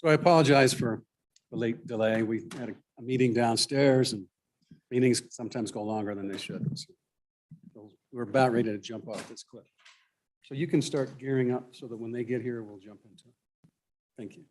So I apologize for the late delay. We had a meeting downstairs and meetings sometimes go longer than they should. So we're about ready to jump off this cliff. So you can start gearing up so that when they get here, we'll jump into it. Thank you.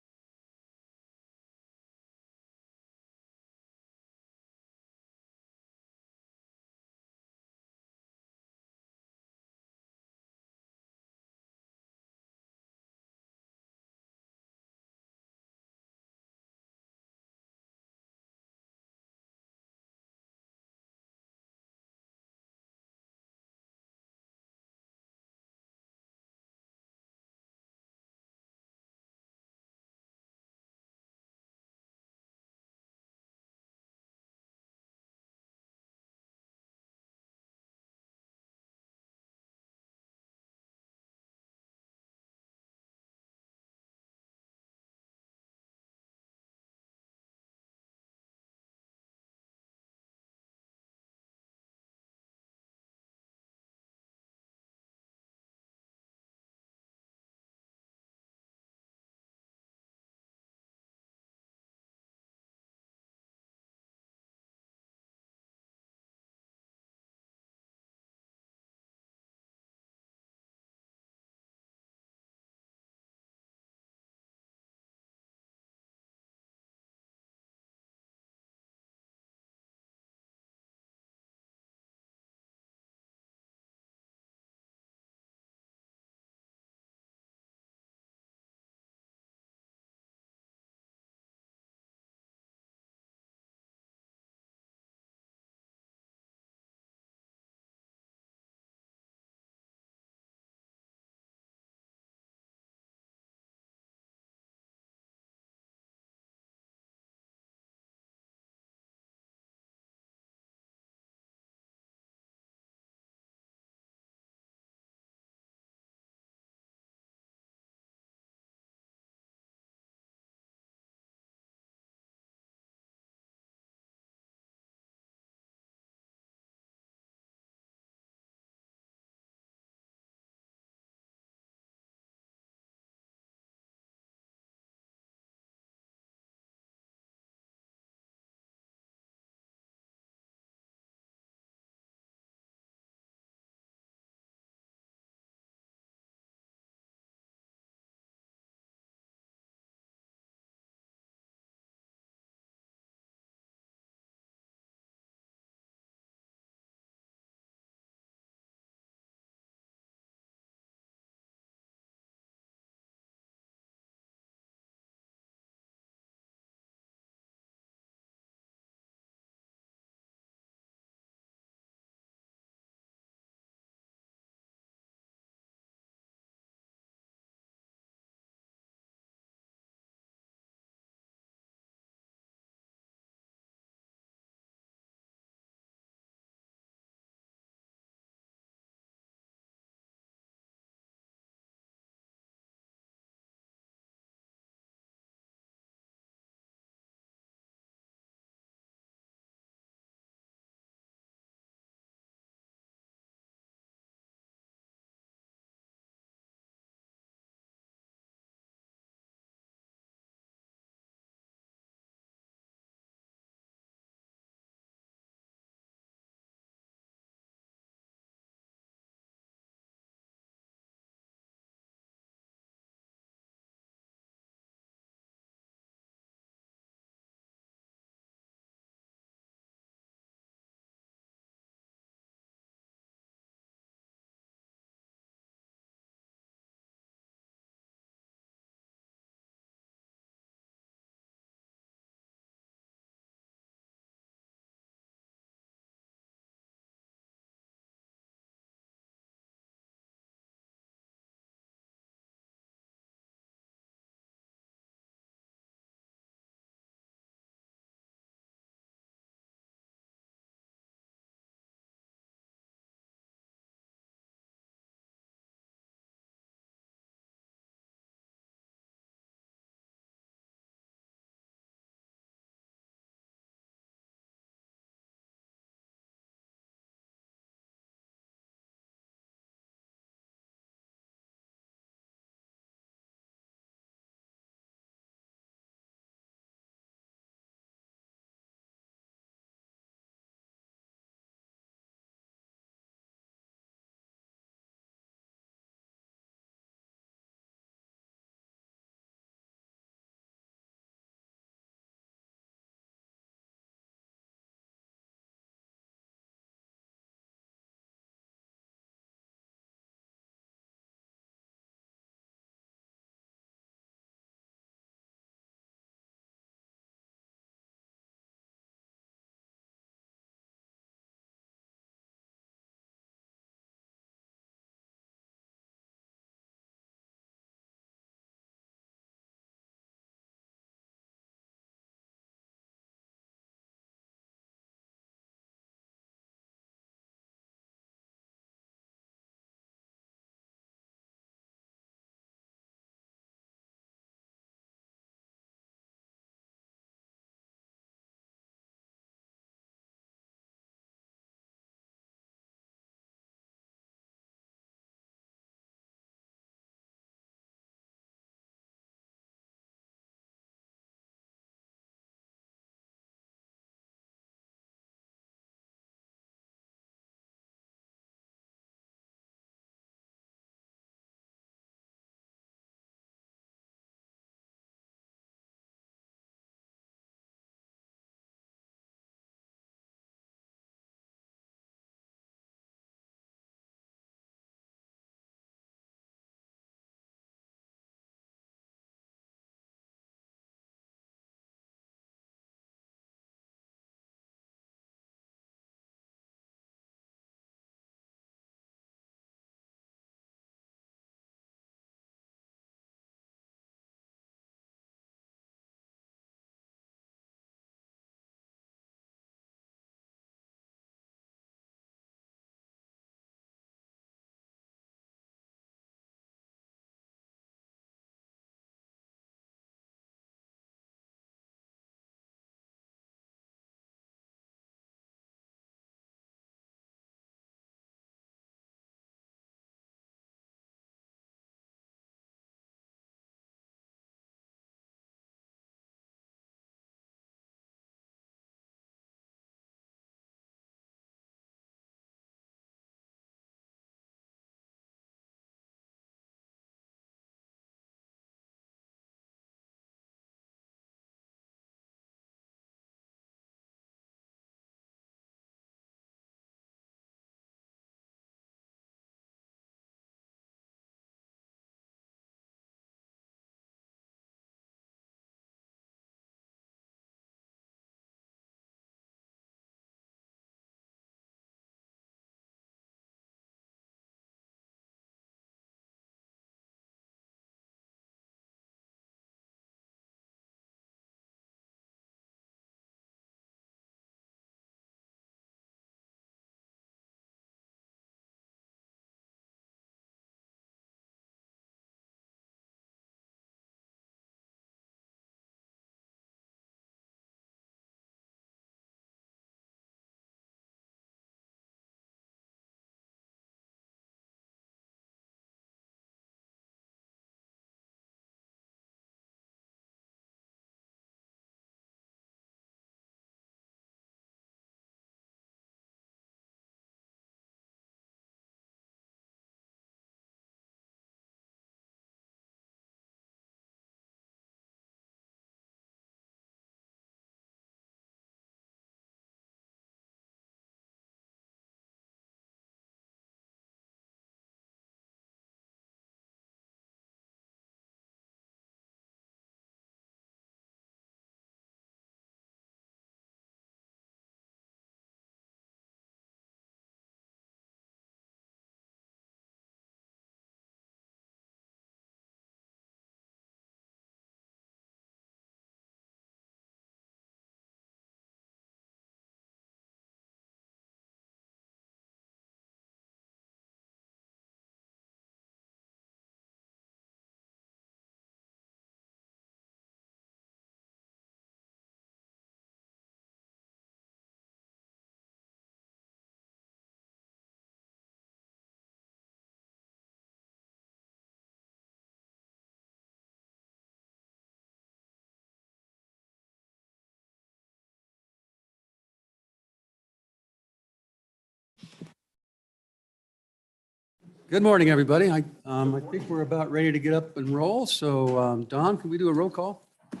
Good morning, everybody. I think we're about ready to get up and roll. So Don, can we do a roll call? Good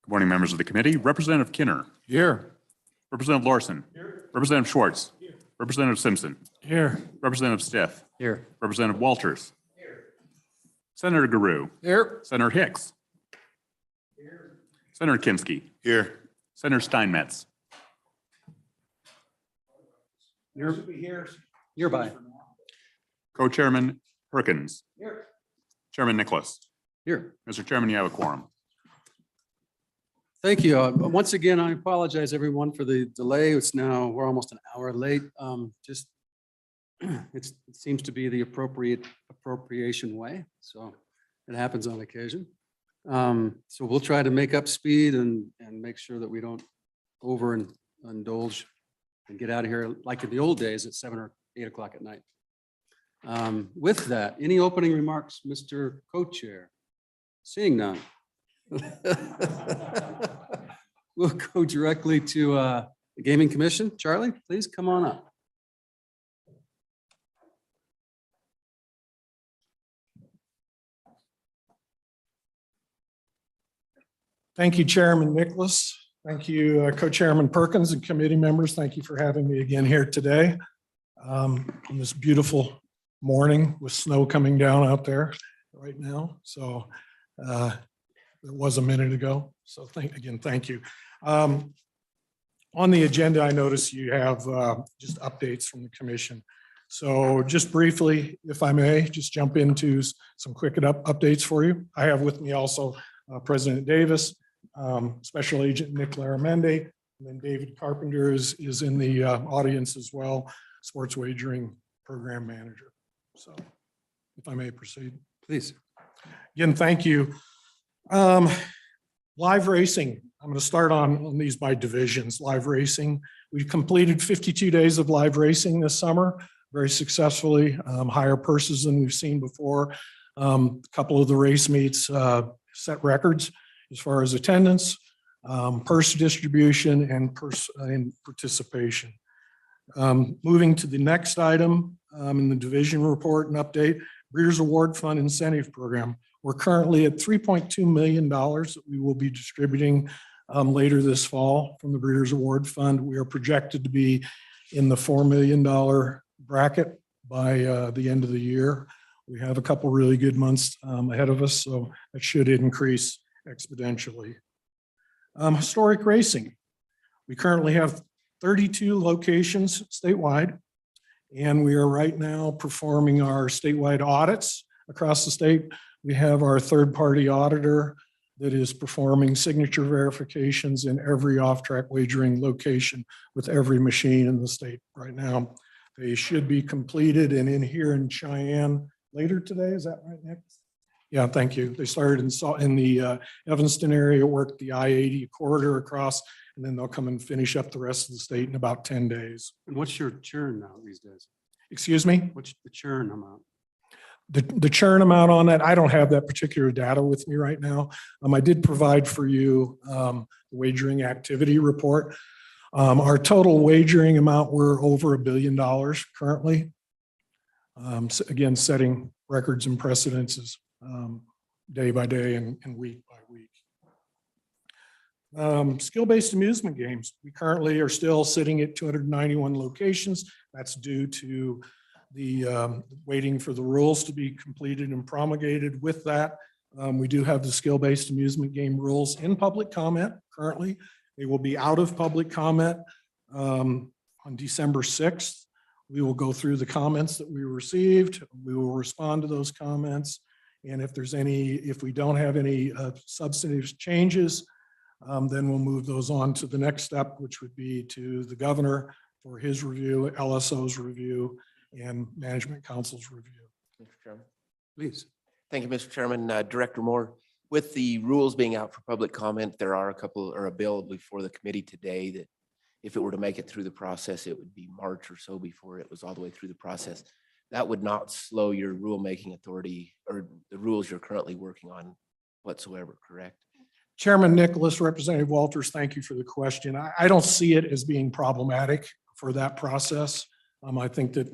morning, members of the committee. Representative Kinner. Here. Representative Larson. Here. Representative Schwartz. Here. Representative Simpson. Here. Representative Stiff. Here. Representative Walters. Here. Senator Garou. Here. Senator Hicks. Here. Senator Kinski. Here. Senator Steinmetz. Hereby. Co-Chairman Perkins. Here. Chairman Nicholas. Here. Mr. Chairman, you have a quorum. Thank you. Once again, I apologize, everyone, for the delay. We're almost an hour late. It seems to be the appropriation way, so it happens on occasion. So we'll try to make up speed and make sure that we don't overindulge and get out of here like in the old days at 7 or 8 o'clock at night. With that, any opening remarks, Mr. Co-Chair? Seeing none. We'll go directly to the Gaming Commission. Charlie, please come on up. Thank you, Chairman Nicholas. Thank you, Co-Chairman Perkins and committee members. Thank you for having me again here today on this beautiful morning with snow coming down out there right now. So it was a minute ago. So thank you. On the agenda, I notice you have just updates from the commission. So just briefly, if I may, just jump into some quick updates for you. I have with me also President Davis, Special Agent Nick Laramendi, and then David Carpenter is in the audience as well, Sports Wagering Program Manager. So if I may proceed. Please. Again, thank you. Live racing. I'm going to start on these by divisions. Live racing. We completed 52 days of live racing this summer, very successfully. Higher purses than we've seen before. A couple of the race meets set records as far as attendance, purse distribution, and participation. Moving to the next item in the division report and update, Breeders' Award Fund Incentive Program. We're currently at $3.2 million that we will be distributing later this fall from the Breeders' Award Fund. We are projected to be in the $4 million bracket by the end of the year. We have a couple really good months ahead of us, so it should increase exponentially. Historic racing. We currently have 32 locations statewide, and we are right now performing our statewide audits across the state. We have our third-party auditor that is performing signature verifications in every off-track wagering location with every machine in the state right now. They should be completed and in here in Cheyenne later today. Is that right, Nick? Yeah, thank you. They started in the Evanston area, worked the I-80 corridor across, and then they'll come and finish up the rest of the state in about 10 days. And what's your churn now these days? Excuse me? What's the churn amount? The churn amount on that, I don't have that particular data with me right now. I did provide for you the wagering activity report. Our total wagering amount, we're over $1 billion currently. So again, setting records and precedences day by day and week by week. Skill-based amusement games. We currently are still sitting at 291 locations. That's due to the waiting for the rules to be completed and promulgated. With that, we do have the skill-based amusement game rules in public comment currently. They will be out of public comment on December 6th. We will go through the comments that we received. We will respond to those comments. And if we don't have any substantive changes, then we'll move those on to the next step, which would be to the governor for his review, LSO's review, and management council's review. Mr. Chairman. Please. Thank you, Mr. Chairman. Director Moore, with the rules being out for public comment, there are a bill before the committee today that if it were to make it through the process, it would be March or so before it was all the way through the process. That would not slow your rulemaking authority or the rules you're currently working on whatsoever, correct? Chairman Nicholas, Representative Walters, thank you for the question. I don't see it as being problematic for that process. I think that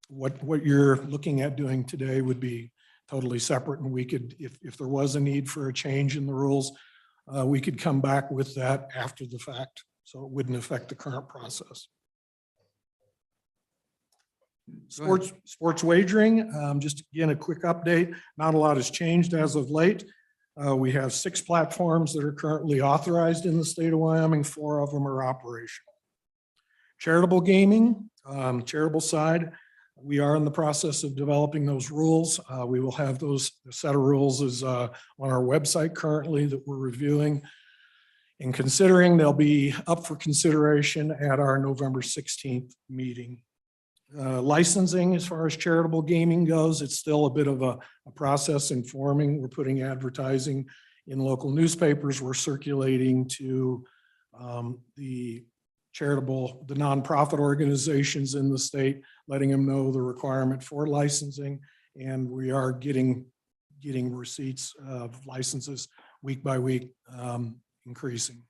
what you're looking at doing today would be totally separate, and we could, if there was a need for a change in the rules, we could come back with that after the fact, so it wouldn't affect the current process. Sports wagering, just again, a quick update. Not a lot has changed as of late. We have 6 platforms that are currently authorized in the state of Wyoming. 4 of them are operational. Charitable gaming, charitable side, we are in the process of developing those rules. We will have those set of rules is on our website currently that we're reviewing and considering. They'll be up for consideration at our November 16th meeting. Licensing, as far as charitable gaming goes, it's still a bit of a process in forming. We're putting advertising in local newspapers. We're circulating to the nonprofit organizations in the state, letting them know the requirement for licensing. And we are getting receipts of licenses week by week, increasing.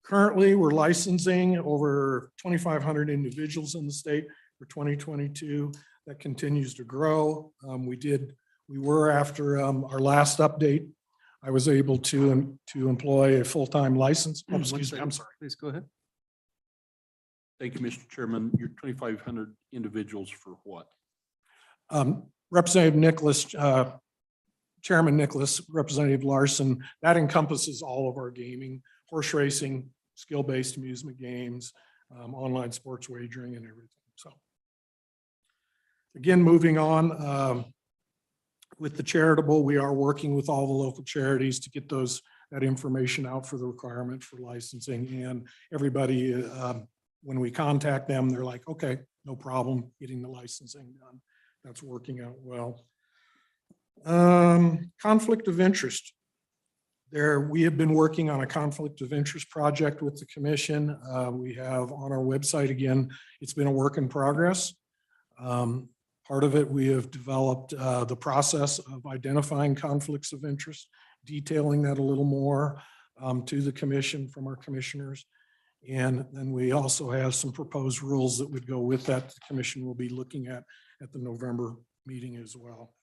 Currently, we're licensing over 2,500 individuals in the state for 2022. That continues to grow. We were after our last update, I was able to employ a full-time license. Oh, excuse me, I'm sorry. Please go ahead. Thank you, Mr. Chairman. Your 2,500 individuals for what? Representative Nicholas, Chairman Nicholas, Representative Larson, that encompasses all of our gaming, horse racing, skill-based amusement games, online sports wagering and everything. So again, moving on with the charitable, we are working with all the local charities to get that information out for the requirement for licensing, and everybody, when we contact them, they're like, okay, no problem getting the licensing done. That's working out well. Conflict of interest. We have been working on a conflict of interest project with the commission. We have on our website, again, it's been a work in progress. Part of it, we have developed the process of identifying conflicts of interest, detailing that a little more to the commission from our commissioners. And then we also have some proposed rules that would go with that. The commission will be looking at the November meeting as well.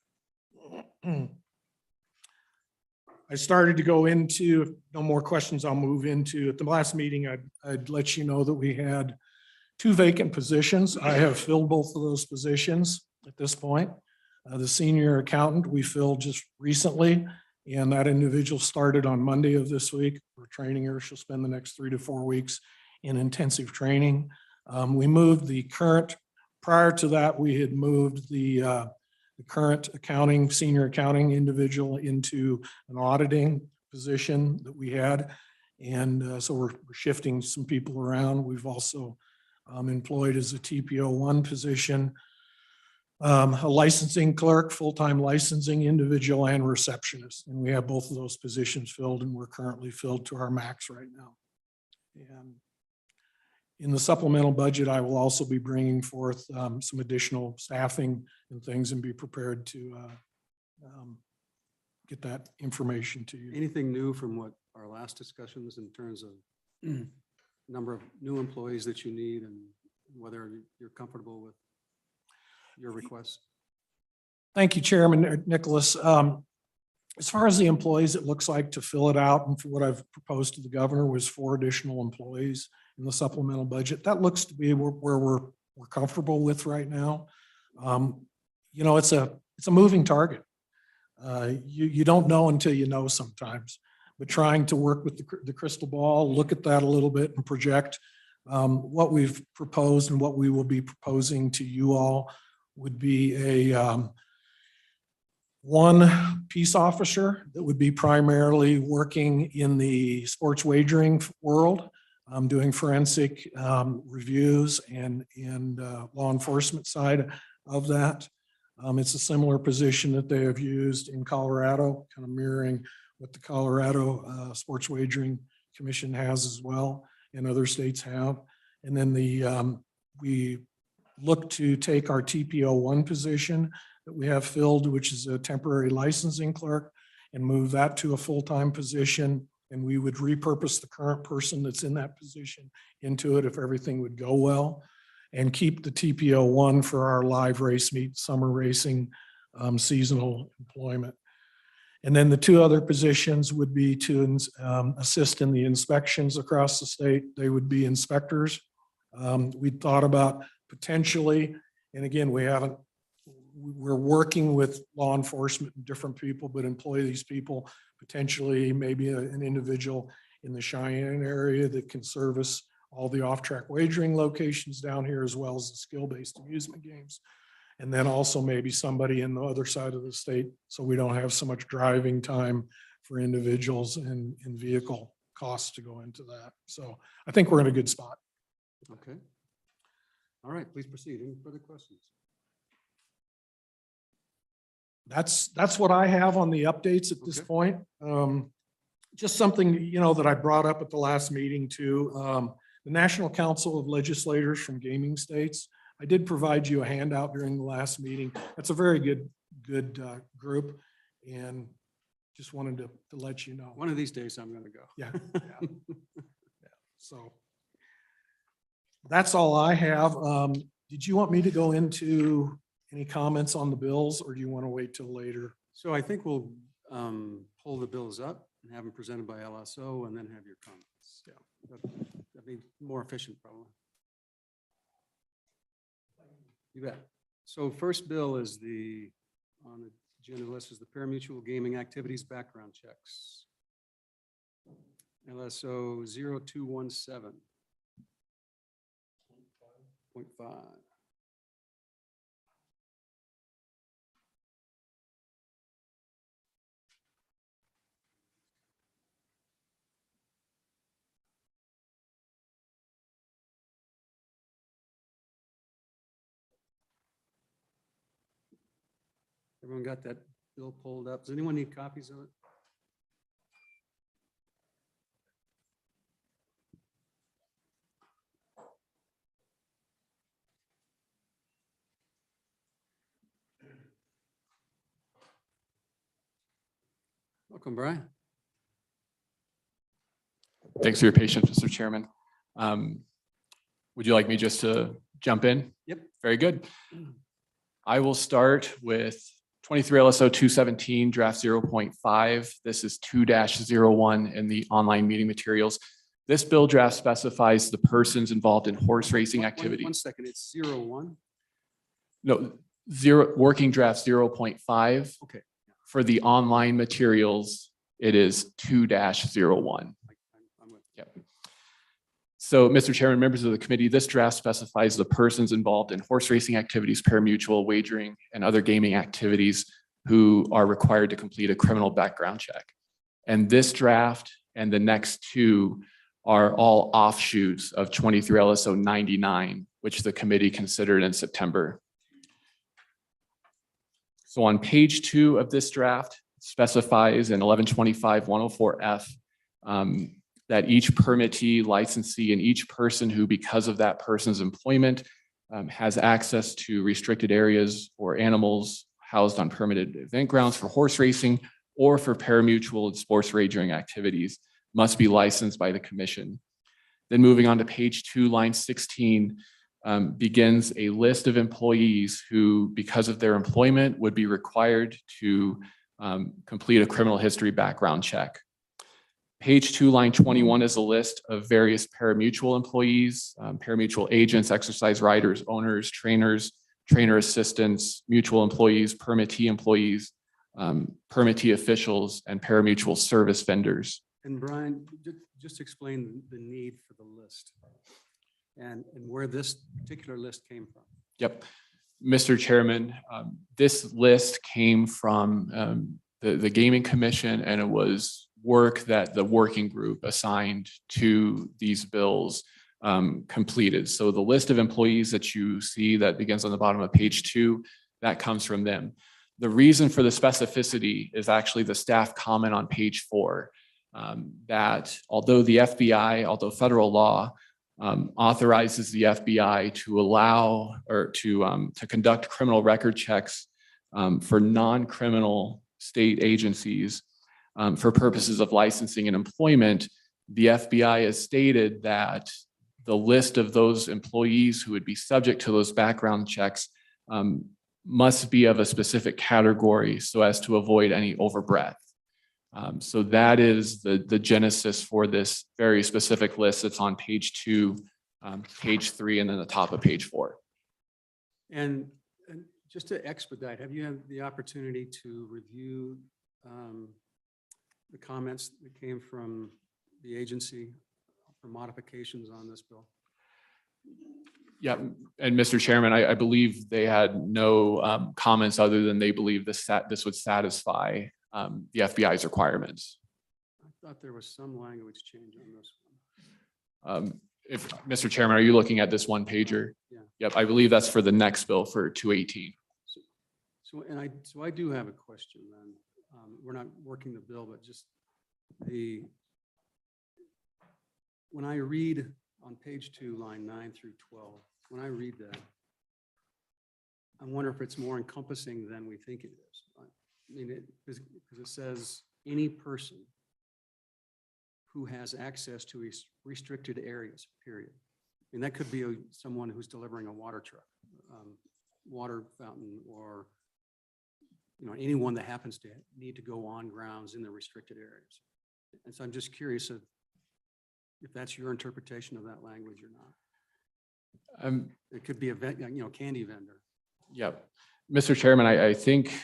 I started to go into, if no more questions, I'll move into, at the last meeting, I'd let you know that we had 2 vacant positions. I have filled both of those positions at this point. The senior accountant we filled just recently, and that individual started on Monday of this week. We're training her. She'll spend the next 3 to 4 weeks in intensive training. We moved the current, prior to that, we had moved the current senior accounting individual into an auditing position that we had. And so we're shifting some people around. We've also employed as a TPO1 position, a licensing clerk, full-time licensing individual, and receptionist. And we have both of those positions filled, and we're currently filled to our max right now. And in the supplemental budget, I will also be bringing forth some additional staffing and things, and be prepared to get that information to you. Anything new from what our last discussions in terms of number of new employees that you need and whether you're comfortable with your requests? Thank you, Chairman Nicholas. As far as the employees, it looks like to fill it out, and for what I've proposed to the governor was 4 additional employees in the supplemental budget. That looks to be where we're comfortable with right now. You know, it's a moving target. You don't know until you know sometimes, but trying to work with the crystal ball, look at that a little bit and project what we've proposed and what we will be proposing to you all would be a 1 peace officer that would be primarily working in the sports wagering world, doing forensic reviews and law enforcement side of that. It's a similar position that they have used in Colorado, kind of mirroring what the Colorado Sports Wagering Commission has as well, and other states have. And then we look to take our TPO1 position that we have filled, which is a temporary licensing clerk, and move that to a full-time position. And we would repurpose the current person that's in that position into it if everything would go well. and keep the TPO1 for our live race meet, summer racing, seasonal employment. And then the two other positions would be to assist in the inspections across the state. They would be inspectors. We thought about potentially, and again, we're working with law enforcement and different people, but employ these people, potentially maybe an individual in the Cheyenne area that can service all the off-track wagering locations down here, as well as the skill-based amusement games. And then also maybe somebody in the other side of the state, so we don't have so much driving time for individuals and vehicle costs to go into that. So I think we're in a good spot. Okay. All right, please proceed. Any further questions? That's what I have on the updates at this Okay. point. Just something, that I brought up at the last meeting too. The National Council of Legislators from Gaming States. I did provide you a handout during the last meeting. That's a very good group, and just wanted to let you know. One of these days I'm going to go. Yeah. So that's all I have. Did you want me to go into any comments on the bills, or do you want to wait till later? So I think we'll pull the bills up and have them presented by LSO and then have your comments. Yeah, that'd be more efficient probably. You bet. So first bill is on the agenda list is the parimutuel gaming activities background checks. LSO 0217.5. Everyone got that bill pulled up? Does anyone need copies of it? Welcome, Brian. Thanks for your patience, Mr. Chairman. Would you like me just to jump in? Yep. Very good. I will start with 23 LSO 217 draft 0.5. This is 2-01 in the online meeting materials. This bill draft specifies the persons involved in horse racing activity. One second, it's 01. No, working draft 0.5. Okay. For the online materials, it is 2-01. I'm with Yep. So, Mr. Chairman, members of the committee, this draft specifies the persons involved in horse racing activities, parimutuel wagering, and other gaming activities who are required to complete a criminal background check. And this draft and the next two are all offshoots of 23 LSO 99, which the committee considered in September. So on page 2 of this draft specifies in 1125-104F that each permittee, licensee, and each person who, because of that person's employment, has access to restricted areas or animals housed on permitted event grounds for horse racing or for parimutuel and sports wagering activities must be licensed by the commission. Then moving on to page 2, line 16, begins a list of employees who, because of their employment, would be required to complete a criminal history background check. Page 2, line 21 is a list of various parimutuel employees, parimutuel agents, exercise riders, owners, trainers, trainer assistants, mutual employees, permittee employees, permittee officials, and parimutuel service vendors. And Brian, just explain the need for the list and where this particular list came from. Yep. Mr. Chairman, this list came from the Gaming Commission, and it was work that the working group assigned to these bills completed. So the list of employees that you see that begins on the bottom of page 2, that comes from them. The reason for the specificity is actually the staff comment on page 4, that although the FBI, although federal law authorizes the FBI to allow or to conduct criminal record checks for non-criminal state agencies for purposes of licensing and employment, the FBI has stated that the list of those employees who would be subject to those background checks must be of a specific category so as to avoid any overbreadth. So that is the genesis for this very specific list that's on page 2, page 3, and then the top of page 4. And just to expedite, have you had the opportunity to review the comments that came from the agency for modifications on this bill? Yeah, and Mr. Chairman, I believe they had no comments other than they believe this would satisfy the FBI's requirements. I thought there was some language change on this one. If, Mr. Chairman, are you looking at this one pager? Yeah. Yep, I believe that's for the next bill for 218. So I do have a question then. We're not working the bill, but just when I read on page 2, line 9 through 12, when I read that, I wonder if it's more encompassing than we think it is. I mean, because it says any person who has access to restricted areas, period. And that could be someone who's delivering a water truck, water fountain, or anyone that happens to need to go on grounds in the restricted areas. And so I'm just curious if that's your interpretation of that language or not. It could be a candy vendor. Yep. Mr. Chairman, I think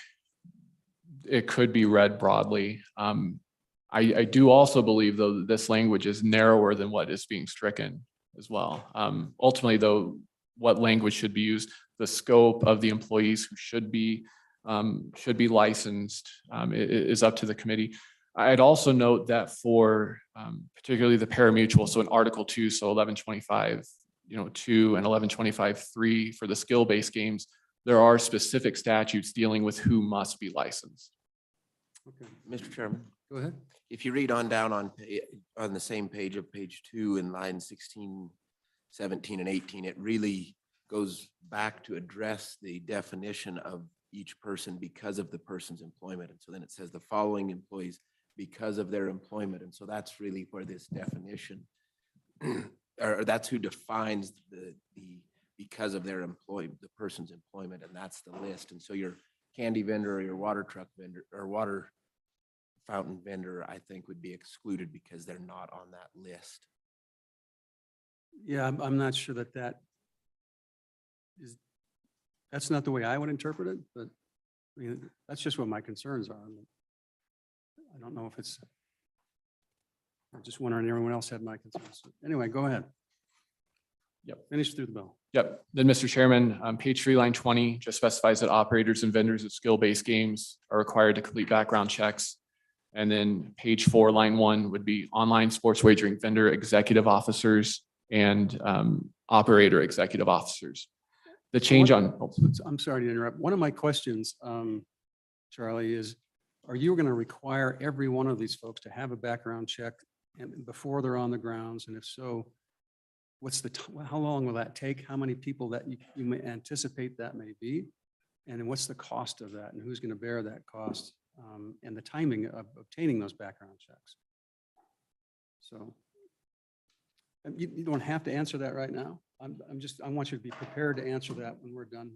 it could be read broadly. I do also believe, though, that this language is narrower than what is being stricken as well. Ultimately, though, what language should be used, the scope of the employees who should be licensed is up to the committee. I'd also note that for particularly the pari-mutuel, so in Article 2, so 1125, 2 and 1125-3 for the skill-based games, there are specific statutes dealing with who must be licensed. Okay, Mr. Chairman, go ahead. if you read on down on the same page of page 2 in line 16, 17, and 18, it really goes back to address the definition of each person because of the person's employment. And so then it says the following employees because of their employment. And so that's really where this definition, or that's who defines the because of their the person's employment, and that's the list. And so your candy vendor or your water truck vendor or water fountain vendor, I think, would be excluded because they're not on that list. Yeah, I'm not sure that's not the way I would interpret it, but I mean, that's just what my concerns are. I don't know if it's, I'm just wondering if everyone else had my concerns. Anyway, go ahead. Yep. Finish through the bill. Yep. Then, Mr. Chairman, page 3, line 20 just specifies that operators and vendors of skill-based games are required to complete background checks. And then page 4, line 1 would be online sports wagering vendor executive officers and operator executive officers. The change on, I'm sorry to interrupt. One of my questions, Charlie, is are you going to require every one of these folks to have a background check and before they're on the grounds? And if so, how long will that take? How many people that you may anticipate that may be? And then what's the cost of that? And who's going to bear that cost? And the timing of obtaining those background checks. So you don't have to answer that right now. I want you to be prepared to answer that when we're done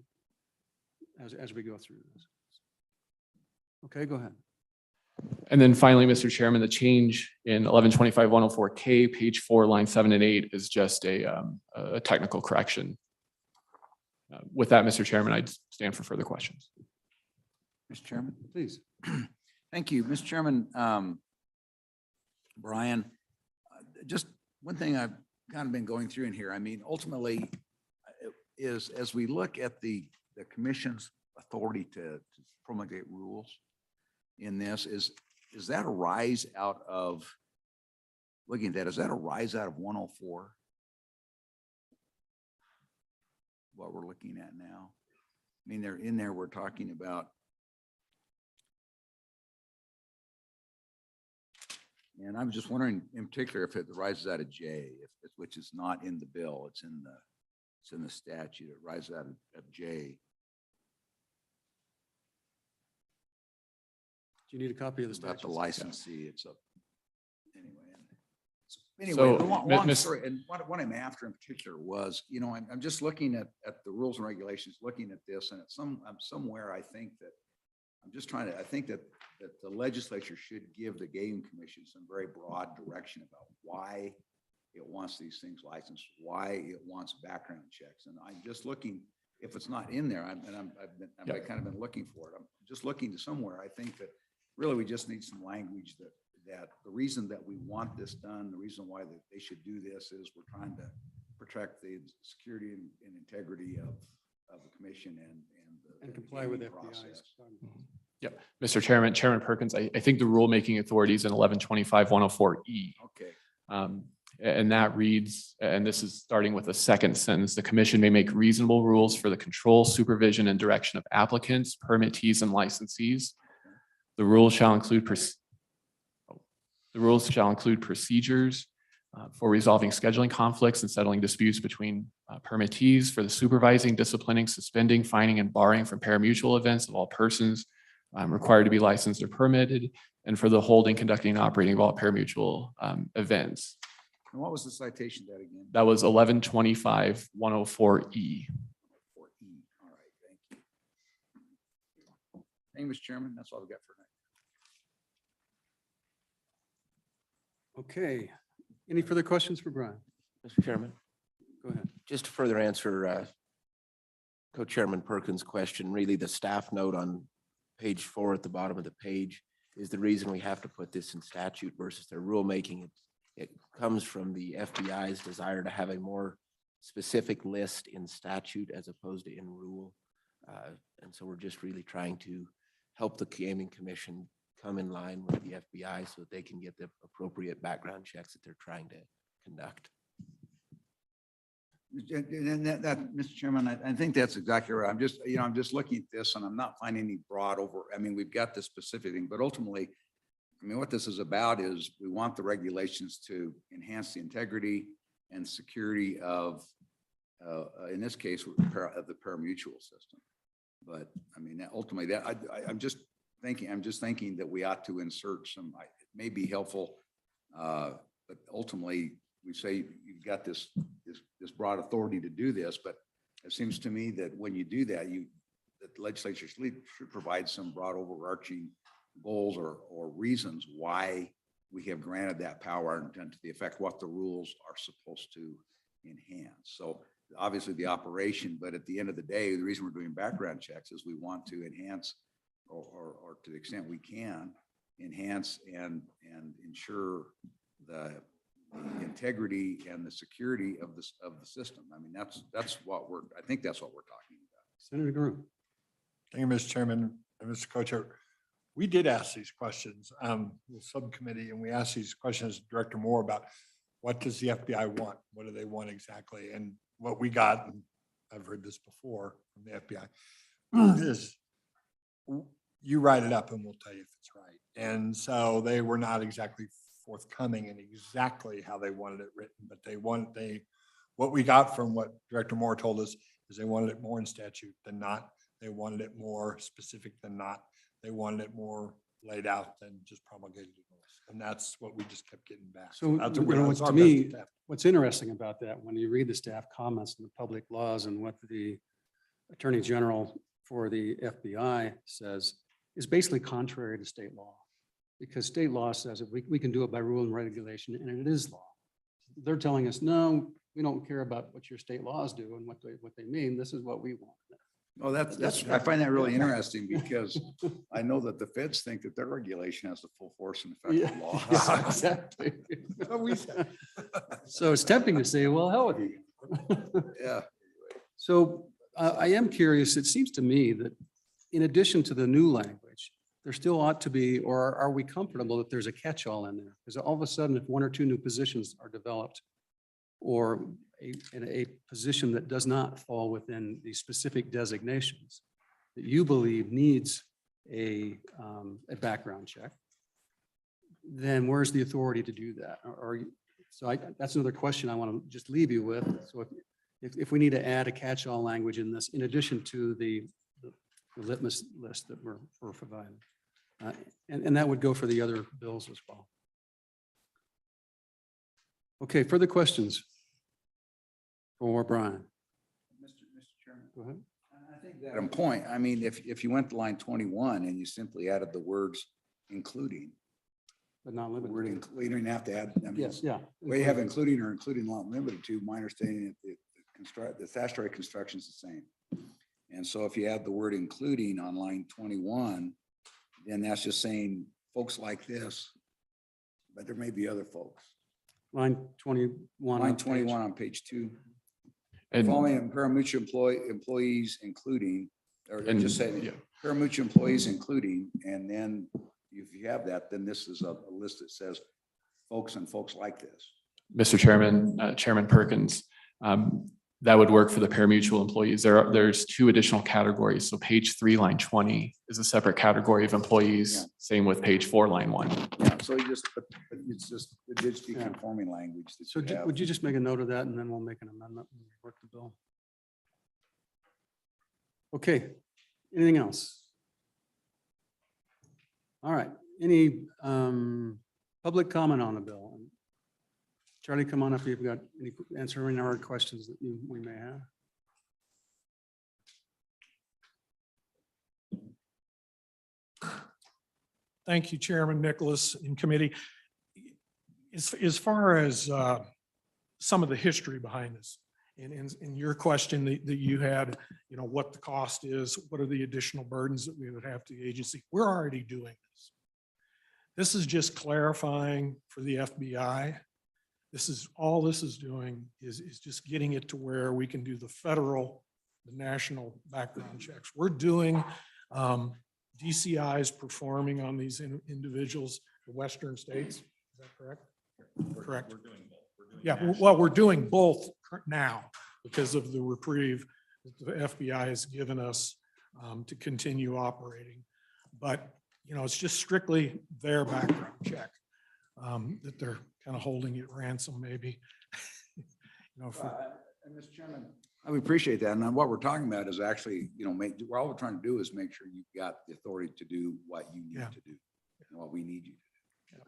as we go through this. Okay, go ahead. and then finally, Mr. Chairman, the change in 1125-104K, page 4, line 7 and 8 is just a technical correction. With that, Mr. Chairman, I'd stand for further questions. Mr. Chairman. Please. Thank you, Mr. Chairman. Brian, just one thing I've kind of been going through in here. I mean, ultimately, is as we look at the commission's authority to promulgate rules in this, is that a rise out of, looking at that, is that a rise out of 104? What we're looking at now? I mean, they're in there, we're talking about. And I'm just wondering in particular if it rises out of J, which is not in the bill, it's in the statute, it rises out of J. Do you need a copy of the About statute? the licensee, it's up. Anyway. Anyway, So, the long, Mi- long Miss- story, and what I'm after in particular was, I'm just looking at the rules and regulations, looking at this, and somewhere I think that, I think that the legislature should give the gaming commission some very broad direction about why it wants these things licensed, why it wants background checks. And I'm just looking, if it's not in there, I've kind of been looking for it. I'm just looking to somewhere. I think that really we just need some language that the reason that we want this done, the reason why that they should do this is we're trying to protect the security and integrity of the commission and the comply with gaming FBI's. process. Yep, Mr. Chairman, Chairman Perkins, I think the rulemaking authorities in 1125-104E. Okay. And that reads, and this is starting with the second sentence, the commission may make reasonable rules for the control, supervision, and direction of applicants, permittees, and licensees. The rules shall include procedures for resolving scheduling conflicts and settling disputes between permittees, for the supervising, disciplining, suspending, fining, and barring from parimutuel events of all persons required to be licensed or permitted, and for the holding, conducting, and operating of all parimutuel events. And what was the citation that again? That was 1125-104E. For E. All right, thank you. Thank you, Mr. Chairman. That's all I've got for tonight. Okay. Any further questions for Brian? Mr. Chairman, Go ahead. just to further answer Co-Chairman Perkins' question, really the staff note on page 4 at the bottom of the page is the reason we have to put this in statute versus their rulemaking. It comes from the FBI's desire to have a more specific list in statute as opposed to in rule. And so we're just really trying to help the Gaming Commission come in line with the FBI so that they can get the appropriate background checks that they're trying to conduct. And that, Mr. Chairman, I think that's exactly right. I'm just looking at this and I'm not finding any broad over, we've got this specific thing, but ultimately, what this is about is we want the regulations to enhance the integrity and security of, in this case, of the parimutuel system. But ultimately, I'm just thinking that we ought to insert some, it may be helpful, but ultimately, we say you've got this broad authority to do this, but it seems to me that when you do that, that the legislature should provide some broad overarching goals or reasons why we have granted that power and to the effect what the rules are supposed to enhance. So obviously the operation, but at the end of the day, the reason we're doing background checks is we want to enhance or to the extent we can enhance and ensure the integrity and the security of the system. That's what I think that's what we're talking about. Senator Groom. Thank you, Mr. Chairman and Mr. Co-Chair. We did ask these questions, the subcommittee, and we asked these questions to Director Moore about what does the FBI want? What do they want exactly? And what we got, and I've heard this before from the FBI, is you write it up and we'll tell you if it's right. And so they were not exactly forthcoming in exactly how they wanted it written, but what we got from what Director Moore told us is they wanted it more in statute than not. They wanted it more specific than not. They wanted it more laid out than just promulgated rules. And that's what we just kept getting back. So That's to our me, best attempt. what's interesting about that, when you read the staff comments and the public laws and what the Attorney General for the FBI says, is basically contrary to state law. Because state law says that we can do it by rule and regulation, and it is law. They're telling us, no, we don't care about what your state laws do and what they mean. This is what we want. Oh, I find that really interesting because I know that the feds think that their regulation has the full force and effect of law. Yeah, exactly. What we said. So it's tempting to say, well, hell with you. Yeah. So I am curious, it seems to me that in addition to the new language, there still ought to be, or are we comfortable that there's a catch-all in there? Because all of a sudden, if one or two new positions are developed, or a position that does not fall within the specific designations that you believe needs a background check, then where's the authority to do that? That's another question I want to just leave you with. So if we need to add a catch-all language in this, in addition to the litmus list that we're providing, and that would go for the other bills as well. Okay, further questions for Brian? Mr. Chairman. Go ahead. I think that on point, I mean, if you went to line 21 and you simply added the words including, But not the limited. word to. include, you don't have to add, I mean, Yes, yeah. where you have including or including not limited to, my understanding that the statutory construction is the same. And so if you add the word including on line 21, then that's just saying folks like this, but there may be other folks. Line 21. Line on page- 21 on page 2. And, Following parimutuel employees including, or and, just say yeah. parimutuel employees including, and then if you have that, then this is a list that says folks and folks like this. Mr. Chairman, Chairman Perkins, that would work for the parimutuel employees. There's 2 additional categories. So page 3, line 20 is a separate category of employees. Yeah. Same with page 4, line 1. Yeah, so you just, but it's just, be Yeah. conforming language. that So you have. would you just make a note of that and then we'll make an amendment and work the bill? Okay, anything else? All right, any public comment on the bill? Charlie, come on up if you've got any answering our questions that we may have. Thank you, Chairman Nicholas and committee. As far as some of the history behind this, and in your question that you had, you know, what the cost is, what are the additional burdens that we would have to the agency? We're already doing this. This is just clarifying for the FBI. This is, all this is doing is just getting it to where we can do the federal, the national background checks. We're doing DCI's performing on these individuals, the Western states. Is that correct? Correct. Yeah, well, we're doing both now because of the reprieve that the FBI has given us to continue operating. But, you know, it's just strictly their background check that they're kind of holding at ransom, maybe. You know, And Mr. Chairman, I would appreciate that. And what we're talking about is actually, you know, all we're trying to do is make sure you've got the authority to do what you need Yeah. to do and what we need you to do.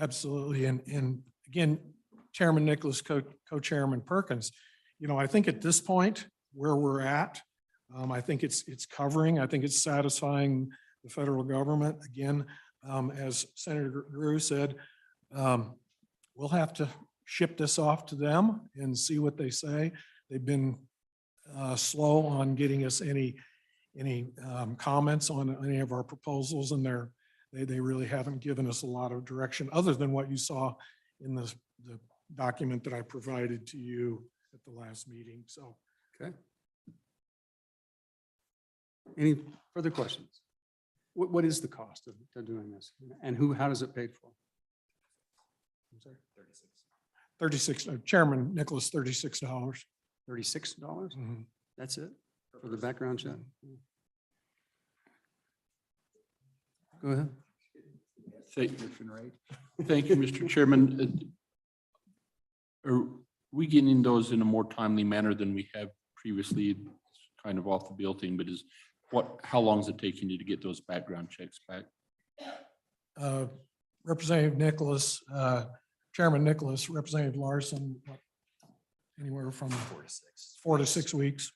Absolutely. And again, Chairman Nicholas, Co-Chairman Perkins, you know, I think at this point where we're at, I think it's covering, I think it's satisfying the federal government. Again, as Senator Drew said, we'll have to ship this off to them and see what they say. They've been slow on getting us any comments on any of our proposals, and they really haven't given us a lot of direction other than what you saw in the document that I provided to you at the last meeting. So, Okay. Any further questions? What is the cost of doing this? And how does it pay for? I'm sorry, 36, Chairman Nicholas, $36. $36? Mhm. That's it for the background check? Go ahead. Thank you, Mr. Chairman. Are we getting those in a more timely manner than we have previously? It's kind of off the bill thing, but how long is it taking you to get those background checks back? Representative Nicholas, Chairman Nicholas, Representative Larson, anywhere from 4 to 6 weeks.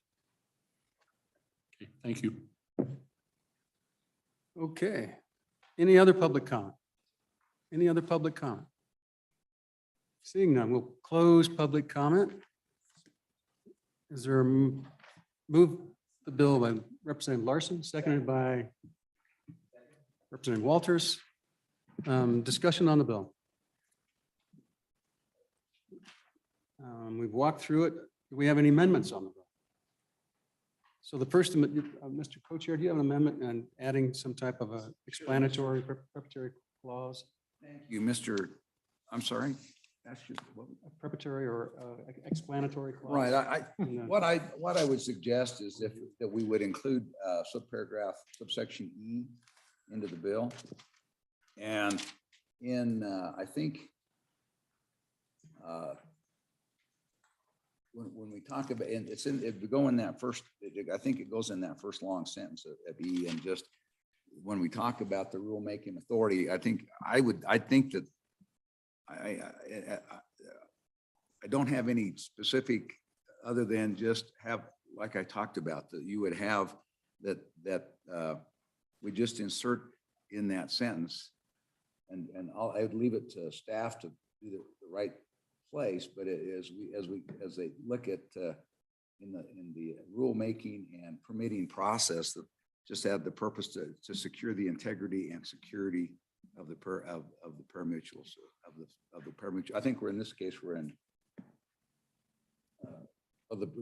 Okay, thank you. Okay. Any other public comment? Any other public comment? Seeing none, we'll close public comment. Is there a move the bill by Representative Larson, seconded by Representative Walters? Discussion on the bill. We've walked through it. Do we have any amendments on the bill? So the first, Mr. Co-Chair, do you have an amendment and adding some type of a explanatory preparatory clause? Thank you, Mr. I'm sorry. That's just A preparatory or explanatory clause? right. in the- What I would suggest is that we would include subparagraph subsection E into the bill. And in, I think, when we talk about, and if we go in that first, I think it goes in that first long sentence of E, and just when we talk about the rulemaking authority, I think that I don't have any specific, other than just have, like I talked about, that you would have that we just insert in that sentence. And I'd leave it to staff to do the right place, but as they look at in the rulemaking and permitting process, that just have the purpose to secure the integrity and security of the pari-mutuels, of the pari-mutuel. I think we're in this case, we're in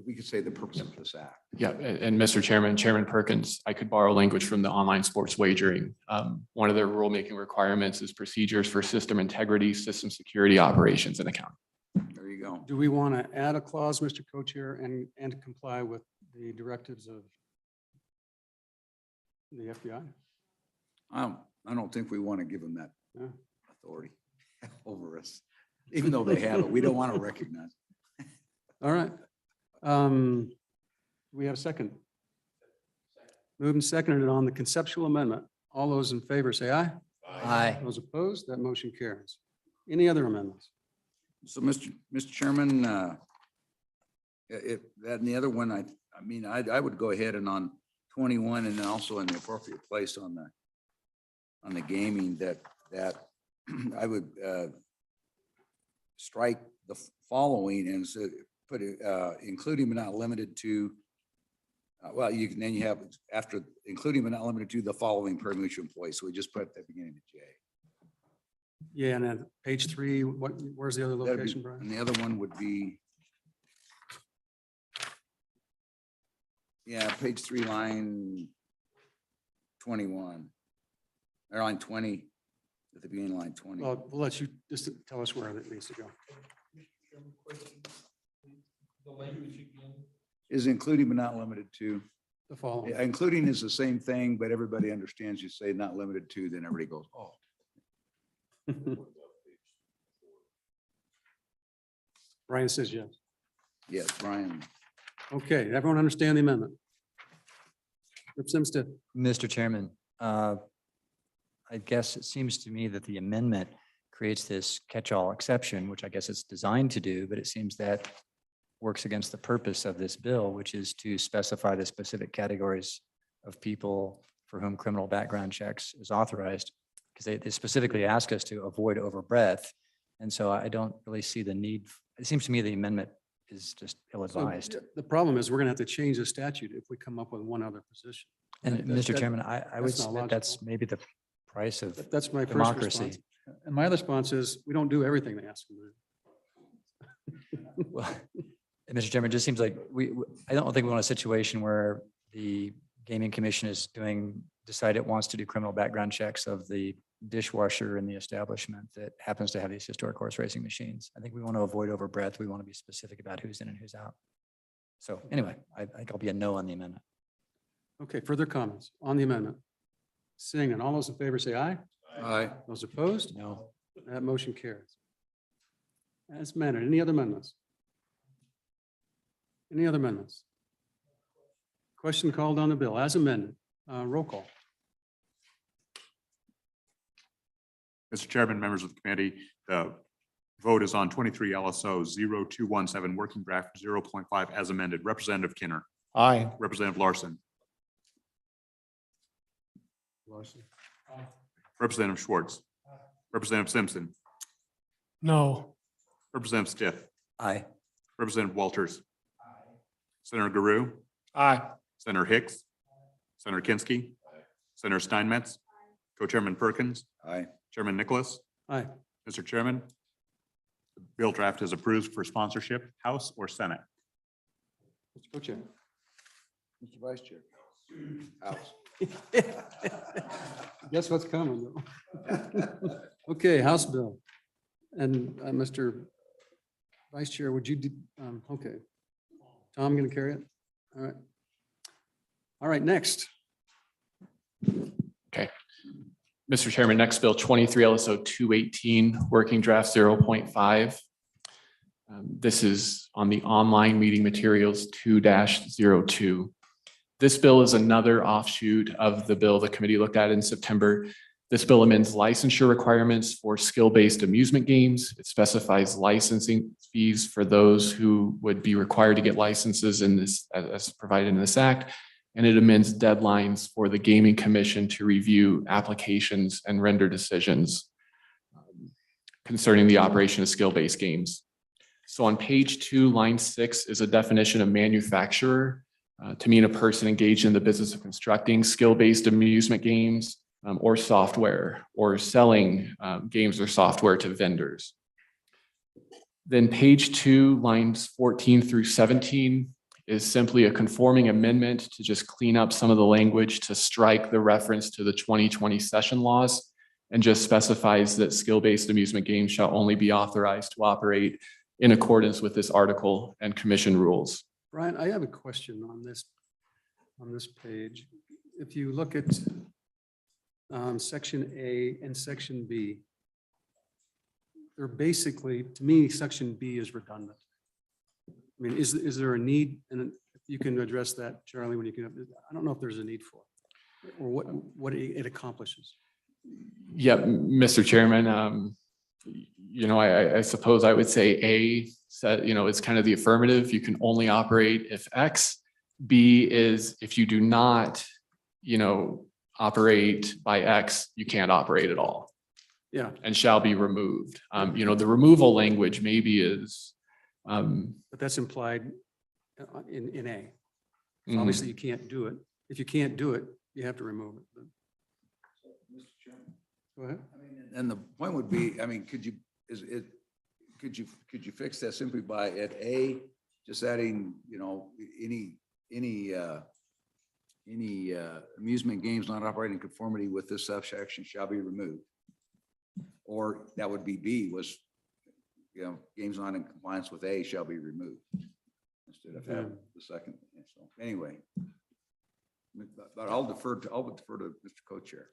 we could say the purpose of this act. Yeah, and Mr. Chairman, Chairman Perkins, I could borrow language from the online sports wagering. One of their rulemaking requirements is procedures for system integrity, system security, operations, and accounting. There you go. Do we want to add a clause, Mr. Co-Chair, and comply with the directives of the FBI? I don't think we want to give them that Yeah. authority over us, even though they have it. We don't want to recognize. All right. We have a second. Moved and seconded on the conceptual amendment. All those in favor say aye. Aye. Those opposed, that motion carries. Any other amendments? So, Mr. Chairman, that and the other one, I mean, I would go ahead and on 21 and then also in the appropriate place on the gaming that I would strike the following and so put it, including but not limited to, well, then you have after including but not limited to the following pari-mutuel employees. So we just put at the beginning of J. Yeah, and then page 3, where's the other That'd be- location, Brian? And the other one would be, yeah, page 3, line 21. Or line 20, at the beginning, line 20. Well, we'll let you just tell us where it needs to go. Is including but not limited to. The following. Yeah, including is the same thing, but everybody understands you say not limited to, then everybody goes, oh. Brian says yes. Yes, Brian. Okay, everyone understand the amendment? Representative Stitt. Mr. Chairman, I guess it seems to me that the amendment creates this catch-all exception, which I guess it's designed to do, but it seems that works against the purpose of this bill, which is to specify the specific categories of people for whom criminal background checks is authorized, because they specifically ask us to avoid overbreadth. And so I don't really see the need. It seems to me the amendment is just So, ill-advised. the problem is we're going to have to change the statute if we come up with one other position. And that- Mr. that- Chairman, I would that's not submit that's logical. maybe the price of That's my first democracy. response. And my other response is, we don't do everything they ask us to do. Well, Mr. Chairman, it just seems like I don't think we want a situation where the gaming commission is decide it wants to do criminal background checks of the dishwasher in the establishment that happens to have these historic horse racing machines. I think we want to avoid overbreadth. We want to be specific about who's in and who's out. So anyway, I think I'll be a no on the amendment. Okay, further comments on the amendment? Seeing none, all those in favor say aye. Aye. Those opposed? No. That motion carries. As amended, any other amendments? Any other amendments? Question called on the bill as amended. Roll call. Mr. Chairman, members of the committee, the vote is on 23 LSO 0217, working draft 0.5 as amended. Representative Kinner, Aye. Representative Larson, Larson. Representative Schwartz, Representative Simpson, No. Representative Stiff, Aye. Representative Walters, Senator Guru, Aye. Senator Hicks, Senator Kinski, Senator Steinmetz, Co-Chairman Perkins, Aye. Chairman Nicholas. Aye. Mr. Chairman, the bill draft is approved for sponsorship, House or Senate. Mr. Co-Chair. Mr. Vice Chair. House. Guess what's coming though? Okay, House bill. And Mr. Vice Chair, would you, okay. Tom going to carry it? All right. All right, next. Okay. Mr. Chairman, next bill 23 LSO 218, working draft 0.5. This is on the online meeting materials 2-02. This bill is another offshoot of the bill the committee looked at in September This bill amends licensure requirements for skill-based amusement games. It specifies licensing fees for those who would be required to get licenses in this, as provided in this act. And it amends deadlines for the Gaming Commission to review applications and render decisions concerning the operation of skill-based games. So on page 2, line 6 is a definition of manufacturer to mean a person engaged in the business of constructing skill-based amusement games or software, or selling games or software to vendors. Then page 2, lines 14 through 17 is simply a conforming amendment to just clean up some of the language to strike the reference to the 2020 session laws, and just specifies that skill-based amusement games shall only be authorized to operate in accordance with this article and commission rules. Brian, I have a question on this page. If you look at section A and section B, they're basically, to me, section B is redundant. I mean, is there a need? And if you can address that, Charlie, when you can, I don't know if there's a need for it or what it accomplishes. Yeah, Mr. Chairman, you know, I suppose I would say A said, you know, it's kind of the affirmative. You can only operate if X. B is if you do not, you know, operate by X, you can't operate at all. Yeah. And shall be removed. You know, the removal language maybe is. But that's implied in A. So obviously you can't do it. If you can't do it, you have to remove it. Mr. Chairman. Go ahead. I mean, and the point would be, I mean, could you fix that simply by at A, just adding, you know, any amusement games not operating in conformity with this subsection shall be removed? Or that would be B, was, you know, games not in compliance with A shall be removed, instead of having the second. So anyway, but I'll defer to Mr. Co-Chair.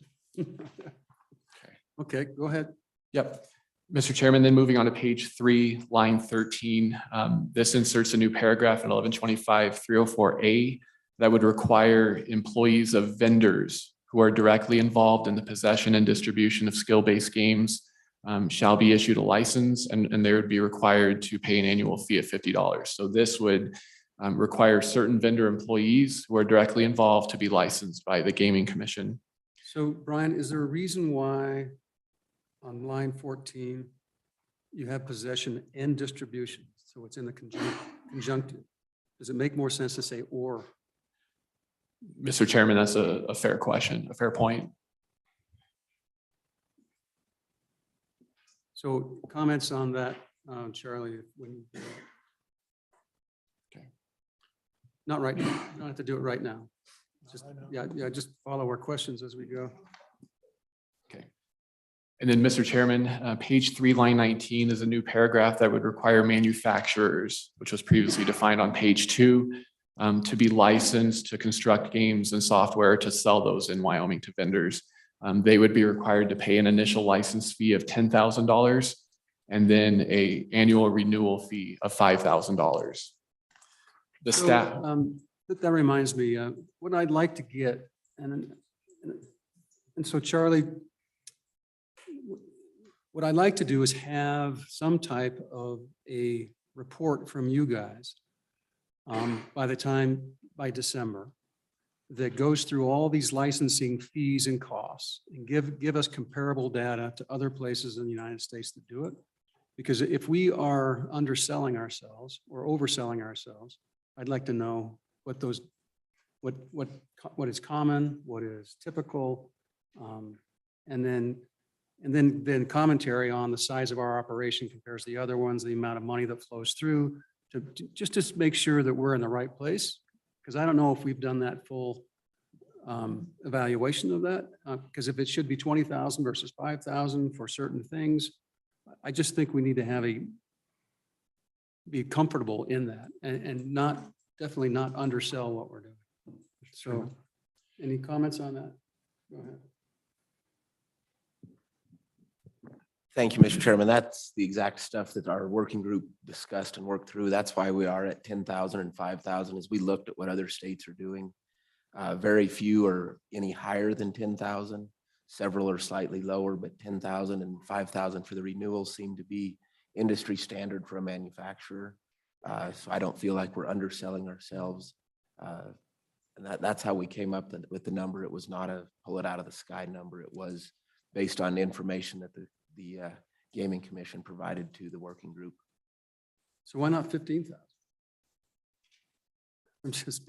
Okay, go ahead. Yep. Mr. Chairman, then moving on to page 3, line 13, this inserts a new paragraph in 1125-304A that would require employees of vendors who are directly involved in the possession and distribution of skill-based games shall be issued a license, and they would be required to pay an annual fee of $50. So this would require certain vendor employees who are directly involved to be licensed by the Gaming Commission. So Brian, is there a reason why on line 14, you have possession and distribution? So it's in the conjunctive. Does it make more sense to say or? Mr. Chairman, that's a fair question, a fair point. So comments on that, Charlie, when you, Okay. Not right now. You don't have to do it right now. Just, yeah, just follow our questions as we go. Okay. And then, Mr. Chairman, page 3, line 19 is a new paragraph that would require manufacturers, which was previously defined on page 2, to be licensed to construct games and software to sell those in Wyoming to vendors. They would be required to pay an initial license fee of $10,000 and then an annual renewal fee of $5,000. The So, staff. that reminds me, what I'd like to get, and so Charlie, what I'd like to do is have some type of a report from you guys by December, that goes through all these licensing fees and costs and give us comparable data to other places in the United States that do it. Because if we are underselling ourselves or overselling ourselves, I'd like to know what those, what is common, what is typical, and then commentary on the size of our operation compares to the other ones, the amount of money that flows through, just to make sure that we're in the right place. Because I don't know if we've done that full evaluation of that. Because if it should be 20,000 versus 5,000 for certain things, I just think we need to be comfortable in that and definitely not undersell what we're doing. So any comments on that? Go ahead. Thank you, Mr. Chairman. That's the exact stuff that our working group discussed and worked through. That's why we are at 10,000 and 5,000 as we looked at what other states are doing. Very few are any higher than 10,000. Several are slightly lower, but 10,000 and 5,000 for the renewals seem to be industry standard for a manufacturer. So I don't feel like we're underselling ourselves. And that's how we came up with the number. It was not a pull it out of the sky number. It was based on information that the Gaming Commission provided to the working group. So why not 15,000? I'm just,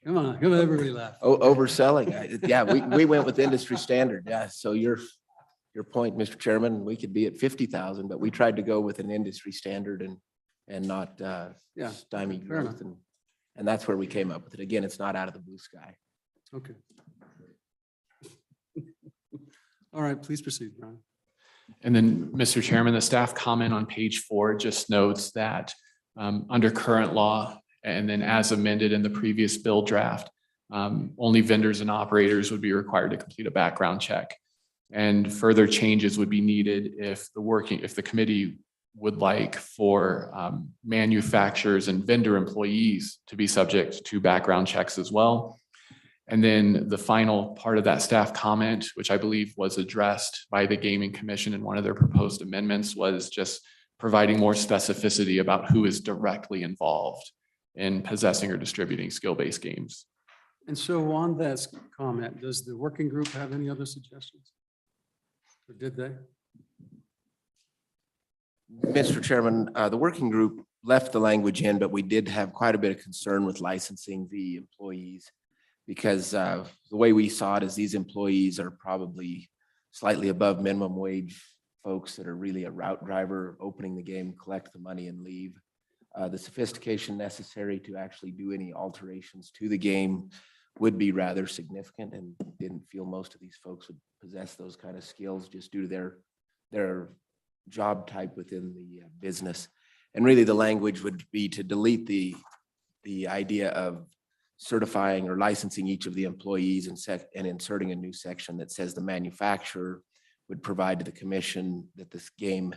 come on, everybody laugh. Overselling. Yeah, we went with industry standard. Yeah. So your point, Mr. Chairman, we could be at 50,000, but we tried to go with an industry standard and not Yeah, stymie fair growth. enough. And that's where we came up with it. Again, it's not out of the blue sky. Okay. All right, please proceed, Brian. And then, Mr. Chairman, the staff comment on page 4 just notes that under current law and then as amended in the previous bill draft, only vendors and operators would be required to complete a background check. And further changes would be needed if the committee would like for manufacturers and vendor employees to be subject to background checks as well. And then the final part of that staff comment, which I believe was addressed by the Gaming Commission in one of their proposed amendments, was just providing more specificity about who is directly involved in possessing or distributing skill-based games. And so on that comment, does the working group have any other suggestions? Or did they? Mr. Chairman, the working group left the language in, but we did have quite a bit of concern with licensing the employees because the way we saw it is these employees are probably slightly above minimum wage folks that are really a route driver, opening the game, collect the money and leave. The sophistication necessary to actually do any alterations to the game would be rather significant, and didn't feel most of these folks would possess those kind of skills just due to their job type within the business. And really the language would be to delete the idea of certifying or licensing each of the employees and inserting a new section that says the manufacturer would provide to the commission that this game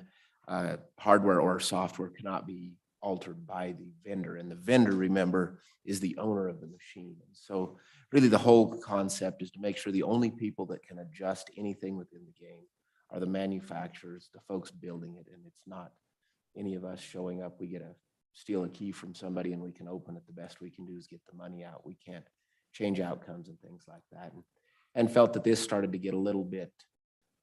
hardware or software cannot be altered by the vendor. And the vendor, remember, is the owner of the machine. And so really the whole concept is to make sure the only people that can adjust anything within the game are the manufacturers, the folks building it, and it's not any of us showing up. We get to steal a key from somebody and we can open it. The best we can do is get the money out. We can't change outcomes and things like that. And felt that this started to get a little bit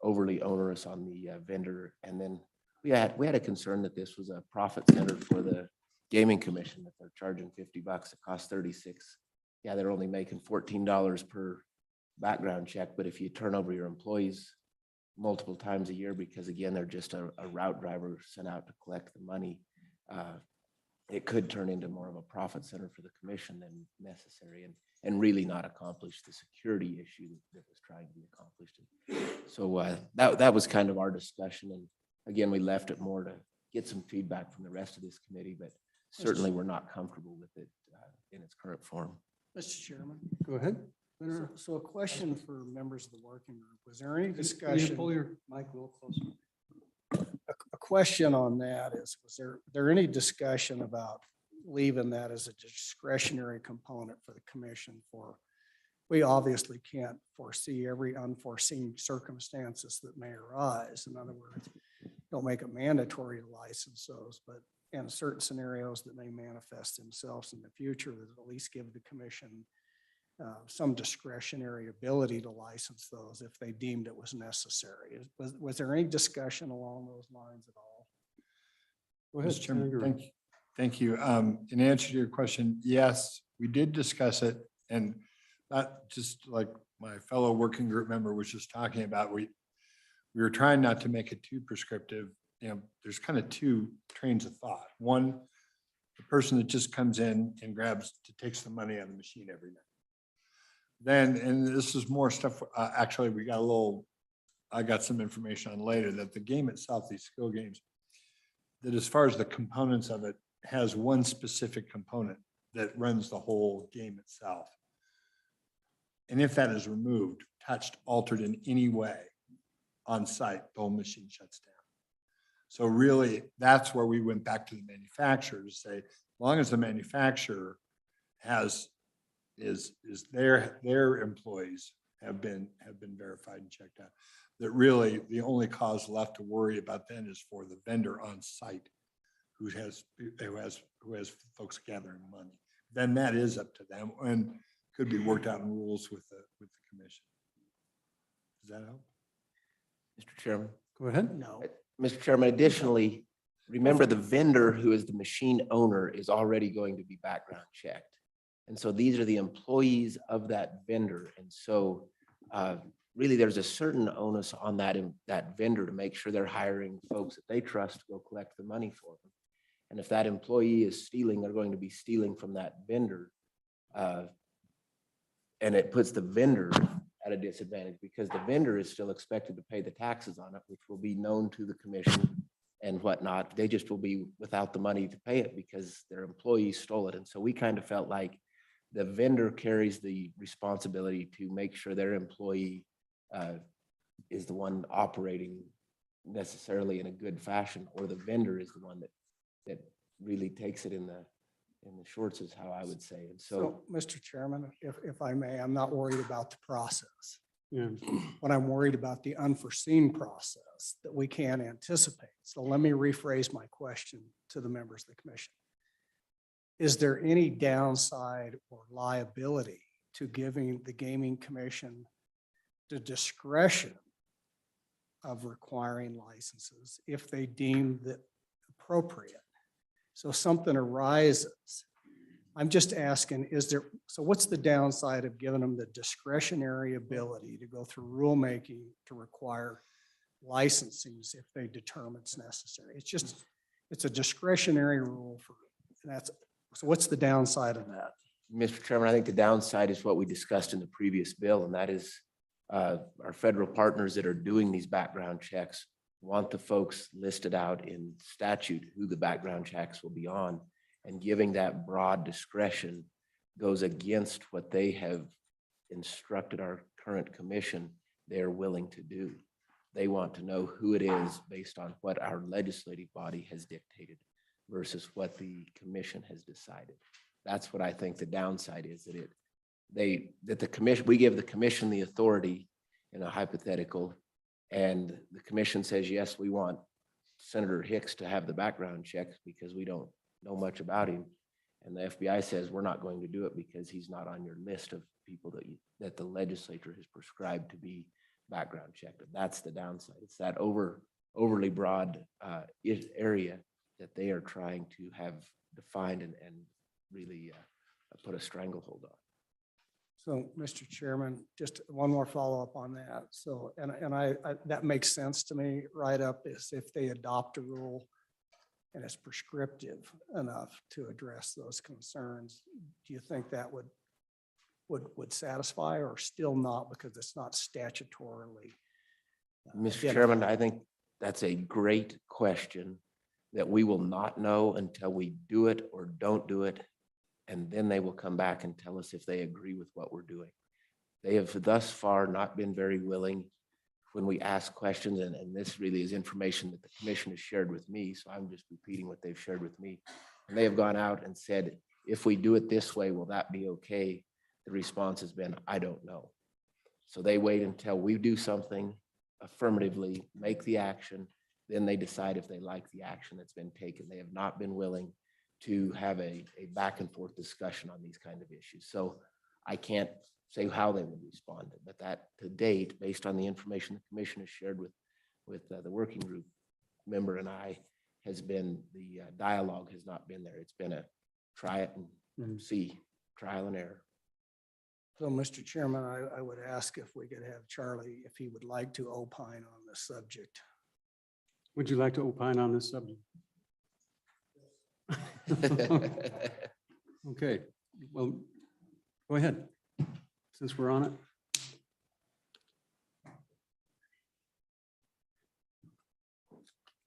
overly onerous on the vendor. And then we had a concern that this was a profit center for the Gaming Commission, that they're charging $50. It costs 36. Yeah, they're only making $14 per background check. But if you turn over your employees multiple times a year, because again, they're just a route driver sent out to collect the money, it could turn into more of a profit center for the commission than necessary, and really not accomplish the security issue that was trying to be accomplished. So that was kind of our discussion. And again, we left it more to get some feedback from the rest of this committee, but certainly we're not comfortable with it in its current form. Mr. Chairman, Go ahead. so a question for members of the working group. Was there any Can you discussion? pull your mic a little closer? A question on that is, was there any discussion about leaving that as a discretionary component for the commission for, we obviously can't foresee every unforeseen circumstances that may arise. In other words, don't make it mandatory to license those, but in certain scenarios that may manifest themselves in the future, that at least give the commission some discretionary ability to license those if they deemed it was necessary. Was there any discussion along those lines at all? Go ahead. Mr. Chairman, Senator. thank you. In answer to your question, yes, we did discuss it, and not just like my fellow working group member was just talking about, we were trying not to make it too prescriptive. You know, there's kind of two trains of thought. One, the person that just comes in and takes the money out of the machine every night. Then, and this is more stuff, actually, I got some information on later, that the game itself, these skill games, that as far as the components of it, has one specific component that runs the whole game itself. And if that is removed, touched, altered in any way on site, the whole machine shuts down. So really, that's where we went back to the manufacturer to say, as long as the manufacturer is their employees have been verified and checked out. That really, the only cause left to worry about then is for the vendor on site who has folks gathering money. Then that is up to them and could be worked out in rules with the commission. Does that help? Mr. Chairman. Go ahead. No. Mr. Chairman, additionally, remember the vendor who is the machine owner is already going to be background checked. And so these are the employees of that vendor. And so really there's a certain onus on that vendor to make sure they're hiring folks that they trust to go collect the money for them. And if that employee is stealing, they're going to be stealing from that vendor. And it puts the vendor at a disadvantage because the vendor is still expected to pay the taxes on it, which will be known to the commission and whatnot. They just will be without the money to pay it because their employees stole it. And so we kind of felt like the vendor carries the responsibility to make sure their employee is the one operating necessarily in a good fashion, or the vendor is the one that really takes it in the shorts, is how I would say. And so, Mr. Chairman, if I may, I'm not worried about the process. Yeah. But I'm worried about the unforeseen process that we can't anticipate. So let me rephrase my question to the members of the commission. Is there any downside or liability to giving the gaming commission the discretion of requiring licenses if they deem that appropriate? So something arises. I'm just asking, so what's the downside of giving them the discretionary ability to go through rulemaking to require licensings if they determine it's necessary? It's a discretionary rule so what's the downside of that? Mr. Chairman, I think the downside is what we discussed in the previous bill, and that is our federal partners that are doing these background checks want the folks listed out in statute who the background checks will be on, and giving that broad discretion goes against what they have instructed our current commission they're willing to do. They want to know who it is based on what our legislative body has dictated versus what the commission has decided. That's what I think the downside is, that the commission, we give the commission the authority in a hypothetical, and the commission says, yes, we want Senator Hicks to have the background checks because we don't know much about him. And the FBI says, we're not going to do it because he's not on your list of people that the legislature has prescribed to be background checked. That's the downside. It's that overly broad area that they are trying to have defined and really put a stranglehold on. So, Mr. Chairman, just one more follow-up on that. So, and I that makes sense to me right up is if they adopt a rule and it's prescriptive enough to address those concerns, do you think that would satisfy, or still not because it's not statutorily? Mr. Chairman, I think that's a great question that we will not know until we do it or don't do it. And then they will come back and tell us if they agree with what we're doing. They have thus far not been very willing when we ask questions, and this really is information that the commission has shared with me, so I'm just repeating what they've shared with me. And they have gone out and said, if we do it this way, will that be okay? The response has been, I don't know. So they wait until we do something affirmatively, make the action, then they decide if they like the action that's been taken. They have not been willing to have a back and forth discussion on these kind of issues. So I can't say how they would respond, but that to date, based on the information the commission has shared with the working group member and I, has been the dialogue has not been there. It's been a try it and see, trial and error. So, Mr. Chairman, I would ask if we could have Charlie, if he would like to opine on this subject. Would you like to opine on this subject? Okay, well, go ahead, since we're on it.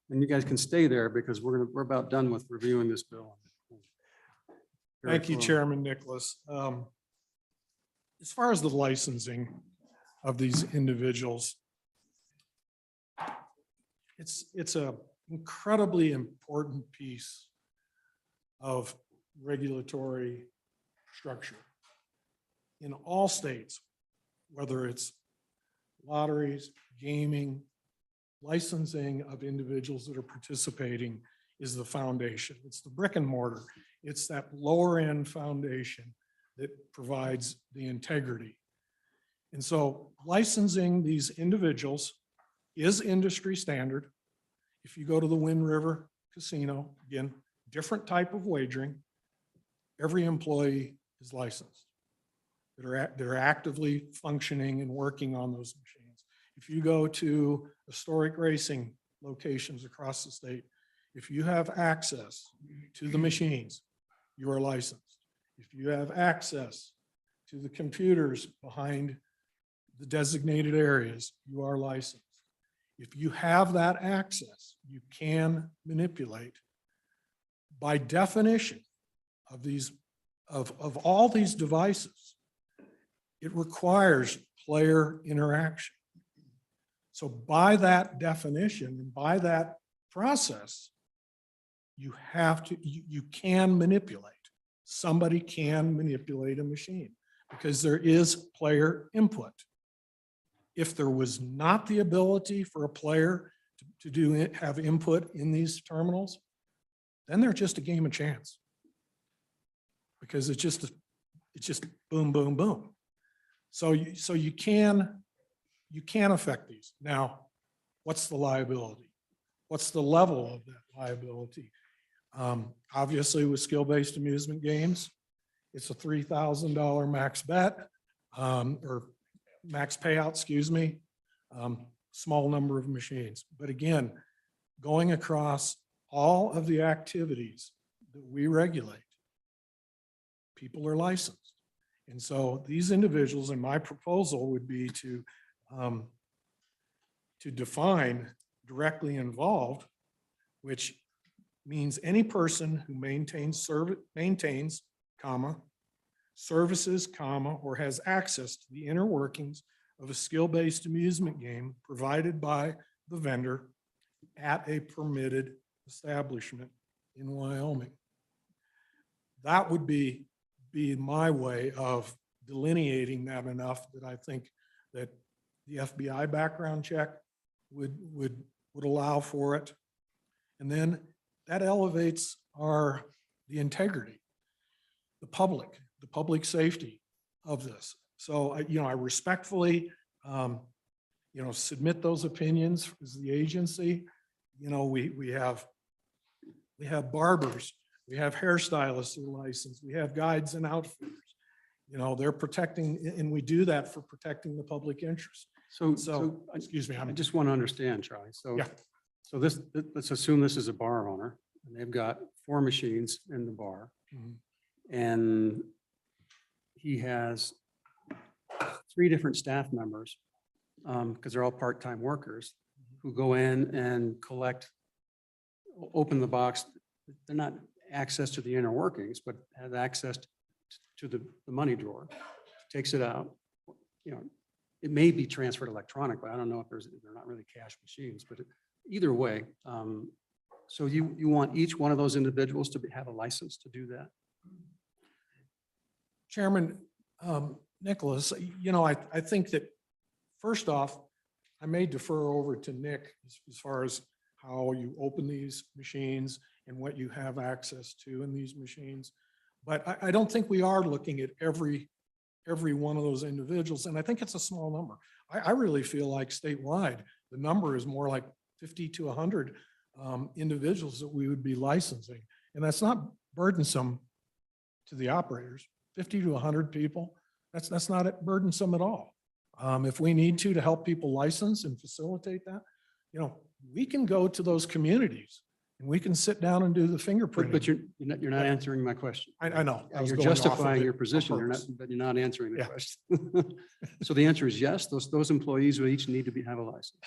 And you guys can stay there because we're about done with reviewing this bill. Thank you, Chairman Nicholas. As far as the licensing of these individuals, it's a incredibly important piece of regulatory structure. In all states, whether it's lotteries, gaming, licensing of individuals that are participating is the foundation. It's the brick and mortar. It's that lower end foundation that provides the integrity. And so licensing these individuals is industry standard. If you go to the Wind River Casino, again, different type of wagering, every employee is licensed. They're actively functioning and working on those machines. If you go to historic racing locations across the state, if you have access to the machines, you are licensed. If you have access to the computers behind the designated areas, you are licensed. If you have that access, you can manipulate. By definition of these, of all these devices, it requires player interaction. So by that definition and by that process, you have to, you can manipulate. Somebody can manipulate a machine because there is player input. If there was not the ability for a player to do it, have input in these terminals, then they're just a game of chance. Because it's just boom, boom, boom. So you can affect these. Now, what's the liability? What's the level of that liability? Obviously, with skill-based amusement games, it's a $3,000 max bet, or max payout, excuse me, small number of machines. But again, going across all of the activities that we regulate, people are licensed. And so these individuals, and my proposal would be to define directly involved, which means any person who maintains, comma, services, comma, or has access to the inner workings of a skill-based amusement game provided by the vendor at a permitted establishment in Wyoming. That would be my way of delineating that enough that I think that the FBI background check would allow for it. And then that elevates the integrity, the public safety of this. So, I respectfully, submit those opinions as the agency. We have barbers, we have hairstylists who are licensed, we have guides and outfitters. They're protecting, and we do that for protecting the public interest. So, excuse me, I just want to understand, Charlie. So, Yeah. so let's assume this is a bar owner and they've got 4 machines in the bar. Mhm. And he has 3 different staff members, because they're all part-time workers, who go in and open the box. They're not access to the inner workings, but have access to the money drawer, takes it out. It may be transferred electronically. I don't know if they're not really cash machines, but either way. So you want each one of those individuals to have a license to do that? Chairman Nicholas, I think that first off, I may defer over to Nick as far as how you open these machines and what you have access to in these machines. But I don't think we are looking at every one of those individuals. And I think it's a small number. I really feel like statewide, the number is more like 50 to 100 individuals that we would be licensing. And that's not burdensome to the operators. 50 to 100 people, that's not burdensome at all. If we need to help people license and facilitate that, we can go to those communities and we can sit down and do the fingerprinting. But you're not answering my question. I know. I was You're going off of justifying it your on position, purpose. but you're not answering the Yeah. question. So the answer is yes, those employees will each need to have a license.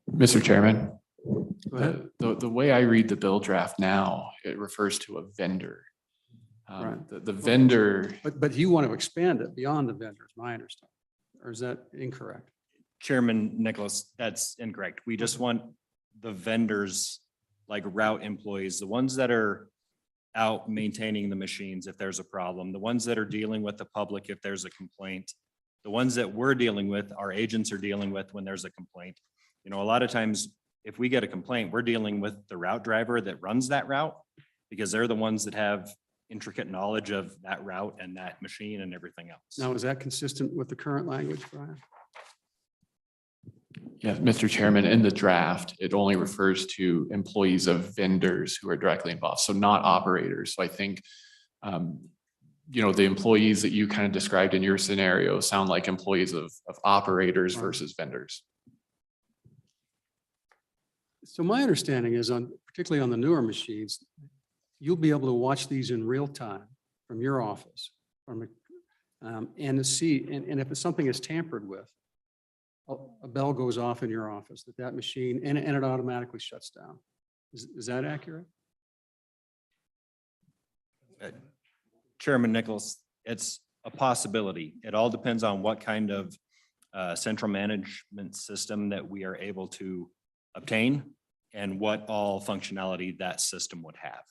Mr. Chairman, Go ahead. the way I read the bill draft now, it refers to a vendor. Right. The vendor, But you want to expand it beyond the vendors, my understanding, or is that incorrect? Chairman Nicholas, that's incorrect. We just want the vendors, like route employees, the ones that are out maintaining the machines if there's a problem, the ones that are dealing with the public if there's a complaint, The ones that we're dealing with, our agents are dealing with when there's a complaint. You know, a lot of times, if we get a complaint, we're dealing with the route driver that runs that route because they're the ones that have intricate knowledge of that route and that machine and everything else. Now, is that consistent with the current language, Brian? Yeah, Mr. Chairman, in the draft, it only refers to employees of vendors who are directly involved, so not operators. So I think, you know, the employees that you kind of described in your scenario sound like employees of operators versus vendors. So my understanding is particularly on the newer machines, you'll be able to watch these in real time from your office, and to see, and if something is tampered with, a bell goes off in your office that machine, and it automatically shuts down. Is that accurate? Chairman Nichols, it's a possibility. It all depends on what kind of central management system that we are able to obtain and what all functionality that system would have.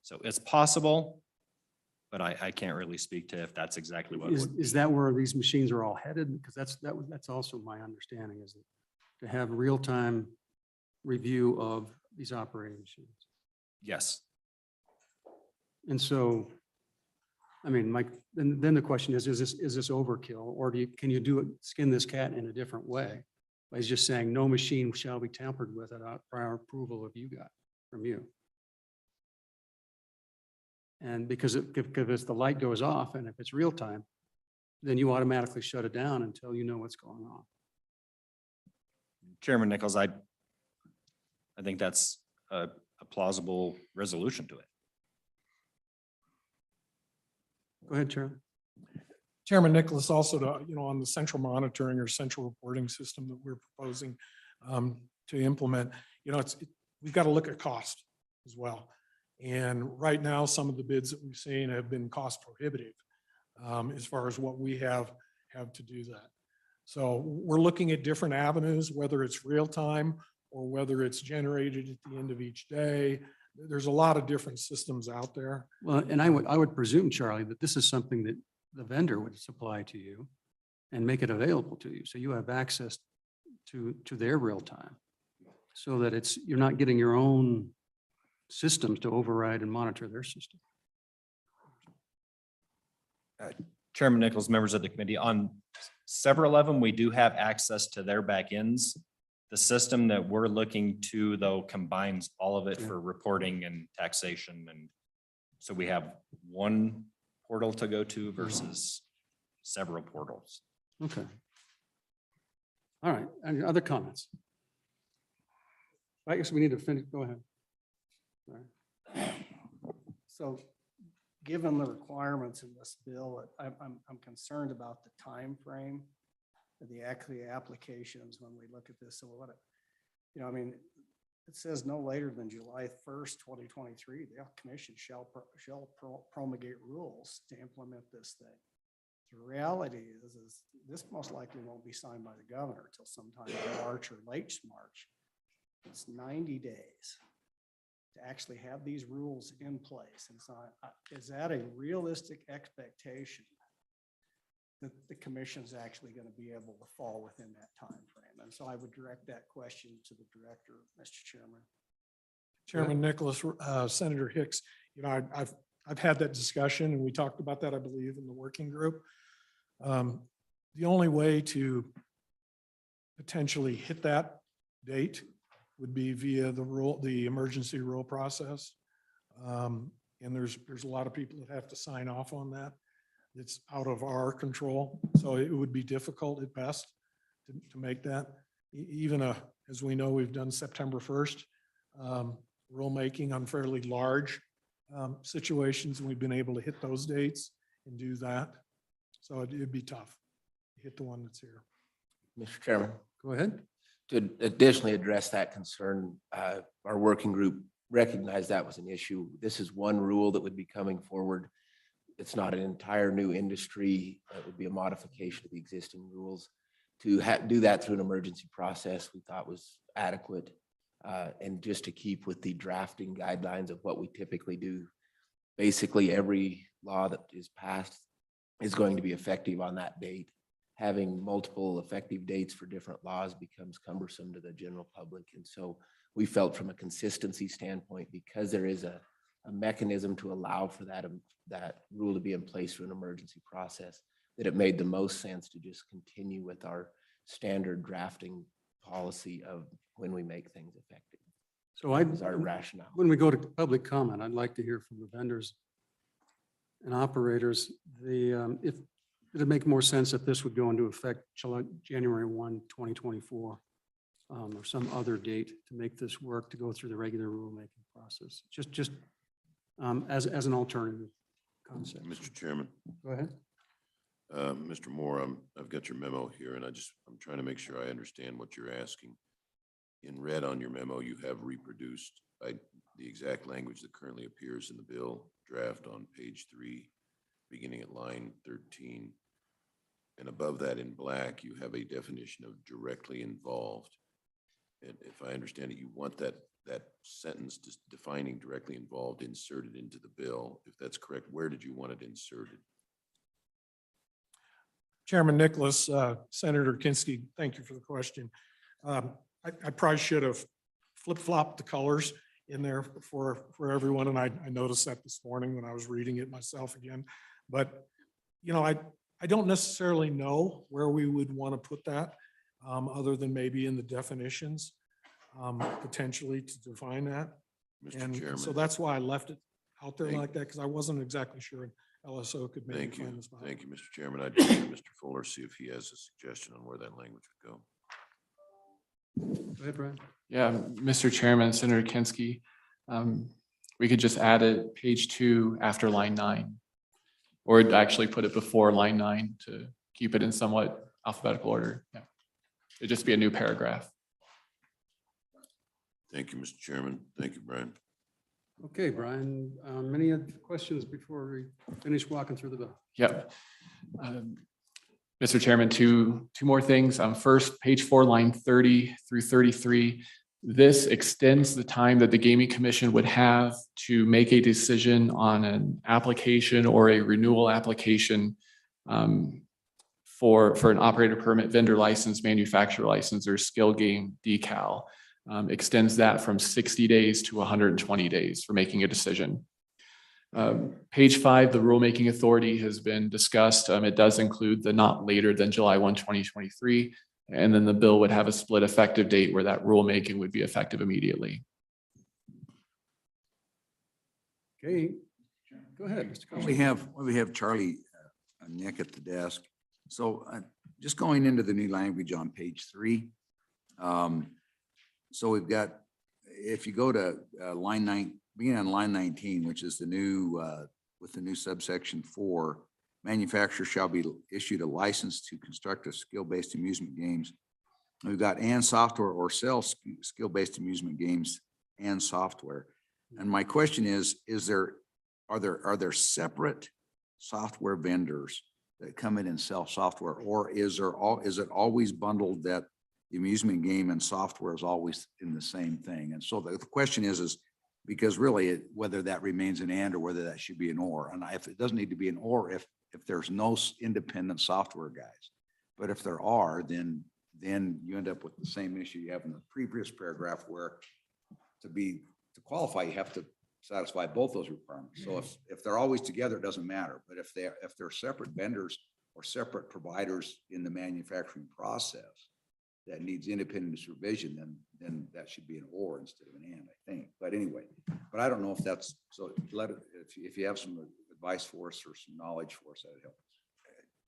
So it's possible, but I can't really speak to if that's exactly what. Is that where these machines are all headed? Because that's also my understanding, is to have real-time review of these operating machines. Yes. And so, I mean, then the question is this overkill, or can you skin this cat in a different way? By just saying no machine shall be tampered with without prior approval from you. And because if the light goes off and if it's real time, then you automatically shut it down until you know what's going on. Chairman Nichols, I think that's a plausible resolution to it. Go ahead, Chairman. Chairman Nicholas, also on the central monitoring or central reporting system that we're proposing to implement, we've got to look at cost as well. And right now, some of the bids that we've seen have been cost prohibitive as far as what we have to do that. So we're looking at different avenues, whether it's real time or whether it's generated at the end of each day. There's a lot of different systems out there. Well, and I would presume, Charlie, that this is something that the vendor would supply to you and make it available to you. So you have access to their real time, so that you're not getting your own systems to override and monitor their system. Chairman Nichols, members of the committee, on several of them, we do have access to their back ends. The system that we're looking to, though, combines all of it for reporting and taxation. And so we have one portal to go to versus several portals. Okay. All right. Any other comments? I guess we need to finish. Go ahead. All right. So, given the requirements in this bill, I'm concerned about the time frame of the applications when we look at this. So it says no later than July 1st, 2023, the commission shall promulgate rules to implement this thing. The reality is this most likely won't be signed by the governor until sometime in March or late March. It's 90 days to actually have these rules in place. And so is that a realistic expectation that the commission's actually going to be able to fall within that time frame? And so I would direct that question to the director, Mr. Chairman. Chairman Nicholas, Senator Hicks, I've had that discussion and we talked about that, I believe, in the working group. The only way to potentially hit that date would be via the emergency rule process. And there's a lot of people that have to sign off on that. It's out of our control. So it would be difficult at best to make that. Even as we know, we've done September 1st rulemaking on fairly large situations, and we've been able to hit those dates and do that. So it'd be tough to hit the one that's here. Mr. Chairman, Go ahead. to additionally address that concern, our working group recognized that was an issue. This is one rule that would be coming forward. It's not an entire new industry. It would be a modification of the existing rules. To do that through an emergency process, we thought was adequate. And just to keep with the drafting guidelines of what we typically do, basically every law that is passed is going to be effective on that date. having multiple effective dates for different laws becomes cumbersome to the general public. And so we felt from a consistency standpoint, because there is a mechanism to allow for that rule to be in place for an emergency process, that it made the most sense to just continue with our standard drafting policy of when we make things effective. So I, That was our rationale. when we go to public comment, I'd like to hear from the vendors and operators, if it'd make more sense if this would go into effect January 1, 2024, or some other date to make this work, to go through the regular rulemaking process, just as an alternative concept. Mr. Chairman, Go ahead. Mr. Moore, I've got your memo here and I'm trying to make sure I understand what you're asking. In red on your memo, you have reproduced the exact language that currently appears in the bill draft on page 3, beginning at line 13. And above that in black, you have a definition of directly involved. And if I understand it, you want that sentence just defining directly involved inserted into the bill. If that's correct, where did you want it inserted? Chairman Nicholas, Senator Kinski, thank you for the question. I probably should have flip-flopped the colors in there for everyone, and I noticed that this morning when I was reading it myself again. But, you know, I don't necessarily know where we would want to put that, other than maybe in the definitions, potentially to define that. Mr. And Chairman. so that's why I left it out there Thank- like that, because I wasn't exactly sure LSO could maybe Thank you. find this. spot. Thank you, Mr. Chairman. I'd like Mr. Fuller see if he has a suggestion on where that language would go. Go ahead, Brian. Yeah, Mr. Chairman, Senator Kinski, we could just add it page 2 after line 9. Or actually put it before line 9 to keep it in somewhat alphabetical order. Yeah. It'd just be a new paragraph. Thank you, Mr. Chairman. Thank you, Brian. Okay, Brian, any other questions before we finish walking through the bill? Yep. Mr. Chairman, two more things. First, page 4, line 30 through 33. This extends the time that the Gaming Commission would have to make a decision on an application or a renewal application for an operator permit, vendor license, manufacturer license, or skill game decal. Extends that from 60 days to 120 days for making a decision. Page 5, the rulemaking authority has been discussed. It does include the not later than July 1, 2023. And then the bill would have a split effective date where that rulemaking would be effective immediately. Okay, go ahead, Mr. We have Charlie Nick at the desk. So just going into the new language on page 3. So we've got, if you go to line 9, beginning on line 19, which is the new, with the new subsection 4, manufacturer shall be issued a license to construct a skill-based amusement games. We've got and software or sell skill-based amusement games and software. And my question is are there separate software vendors that come in and sell software, or is it always bundled that the amusement game and software is always in the same thing? And so the question is because really whether that remains an and or whether that should be an or. And if it doesn't need to be an or, if there's no independent software guys, but if there are, then you end up with the same issue you have in the previous paragraph, where to qualify, you have to satisfy both those requirements. So if they're always together, it doesn't matter. But if they're separate vendors or separate providers in the manufacturing process that needs independent supervision, then that should be an or instead of an and, I think. But anyway, but I don't know if that's, so if you have some advice for us or some knowledge for us, that'd help.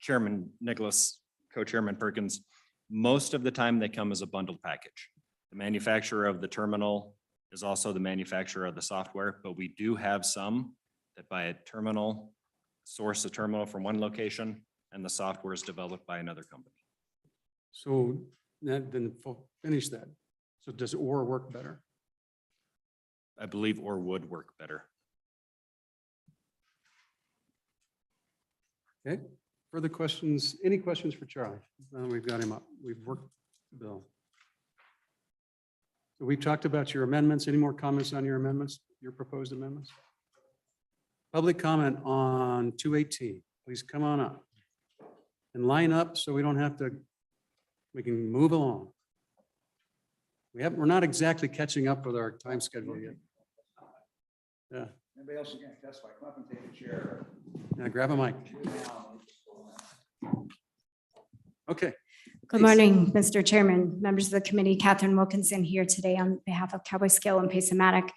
Chairman Nicholas, Co-Chairman Perkins, most of the time they come as a bundled package. The manufacturer of the terminal is also the manufacturer of the software, but we do have some that buy a terminal, source a terminal from one location, and the software is developed by another company. So then finish that. So does or work better? I believe or would work better. Okay, further questions? Any questions for Charlie? We've got him up. We've worked the bill. So we talked about your amendments. Any more comments on your amendments, your proposed amendments? Public comment on 218. Please come on up. and line up so we don't have to, we can move along. We're not exactly catching up with our time schedule yet. Yeah, Anybody else again? Testify, come up and take a chair. now grab a mic. Okay. Good morning, Mr. Chairman, members of the committee. Catherine Wilkinson here today on behalf of Cowboy Scale and Pace-O-Matic.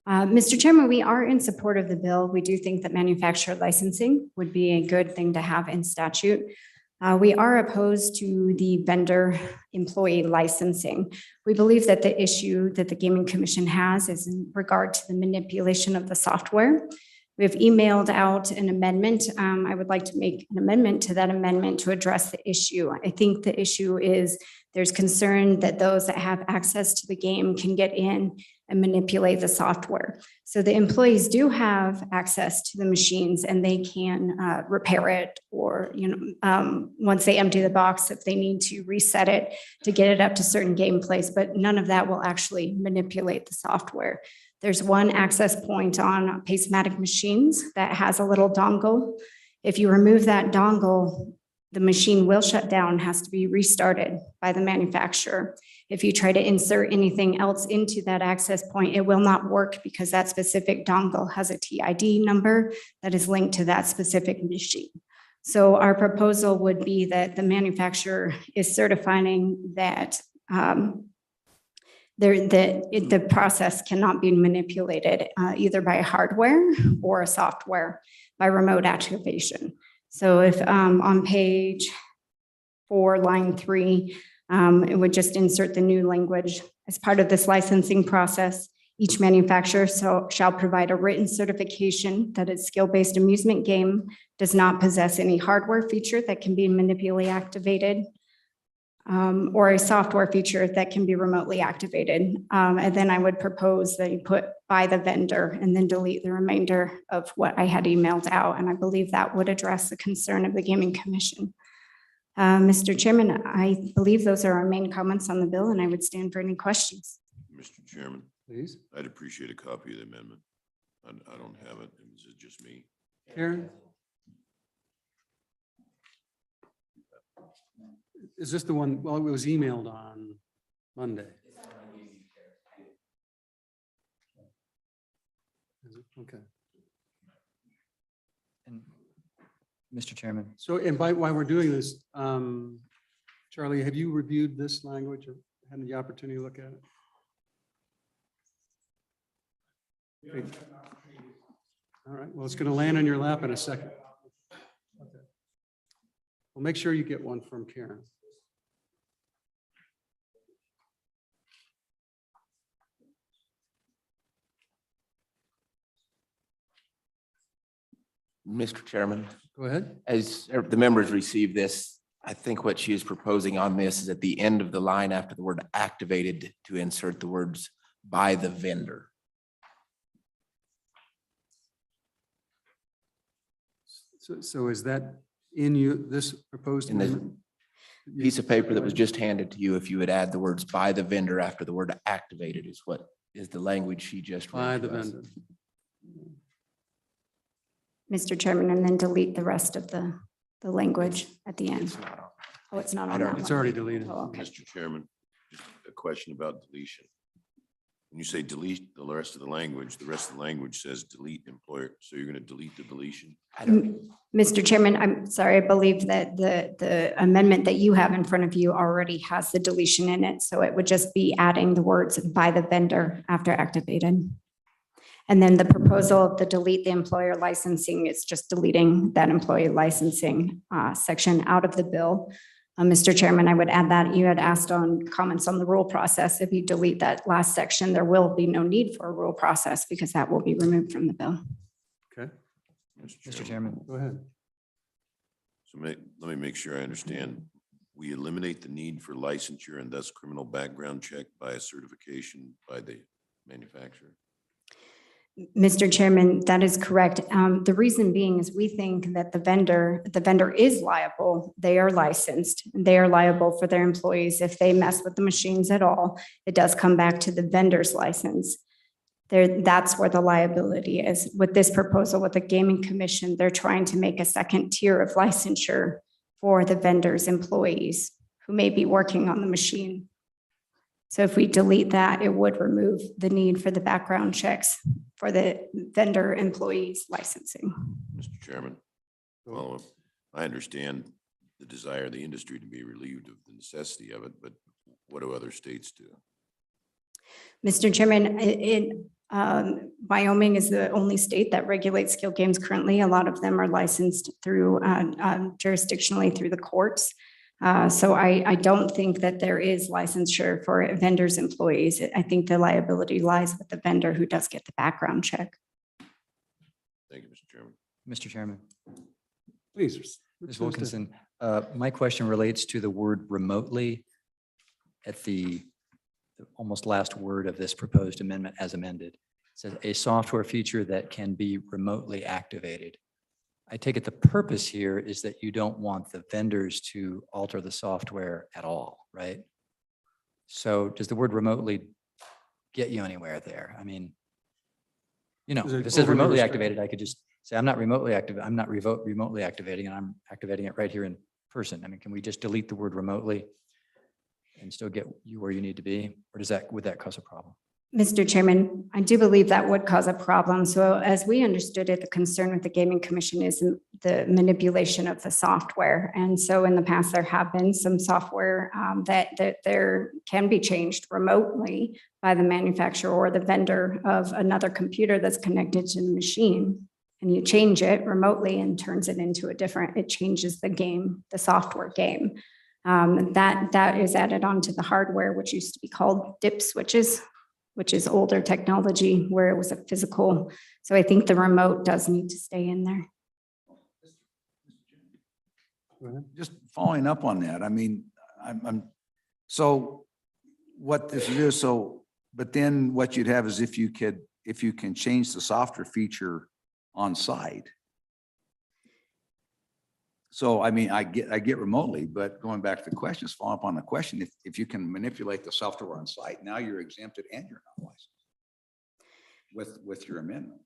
Mr. Chairman, we are in support of the bill. We do think that manufacturer licensing would be a good thing to have in statute. We are opposed to the vendor employee licensing. We believe that the issue that the Gaming Commission has is in regard to the manipulation of the software. We have emailed out an amendment. I would like to make an amendment to that amendment to address the issue. I think the issue is there's concern that those that have access to the game can get in and manipulate the software. So the employees do have access to the machines and they can repair it, or once they empty the box, if they need to reset it to get it up to certain gameplays, but none of that will actually manipulate the software. There's one access point on Pace-O-Matic machines that has a little dongle. If you remove that dongle, the machine will shut down, has to be restarted by the manufacturer. If you try to insert anything else into that access point, it will not work because that specific dongle has a TID number that is linked to that specific machine. So our proposal would be that the manufacturer is certifying that the process cannot be manipulated either by hardware or software by remote activation. So if on page 4, line 3, it would just insert the new language. As part of this licensing process, each manufacturer shall provide a written certification that its skill-based amusement game does not possess any hardware feature that can be manipulated activated, or a software feature that can be remotely activated. And then I would propose that you put by the vendor and then delete the remainder of what I had emailed out. And I believe that would address the concern of the Gaming Commission. Mr. Chairman, I believe those are our main comments on the bill, and I would stand for any questions. Mr. Chairman, Please. I'd appreciate a copy of the amendment. I don't have it. Is it just me? Karen? Is this the one, well, it was emailed on Monday. Is it? Okay. And Mr. Chairman, So, and while we're doing this, Charlie, have you reviewed this language or had the opportunity to look at it? Okay. All right, well, it's going to land on your lap in a second. Okay. Well, make sure you get one from Karen. Mr. Chairman, Go ahead. as the members receive this, I think what she is proposing on this is at the end of the line after the word activated to insert the words by the vendor. So is that in you, this proposed In the amendment? piece of paper that was just handed to you, if you would add the words by the vendor after the word activated is what is the language she just read By to the us. vendor. Mr. Chairman, and then delete the rest of the language at the end. It's not on. Oh, it's not I on don't- that It's one. already deleted. Oh, okay. Mr. Chairman, just a question about deletion. When you say delete the rest of the language says delete employer. So you're going to delete the deletion? I don't, Mr. Chairman, I'm sorry, I believe that the amendment that you have in front of you already has the deletion in it. So it would just be adding the words by the vendor after activated. And then the proposal of the delete the employer licensing is just deleting that employee licensing section out of the bill. Mr. Chairman, I would add that you had asked on comments on the rule process. If you delete that last section, there will be no need for a rule process because that will be removed from the bill. Okay, Mr. Chairman, go ahead. So let me make sure I understand. We eliminate the need for licensure and thus criminal background check by a certification by the manufacturer. Mr. Chairman, that is correct. The reason being is we think that the vendor is liable. They are licensed. They are liable for their employees. If they mess with the machines at all, it does come back to the vendor's license. That's where the liability is. With this proposal with the Gaming Commission, they're trying to make a second tier of licensure for the vendor's employees who may be working on the machine. So if we delete that, it would remove the need for the background checks for the vendor employees licensing. Mr. Chairman, well, I understand the desire of the industry to be relieved of the necessity of it, but what do other states do? Mr. Chairman, Wyoming is the only state that regulates skill games currently. A lot of them are licensed through jurisdictionally through the courts. So I don't think that there is licensure for vendors' employees. I think the liability lies with the vendor who does get the background check. Thank you, Mr. Chairman. Mr. Chairman, Please. Ms. Wilkinson, my question relates to the word remotely at the almost last word of this proposed amendment as amended. It says a software feature that can be remotely activated. I take it the purpose here is that you don't want the vendors to alter the software at all, right? So does the word remotely get you anywhere there? I mean, you know, Is it if it says overly remotely restricted? activated, I could just say, I'm not remotely active. I'm not remotely activating, and I'm activating it right here in person. I mean, can we just delete the word remotely and still get you where you need to be? Or would that cause a problem? Mr. Chairman, I do believe that would cause a problem. So as we understood it, the concern with the Gaming Commission is the manipulation of the software. And so in the past, there have been some software that there can be changed remotely by the manufacturer or the vendor of another computer that's connected to the machine. And you change it remotely and turns it into it changes the game, the software game. That is added onto the hardware, which used to be called dip switches, which is older technology where it was a physical. So I think the remote does need to stay in there. Just following up on that, I mean, so what this is, but then what you'd have is if you can change the software feature on site. So, I mean, I get remotely, but going back to the question, just following up on the question, if you can manipulate the software on site, now you're exempted and you're not licensed with your amendment.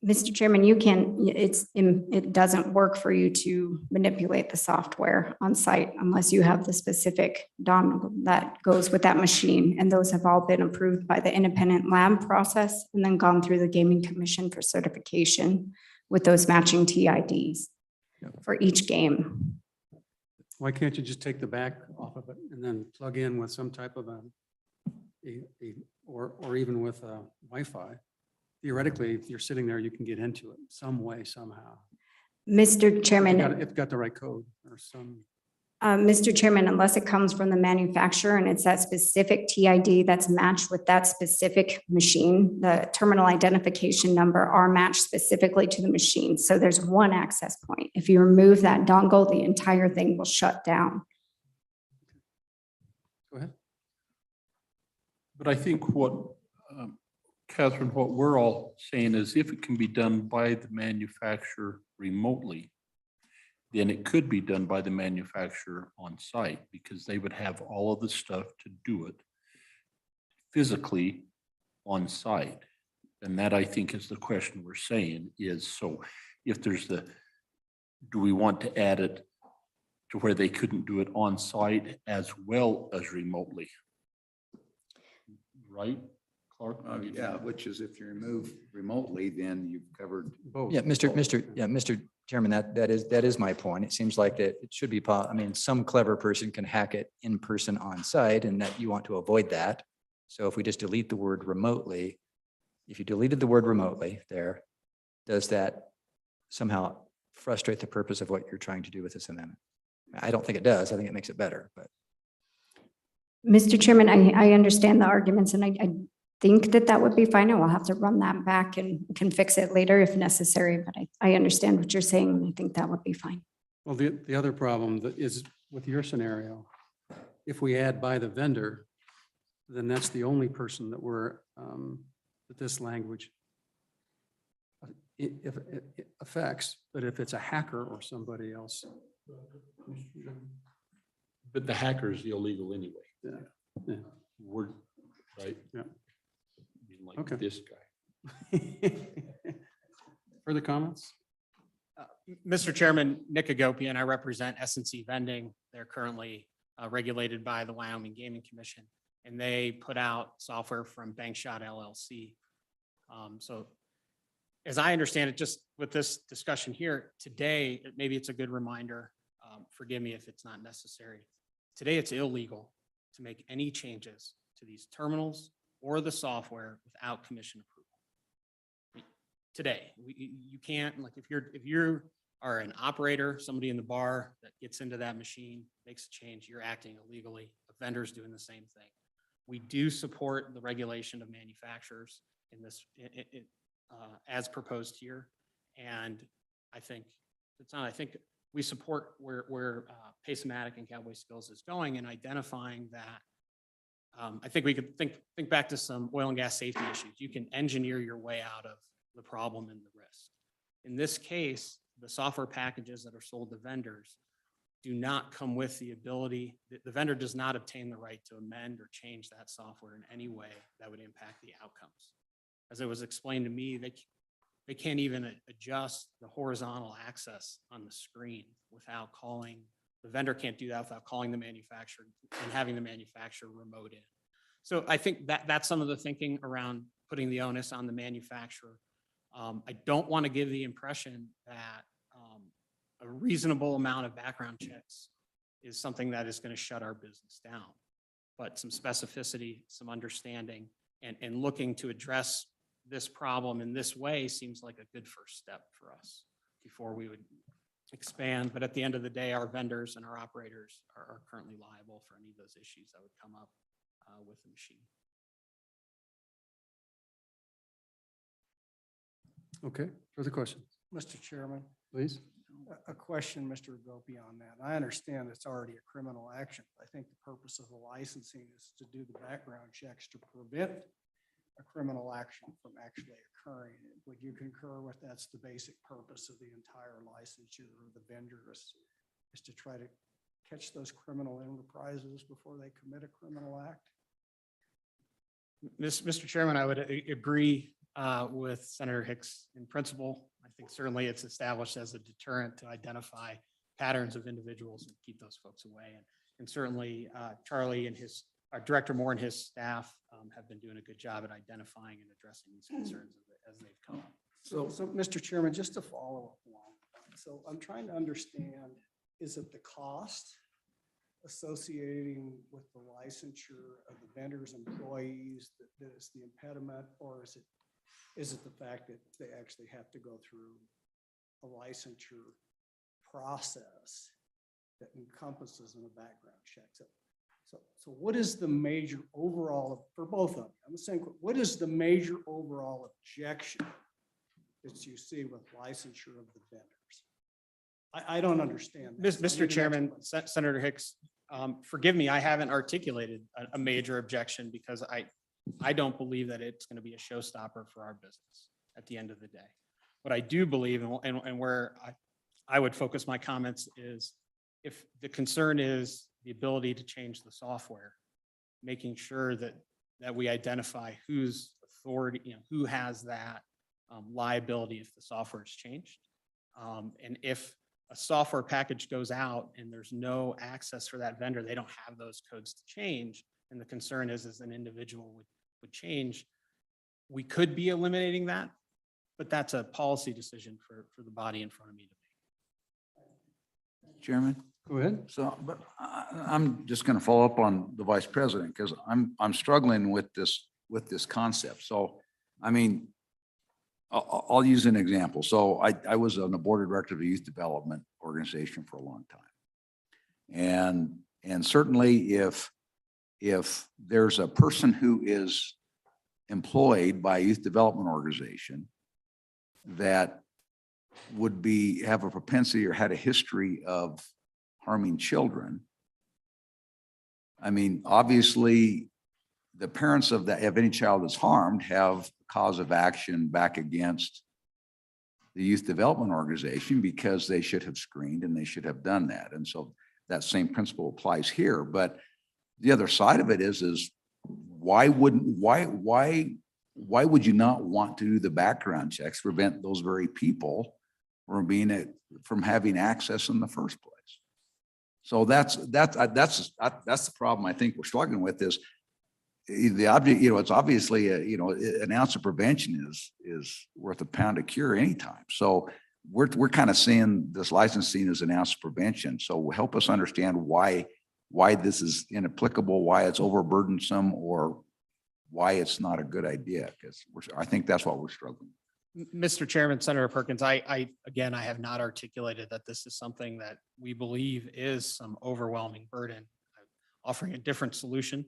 Mr. Chairman, it doesn't work for you to manipulate the software on site unless you have the specific dongle that goes with that machine. And those have all been approved by the independent lab process and then gone through the Gaming Commission for certification with those matching TIDs for each game. Why can't you just take the back off of it and then plug in with some type of or even with Wi-Fi? Theoretically, if you're sitting there, you can get into it some way, somehow. Mr. Chairman. It's got the right code or some. Mr. Chairman, unless it comes from the manufacturer and it's that specific TID that's matched with that specific machine, the terminal identification number are matched specifically to the machine. So there's one access point. If you remove that dongle, the entire thing will shut down. Go ahead. But I think Catherine, what we're all saying is if it can be done by the manufacturer remotely, then it could be done by the manufacturer on site because they would have all of the stuff to do it physically on site. And that I think is the question we're saying is, so if there's do we want to add it to where they couldn't do it on site as well as remotely? Right, Clark? Yeah, which is if you remove remotely, then you've covered Both. Yeah, Mr. Chairman, that is my point. It seems like that it should be, I mean, some clever person can hack it in person on site and that you want to avoid that. So if we just delete the word remotely, if you deleted the word remotely there, does that somehow frustrate the purpose of what you're trying to do with this amendment? I don't think it does. I think it makes it better, but. Mr. Chairman, I understand the arguments and I think that would be fine. I will have to run that back and can fix it later if necessary, but I understand what you're saying. And I think that would be fine. Well, the other problem that is with your scenario, if we add by the vendor, then that's the only person that that this language if it affects, but if it's a hacker or somebody else. But the hacker is illegal anyway. Yeah. We're right. Yeah. Like Okay. this guy. Further comments? Mr. Chairman, Nick Agopian, I represent S&C Vending. They're currently regulated by the Wyoming Gaming Commission, and they put out software from Bankshot LLC. So as I understand it, just with this discussion here today, maybe it's a good reminder, forgive me if it's not necessary. Today, it's illegal to make any changes to these terminals or the software without commission approval. Today, you can't, like, if you are an operator, somebody in the bar that gets into that machine, makes a change, you're acting illegally. The vendor's doing the same thing. We do support the regulation of manufacturers in this, as proposed here. And I think we support where Pace-O-Matic and Cowboy Skills is going and identifying that. I think we could think back to some oil and gas safety issues. You can engineer your way out of the problem and the risk. In this case, the software packages that are sold to vendors do not come with the ability, the vendor does not obtain the right to amend or change that software in any way that would impact the outcomes. As it was explained to me, they can't even adjust the horizontal access on the screen without calling, the vendor can't do that without calling the manufacturer and having the manufacturer remote in. So I think that's some of the thinking around putting the onus on the manufacturer. I don't want to give the impression that a reasonable amount of background checks is something that is going to shut our business down. But some specificity, some understanding, and looking to address this problem in this way seems like a good first step for us before we would expand. But at the end of the day, our vendors and our operators are currently liable for any of those issues that would come up with the machine. Okay, further questions, Mr. Chairman, please? a question, Mr. Agopi, on that. I understand it's already a criminal action. I think the purpose of the licensing is to do the background checks to prevent a criminal action from actually occurring. Would you concur with that's the basic purpose of the entire licensure of the vendor is to try to catch those criminal enterprises before they commit a criminal act? Mr. Chairman, I would agree with Senator Hicks in principle. I think certainly it's established as a deterrent to identify patterns of individuals and keep those folks away. And certainly Charlie and our Director Moore and his staff have been doing a good job at identifying and addressing these concerns as they've come up. So Mr. Chairman, just to follow up along. So I'm trying to understand, is it the cost associating with the licensure of the vendors' employees that is the impediment, or is it the fact that they actually have to go through a licensure process that encompasses in a background check? So what is the major overall, for both of them? I'm saying, what is the major overall objection that you see with licensure of the vendors? I don't understand that. Mr. Chairman, Senator Hicks, forgive me, I haven't articulated a major objection because I don't believe that it's going to be a showstopper for our business at the end of the day. What I do believe and where I would focus my comments is if the concern is the ability to change the software, making sure that we identify whose authority, who has that liability if the software is changed. And if a software package goes out and there's no access for that vendor, they don't have those codes to change. And the concern is as an individual would change, we could be eliminating that, but that's a policy decision for the body in front of me to make. Chairman? Go ahead. So, but I'm just going to follow up on the vice president because I'm struggling with this concept. So, I mean, I'll use an example. So I was on the board of directors of a youth development organization for a long time. And certainly if there's a person who is employed by a youth development organization that would have a propensity or had a history of harming children, I mean, obviously the parents of any child that's harmed have cause of action back against the youth development organization because they should have screened and they should have done that. And so that same principle applies here. But the other side of it is why would you not want to do the background checks, prevent those very people from having access in the first place. So that's the problem I think we're struggling with is the object, it's obviously, an ounce of prevention is worth a pound of cure anytime. So we're kind of seeing this licensing as an ounce of prevention. So help us understand why this is inapplicable, why it's overburdensome, or why it's not a good idea. Because I think that's what we're struggling with. Mr. Chairman, Senator Perkins, I have not articulated that this is something that we believe is some overwhelming burden. I'm offering a different solution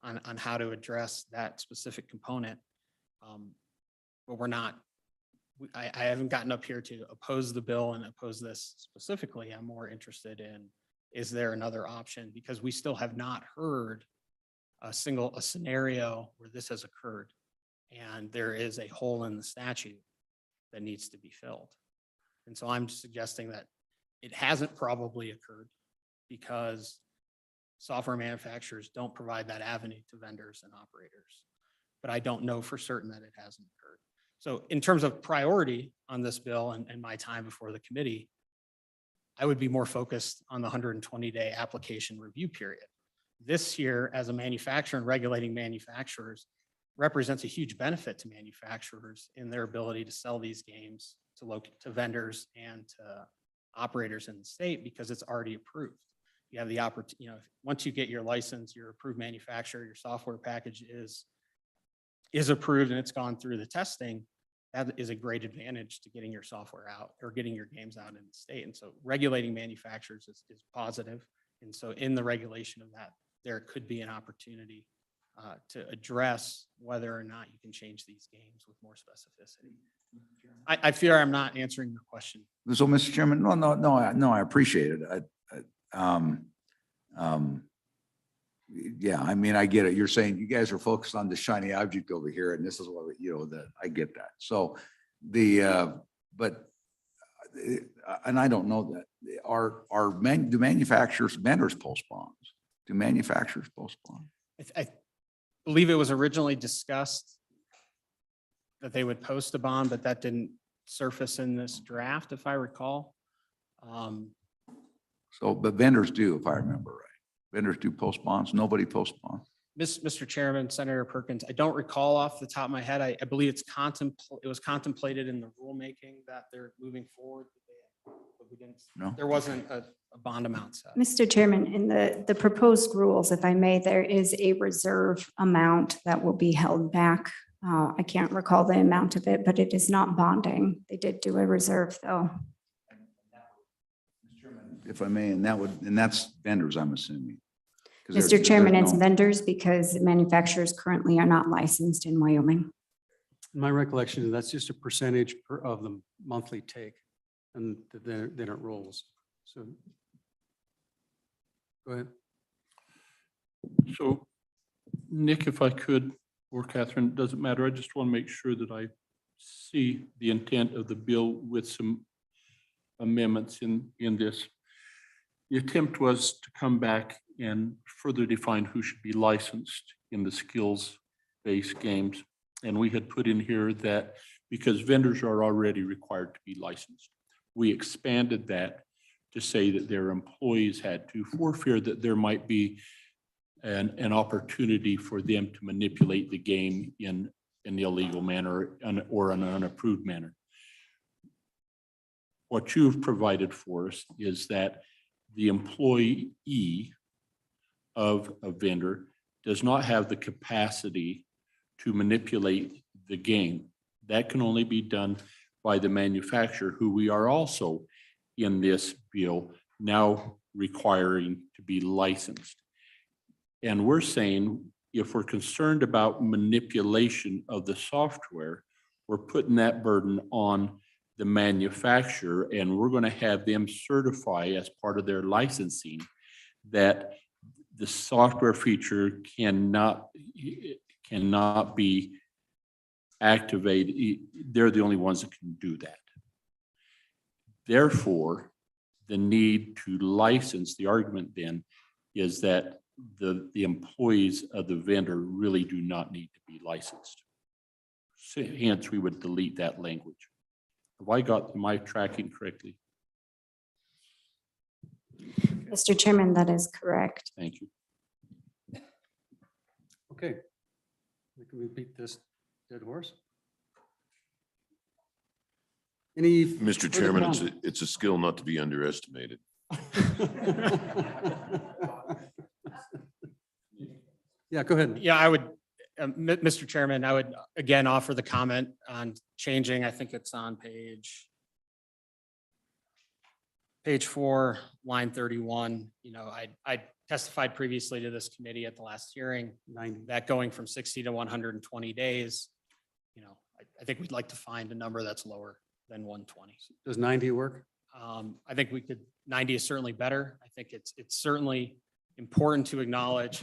on how to address that specific component. But we're not, I haven't gotten up here to oppose the bill and oppose this specifically. I'm more interested in, is there another option? Because we still have not heard a scenario where this has occurred. And there is a hole in the statute that needs to be filled. And so I'm suggesting that it hasn't probably occurred because software manufacturers don't provide that avenue to vendors and operators. But I don't know for certain that it hasn't occurred. So in terms of priority on this bill and my time before the committee, I would be more focused on the 120-day application review period. This year, as a manufacturer and regulating manufacturers, represents a huge benefit to manufacturers in their ability to sell these games to vendors and to operators in the state because it's already approved. You have the opportunity, once you get your license, your approved manufacturer, your software package is approved and it's gone through the testing. That is a great advantage to getting your software out or getting your games out in the state. And so regulating manufacturers is positive. And so in the regulation of that, there could be an opportunity to address whether or not you can change these games with more specificity. I fear I'm not answering your question. So, Mr. Chairman, no, I appreciate it. Yeah, I mean, I get it. You're saying you guys are focused on the shiny object over here, and this is what, that I get that. So and I don't know that. Do vendors post bonds? Do manufacturers post bonds? I believe it was originally discussed that they would post a bond, but that didn't surface in this draft, if I recall. But vendors do, if I remember right. Vendors do post bonds. Nobody posts bonds. Mr. Chairman, Senator Perkins, I don't recall off the top of my head. I believe it was contemplated in the rulemaking that they're moving forward. But we didn't. No. There wasn't a bond amount set. Mr. Chairman, in the proposed rules, if I may, there is a reserve amount that will be held back. I can't recall the amount of it, but it is not bonding. They did do a reserve though. If I may, and that's vendors, I'm assuming. Mr. Chairman, it's vendors because manufacturers currently are not licensed in Wyoming. My recollection is that's just a percentage of the monthly take, and then it rolls. So go ahead. So Nick, if I could, or Catherine, it doesn't matter. I just want to make sure that I see the intent of the bill with some amendments in this. The attempt was to come back and further define who should be licensed in the skills-based games. And we had put in here that because vendors are already required to be licensed, we expanded that to say that their employees had to, for fear that there might be an opportunity for them to manipulate the game in an illegal manner or an unapproved manner. What you've provided for us is that the employee of a vendor does not have the capacity to manipulate the game. That can only be done by the manufacturer, who we are also in this bill now requiring to be licensed. And we're saying if we're concerned about manipulation of the software, we're putting that burden on the manufacturer, and we're going to have them certify as part of their licensing that the software feature cannot be activated. They're the only ones that can do that. Therefore, the need to license, the argument then is that the employees of the vendor really do not need to be licensed. So hence, we would delete that language. am I tracking correctly? Mr. Chairman, that is correct. Thank you. Okay. We can repeat this dead horse. Any? Mr. further Chairman, comment? it's a skill not to be underestimated. Yeah, go ahead. Yeah, I would, Mr. Chairman, I would again offer the comment on changing, I think it's on page 4, line 31. You know, I testified previously to this committee at the last hearing, 90. that going from 60 to 120 days, you know, I think we'd like to find a number that's lower than 120. Does 90 work? I think 90 is certainly better. I think it's certainly important to acknowledge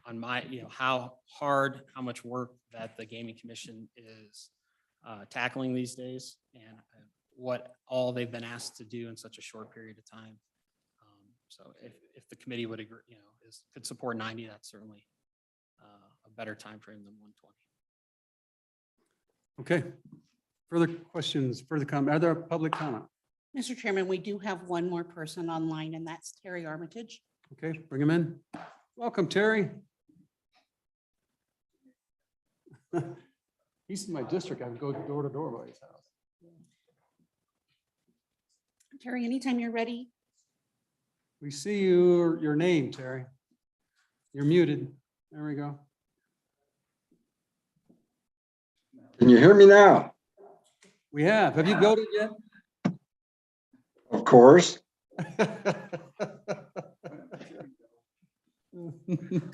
on how hard, how much work that the Gaming Commission is tackling these days, and what all they've been asked to do in such a short period of time. So if the committee would agree, could support 90, that's certainly a better time frame than 120. Okay. Further questions, further comment? Are there public comment? Mr. Chairman, we do have one more person online, and that's Terry Armitage. Okay, bring him in. Welcome, Terry. He's in my district. I would go door to door by his house. Terry, anytime you're ready. We see your name, Terry. You're muted. There we go. Can you hear me now? We have. Have you voted yet? Of course.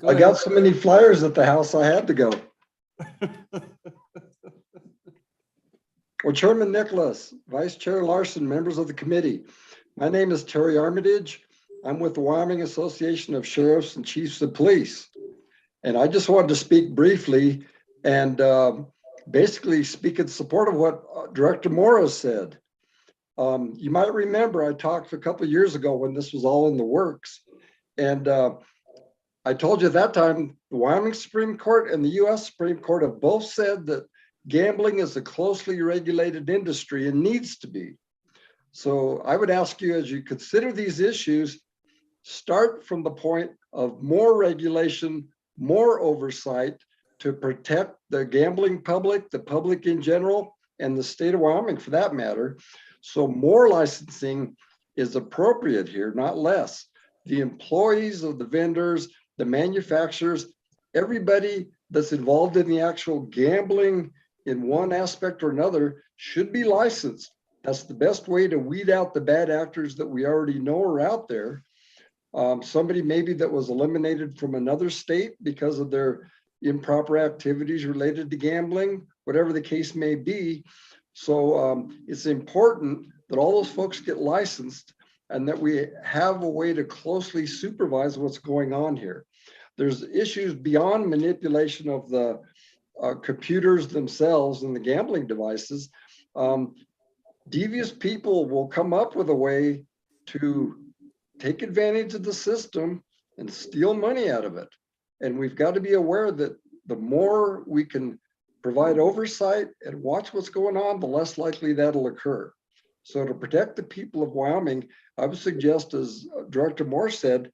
I got so many flyers at the house, I had to go. Well, Chairman Nicholas, Vice Chair Larson, members of the committee, my name is Terry Armitage. I'm with the Wyoming Association of Sheriffs and Chiefs of Police. And I just wanted to speak briefly and basically speak in support of what Director Morris said. You might remember I talked a couple of years ago when this was all in the works. And I told you at that time, the Wyoming Supreme Court and the US Supreme Court have both said that gambling is a closely regulated industry and needs to be. So I would ask you, as you consider these issues, start from the point of more regulation, more oversight to protect the gambling public, the public in general, and the state of Wyoming for that matter. So more licensing is appropriate here, not less. The employees of the vendors, the manufacturers, everybody that's involved in the actual gambling in one aspect or another should be licensed. That's the best way to weed out the bad actors that we already know are out there. Somebody maybe that was eliminated from another state because of their improper activities related to gambling, whatever the case may be. So it's important that all those folks get licensed and that we have a way to closely supervise what's going on here. There's issues beyond manipulation of the computers themselves and the gambling devices. Devious people will come up with a way to take advantage of the system and steal money out of it. And we've got to be aware that the more we can provide oversight and watch what's going on, the less likely that'll occur. So to protect the people of Wyoming, I would suggest, as Director Moore said,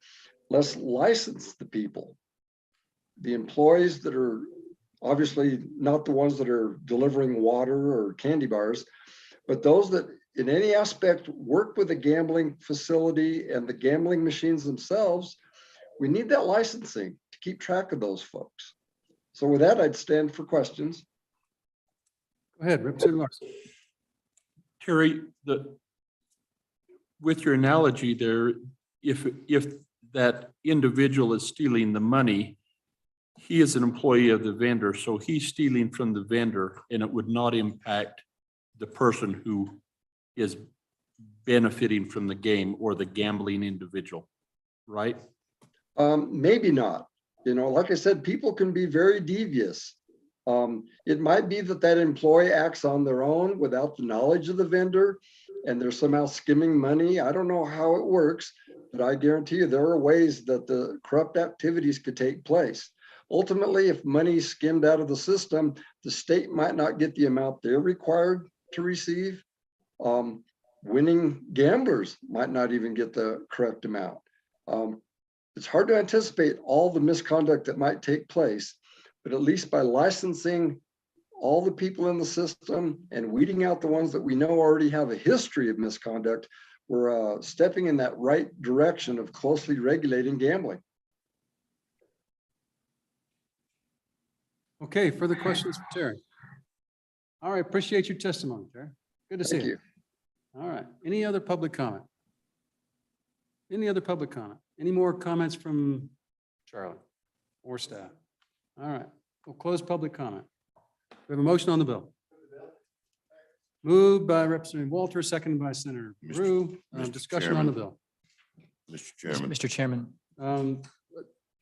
let's license the people. The employees that are obviously not the ones that are delivering water or candy bars, but those that in any aspect work with a gambling facility and the gambling machines themselves, we need that licensing to keep track of those folks. So with that, I'd stand for questions. Go ahead, Representative Larson. Terry, with your analogy there, if that individual is stealing the money, he is an employee of the vendor, so he's stealing from the vendor, and it would not impact the person who is benefiting from the game or the gambling individual, right? Maybe not. You know, like I said, people can be very devious. It might be that that employee acts on their own without the knowledge of the vendor, and they're somehow skimming money. I don't know how it works, but I guarantee you there are ways that the corrupt activities could take place. Ultimately, if money is skimmed out of the system, the state might not get the amount they're required to receive. Winning gamblers might not even get the correct amount. It's hard to anticipate all the misconduct that might take place, but at least by licensing all the people in the system and weeding out the ones that we know already have a history of misconduct, we're stepping in that right direction of closely regulating gambling. Okay, further questions for Terry? All right, appreciate your testimony, Terry. Good to see Thank you. you. All right, any other public comment? Any other public comment? Any more comments from Charlie or staff? All right, we'll close public comment. We have a motion on the bill. Moved by Representative Walter, seconded by Senator Rue. Mr. Discussion on the Chairman. bill. Mr. Chairman. Mr. Chairman,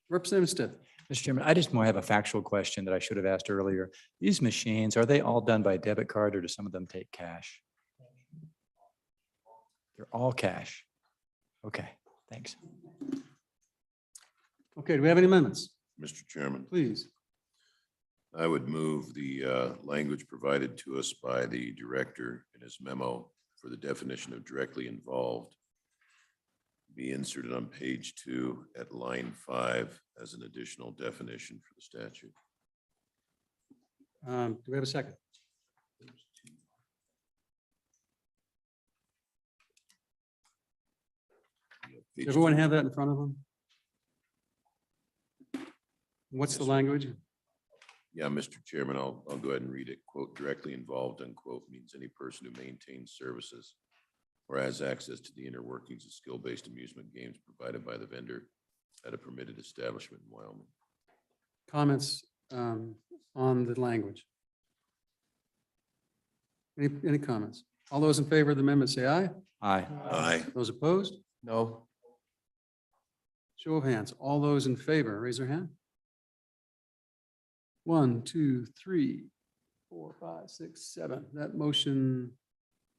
Representative Stitt. Mr. Chairman, I just want to have a factual question that I should have asked earlier. These machines, are they all done by debit card or do some of them take cash? They're all cash. Okay, thanks. Okay, do we have any amendments? Mr. Chairman. Please. I would move the language provided to us by the director in his memo for the definition of directly involved be inserted on page 2 at line 5 as an additional definition for the statute. Do we have a second? Does everyone have that in front of them? What's the language? Yeah, Mr. Chairman, I'll go ahead and read it. Quote, directly involved, unquote, means any person who maintains services or has access to the inner workings of skill-based amusement games provided by the vendor at a permitted establishment in Wyoming. Comments on the language? Any comments? All those in favor of the amendment say aye. Aye. Aye. Those opposed? No. Show of hands. All those in favor, raise their hand. 1, 2, 3, 4, 5, 6, 7. That motion,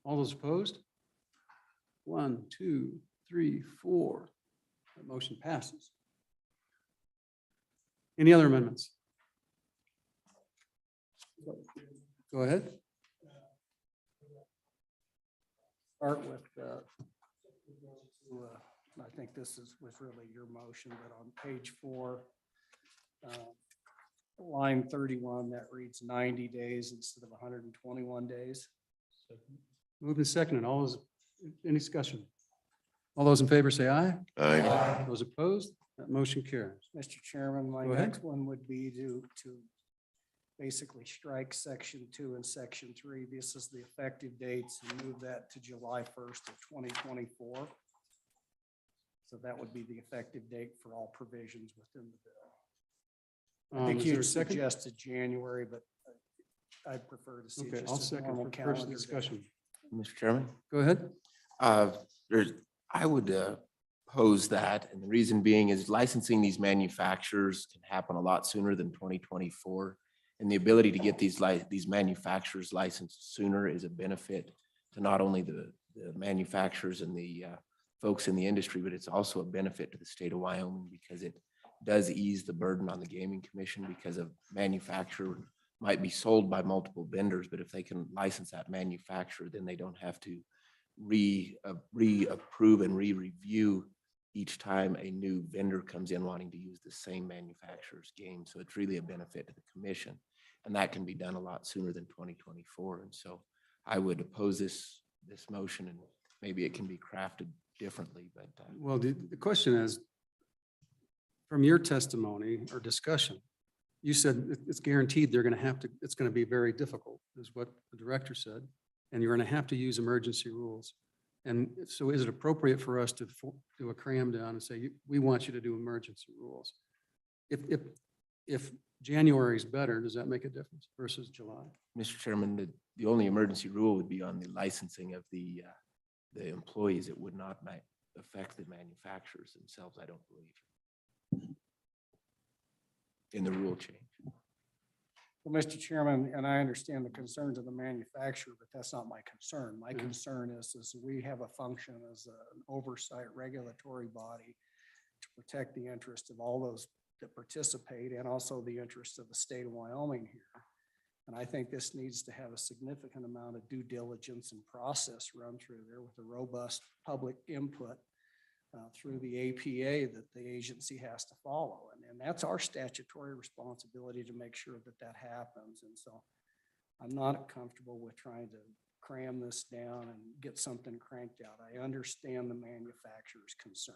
all those opposed? 1, 2, 3, 4. That motion passes. Any other amendments? Go ahead. Start with, I think this was really your motion, but on page 4, line 31, that reads 90 days instead of 121 days. Moved and seconded. All those, any discussion? All those in favor say aye. Aye. Those opposed? That motion carries. Mr. Chairman, my Go ahead. next one would be to basically strike section 2 and section 3. This is the effective dates and move that to July 1st of 2024. So that would be the effective date for all provisions within the bill. I think Is there you a second? suggested January, but I'd prefer to see Okay, I'll just a second normal for calendar. first day. discussion. Mr. Chairman? Go ahead. I would pose that, and the reason being is licensing these manufacturers can happen a lot sooner than 2024. And the ability to get these manufacturers licensed sooner is a benefit to not only the manufacturers and the folks in the industry, but it's also a benefit to the state of Wyoming because it does ease the burden on the Gaming Commission because a manufacturer might be sold by multiple vendors, but if they can license that manufacturer, then they don't have to re-approve and re-review each time a new vendor comes in wanting to use the same manufacturer's game. So it's really a benefit to the commission. And that can be done a lot sooner than 2024. And so I would oppose this motion, and maybe it can be crafted differently, but Well, the question is, from your testimony or discussion, you said it's guaranteed they're going to have to, it's going to be very difficult, is what the director said. And you're going to have to use emergency rules. And so is it appropriate for us to do a cram down and say, we want you to do emergency rules? If January is better, does that make a difference versus July? Mr. Chairman, the only emergency rule would be on the licensing of the employees. It would not affect the manufacturers themselves, I don't believe, in the rule change. Well, Mr. Chairman, and I understand the concerns of the manufacturer, but that's not my concern. My concern is we have a function as an oversight regulatory body to protect the interest of all those that participate and also the interest of the state of Wyoming here. And I think this needs to have a significant amount of due diligence and process run through there with a robust public input through the APA that the agency has to follow. And that's our statutory responsibility to make sure that that happens. And so I'm not comfortable with trying to cram this down and get something cranked out. I understand the manufacturer's concern.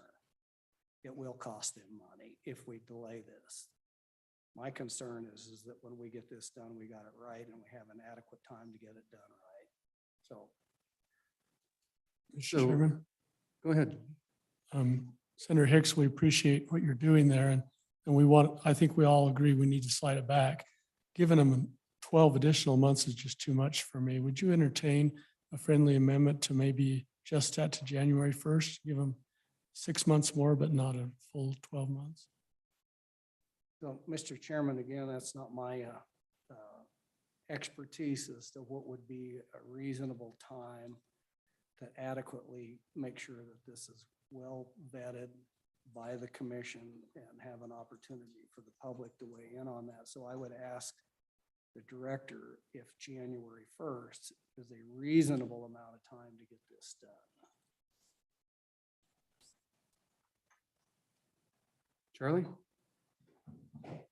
It will cost them money if we delay this. My concern is that when we get this done, we got it right and we have an adequate time to get it done right. So. Mr. Chairman, Go ahead. Senator Hicks, we appreciate what you're doing there, and we want, I think we all agree we need to slide it back. Giving them 12 additional months is just too much for me. Would you entertain a friendly amendment to maybe adjust that to January 1st? Give them 6 months more, but not a full 12 months? So, Mr. Chairman, again, that's not my expertise as to what would be a reasonable time to adequately make sure that this is well vetted by the commission and have an opportunity for the public to weigh in on that. So I would ask the director if January 1st is a reasonable amount of time to get this done. Charlie?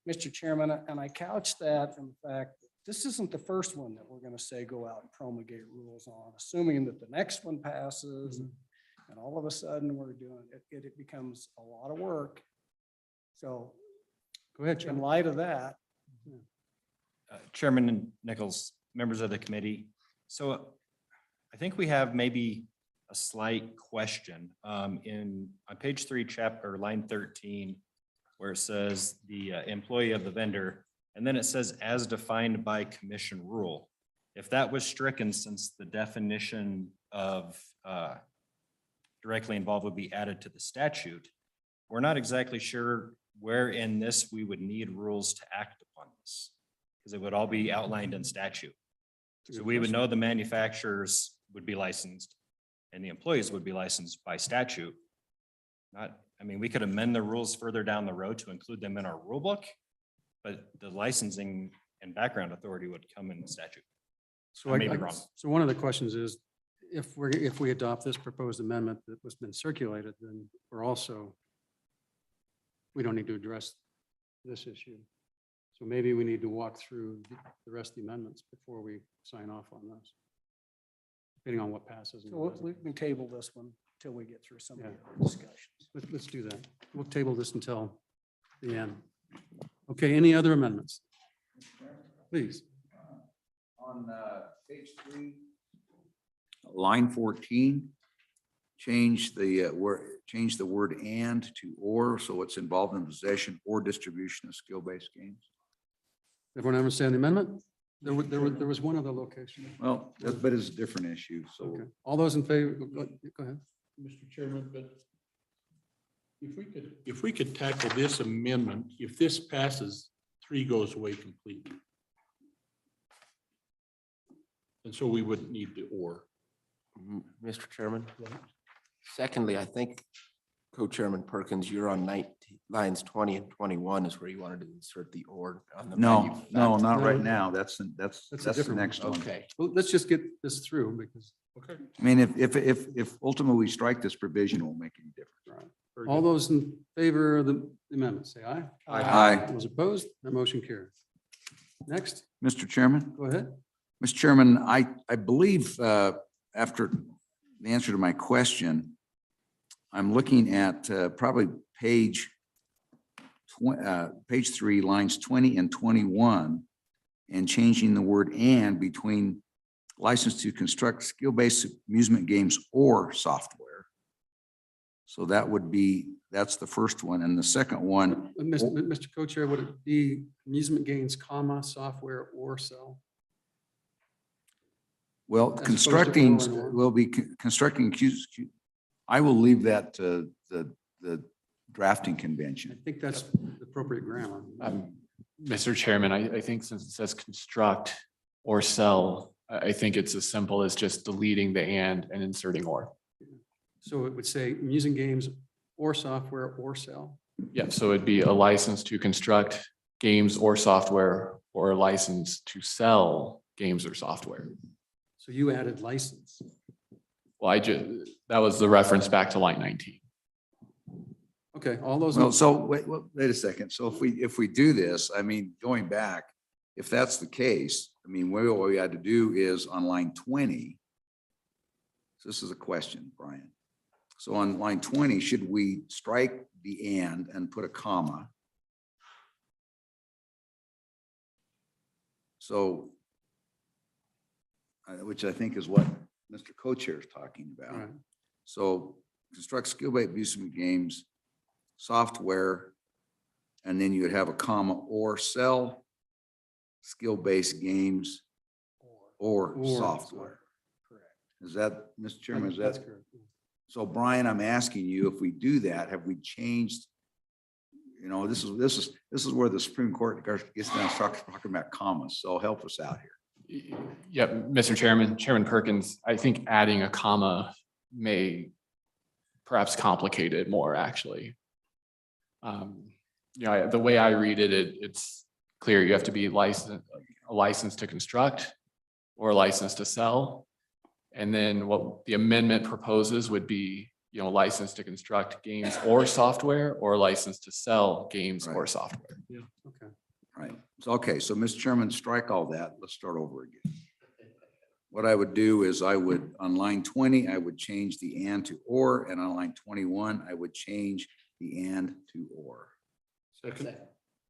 Mr. Chairman, and I couch that in the fact that this isn't the first one that we're going to say go out and promulgate rules on, assuming that the next one passes and all of a sudden we're doing it, it becomes a lot of work. So Go ahead, in Charlie. light of that, Chairman Nichols, members of the committee. So I think we have maybe a slight question on page 3, chapter line 13, where it says the employee of the vendor, and then it says as defined by commission rule. If that was stricken, since the definition of directly involved would be added to the statute, we're not exactly sure where in this we would need rules to act upon this, because it would all be outlined in statute. So we would know the manufacturers would be licensed and the employees would be licensed by statute. We could amend the rules further down the road to include them in our rule book, but the licensing and background authority would come in statute. So I may be wrong. So one of the questions is, if we adopt this proposed amendment that was been circulated, then we don't need to address this issue. So maybe we need to walk through the rest of the amendments before we sign off on those, depending on what passes. and so what we doesn't. can table this one until we get through some of the Yeah. other discussions. Let's do that. We'll table this until the end. Okay, any other amendments? Please. On page 3, line 14, change the word "and" to "or," so it's involved in possession or distribution of skill-based games. Everyone understand the amendment? There was one other location. Well, but it's a different issue, so. Okay. All those in favor, go ahead. Mr. Chairman, but if we could tackle this amendment, if this passes, 3 goes away completely. And so we wouldn't need the or. Mr. Chairman. Secondly, I think Co-Chairman Perkins, you're on lines 20 and 21 is where you wanted to insert the or on the. No, not No. right now. That's a the different next one. Okay. Well, let's just get this through because Okay. I mean, if ultimately we strike this provision, it won't make any difference. all those in favor of the amendment, say aye. Aye. Those opposed, that motion carries. Next, Mr. Chairman? go ahead. Mr. Chairman, I believe after the answer to my question, I'm looking at probably page 3, lines 20 and 21, and changing the word "and" between license to construct skill-based amusement games or software. So that's the first one. And the second one, Mr. Co-Chair, would it be amusement games, comma, software or sell? well, opposed to constructing or. will be constructing. I will leave that to the drafting I convention. think that's the appropriate grammar. Mr. Chairman, I think since it says construct or sell, I think it's as simple as just deleting the and inserting or. So it would say amusing games or software or sell. Yeah, so it'd be a license to construct games or software or a license to sell games or software. So you added license. Well, that was the reference back to line 19. Okay, all those. Well, so wait a second. So if we do this, I mean, going back, if that's the case, I mean, what we had to do is on line 20. So this is a question, Brian. So on line 20, should we strike the and put a comma? So, which I think is what Mr. Co-Chair is talking about. Right. So construct skill-based amusement games, software, and then you would have a comma, or sell skill-based games or software. Correct. Is that, Mr. Chairman, is That's that? correct. So Brian, I'm asking you, if we do that, have we changed? You know, this is where the Supreme Court gets down talking about commas. So help us out here. Yeah, Mr. Chairman, Chairman Perkins, I think adding a comma may perhaps complicate it more, actually. You know, the way I read it, it's clear you have to be licensed, a license to construct or a license to sell. And then what the amendment proposes would be, you know, license to construct games or software, or license to sell games or software. Yeah, okay. Right. So, okay, so Mr. Chairman, strike all that. Let's start over again. What I would do is I would, on line 20, I would change the and to or, and on line 21, I would change the and to or. Second.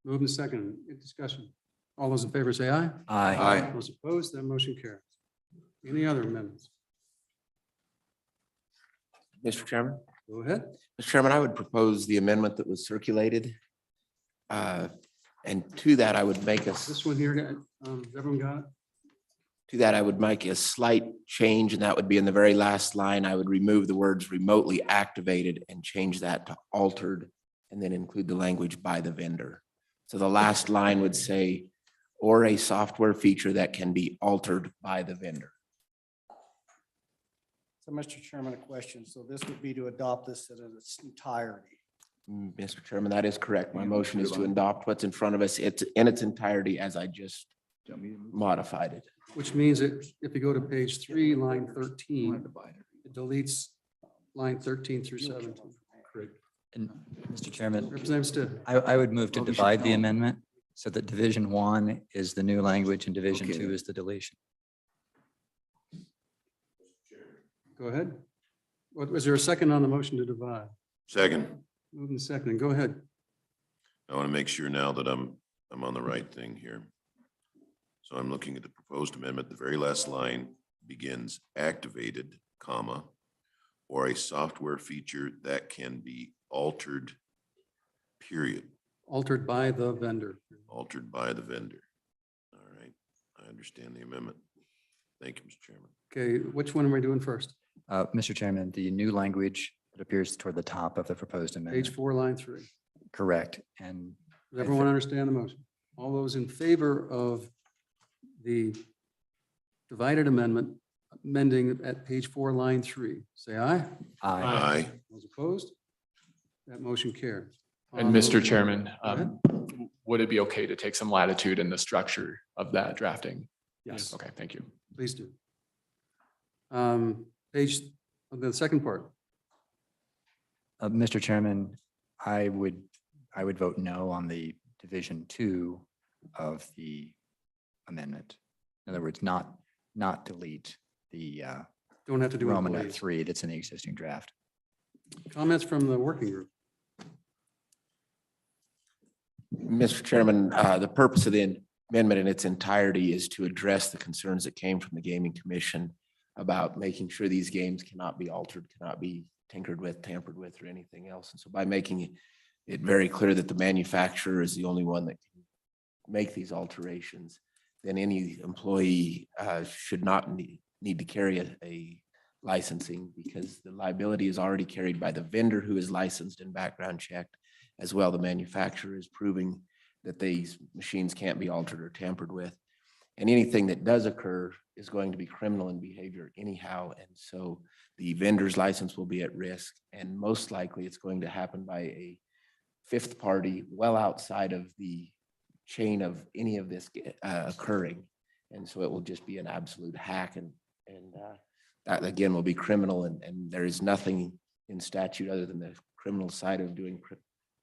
Move in second. Any discussion? All those in favor say aye. Aye. Those opposed, that motion carries. Any other amendments? Mr. Chairman? Go ahead. Mr. Chairman, I would propose the amendment that was circulated. And to that, I would make This one here, everyone got it? to that, I would make a slight change, and that would be in the very last line. I would remove the words remotely activated and change that to altered, and then include the language by the vendor. So the last line would say, or a software feature that can be altered by the vendor. So, Mr. Chairman, a question. So this would be to adopt this in its entirety. Mr. Chairman, that is correct. My motion is to adopt what's in front of us. It's in its entirety as I just modified it. Which means that if you go to page 3, line 13, it deletes line 13 through 17. And Mr. Chairman, Representative Stitt. I would move to Well, we should divide the know. amendment so that Division 1 is the new language and Division Okay. 2 is the deletion. Go ahead. Was there a second on the motion to divide? Second, Move in second. Go ahead. I want to make sure now that I'm on the right thing here. So I'm looking at the proposed amendment. The very last line begins activated, comma, or a software feature that can be altered, period, Altered by the vendor. altered by the vendor. All right, I understand the amendment. Thank you, Mr. Chairman. Okay, which one are we doing first? Mr. Chairman, the new language that appears toward the top of the proposed Page amendment. 4, line 3. Correct. And Does everyone understand the motion? All those in favor of the divided amendment, amending at page 4, line 3, say aye. aye. Aye. Those opposed? That motion carries. And Mr. Chairman, ahead. would it be okay to take some latitude in the structure of that drafting? Yes, Okay, thank you. please do. Page, the second part. Mr. Chairman, I would vote no on the Division 2 of the amendment. In other words, not delete the Don't have to do Roman employees. 3 that's in the existing draft. Comments from the working group? Mr. Chairman, the purpose of the amendment in its entirety is to address the concerns that came from the Gaming Commission about making sure these games cannot be altered, cannot be tinkered with, tampered with, or anything else. And so by making it very clear that the manufacturer is the only one that can make these alterations, then any employee should not need to carry a licensing, because the liability is already carried by the vendor who is licensed and background checked. As well, the manufacturer is proving that these machines can't be altered or tampered with. And anything that does occur is going to be criminal in behavior anyhow. And so the vendor's license will be at risk. And most likely it's going to happen by a fifth party well outside of the chain of any of this occurring. And so it will just be an absolute hack and that again will be criminal and there is nothing in statute other than the criminal side of doing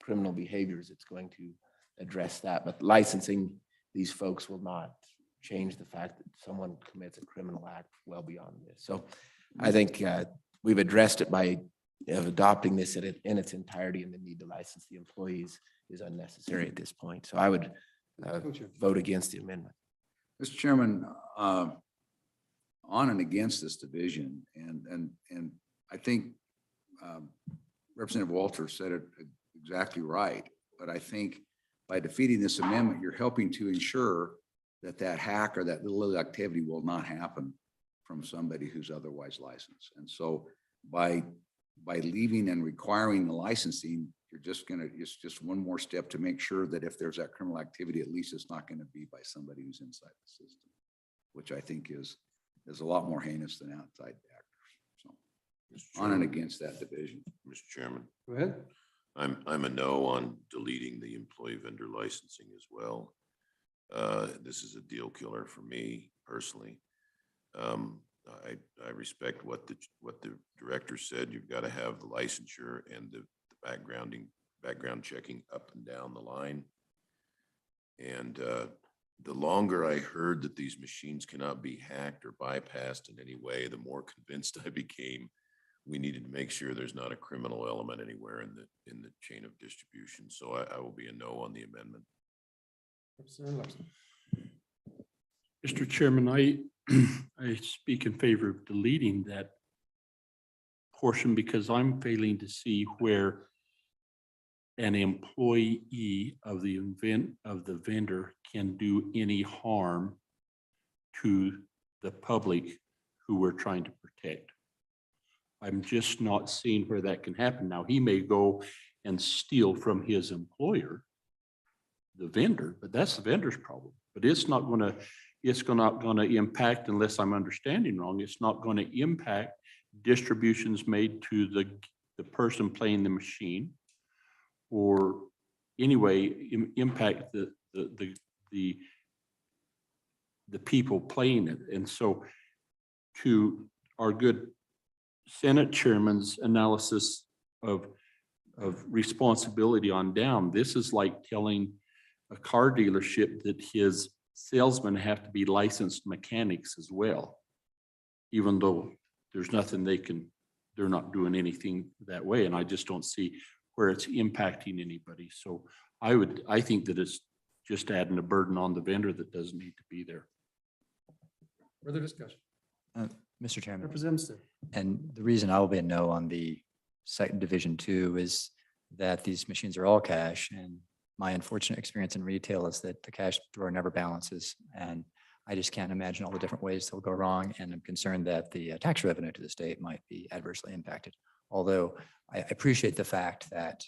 criminal behaviors. It's going to address that, but licensing these folks will not change the fact that someone commits a criminal act well beyond this. So I think we've addressed it by adopting this in its entirety, and the need to license the employees is unnecessary at this point. So I would vote against the amendment. Mr. Chairman, on and against this division, and I think Representative Walter said it exactly right, but I think by defeating this amendment, you're helping to ensure that that hack or that little activity will not happen from somebody who's otherwise licensed. And so by leaving and requiring the licensing, you're just gonna, it's just one more step to make sure that if there's that criminal activity, at least it's not gonna be by somebody who's inside the system, which I think is a lot more heinous than outside actors. So on and against that division. Mr. Chairman, Go ahead. I'm a no on deleting the employee vendor licensing as well. This is a deal killer for me personally. I respect what the director said. You've got to have the licensure and the background checking up and down the line. And the longer I heard that these machines cannot be hacked or bypassed in any way, the more convinced I became we needed to make sure there's not a criminal element anywhere in the chain of distribution. So I will be a no on the amendment. Mr. Chairman, I speak in favor of deleting that portion because I'm failing to see where an employee of the vendor can do any harm to the public who we're trying to protect. I'm just not seeing where that can happen. Now, he may go and steal from his employer, the vendor, but that's the vendor's problem. But it's not going to impact, unless I'm understanding wrong, it's not going to impact distributions made to the person playing the machine, or anyway impact the people playing it. And so, to our good Senate Chairman's analysis of responsibility on down, this is like telling a car dealership that his salesmen have to be licensed mechanics as well, even though there's nothing they're not doing anything that way. And I just don't see where it's impacting anybody. So I think that it's just adding a burden on the vendor that doesn't need to be there. Further discussion. Mr. Chairman, Representative. and the reason I will be a no on the second Division 2 is that these machines are all cash, and my unfortunate experience in retail is that the cash drawer never balances, and I just can't imagine all the different ways they'll go wrong, and I'm concerned that the tax revenue to the state might be adversely impacted. Although I appreciate the fact that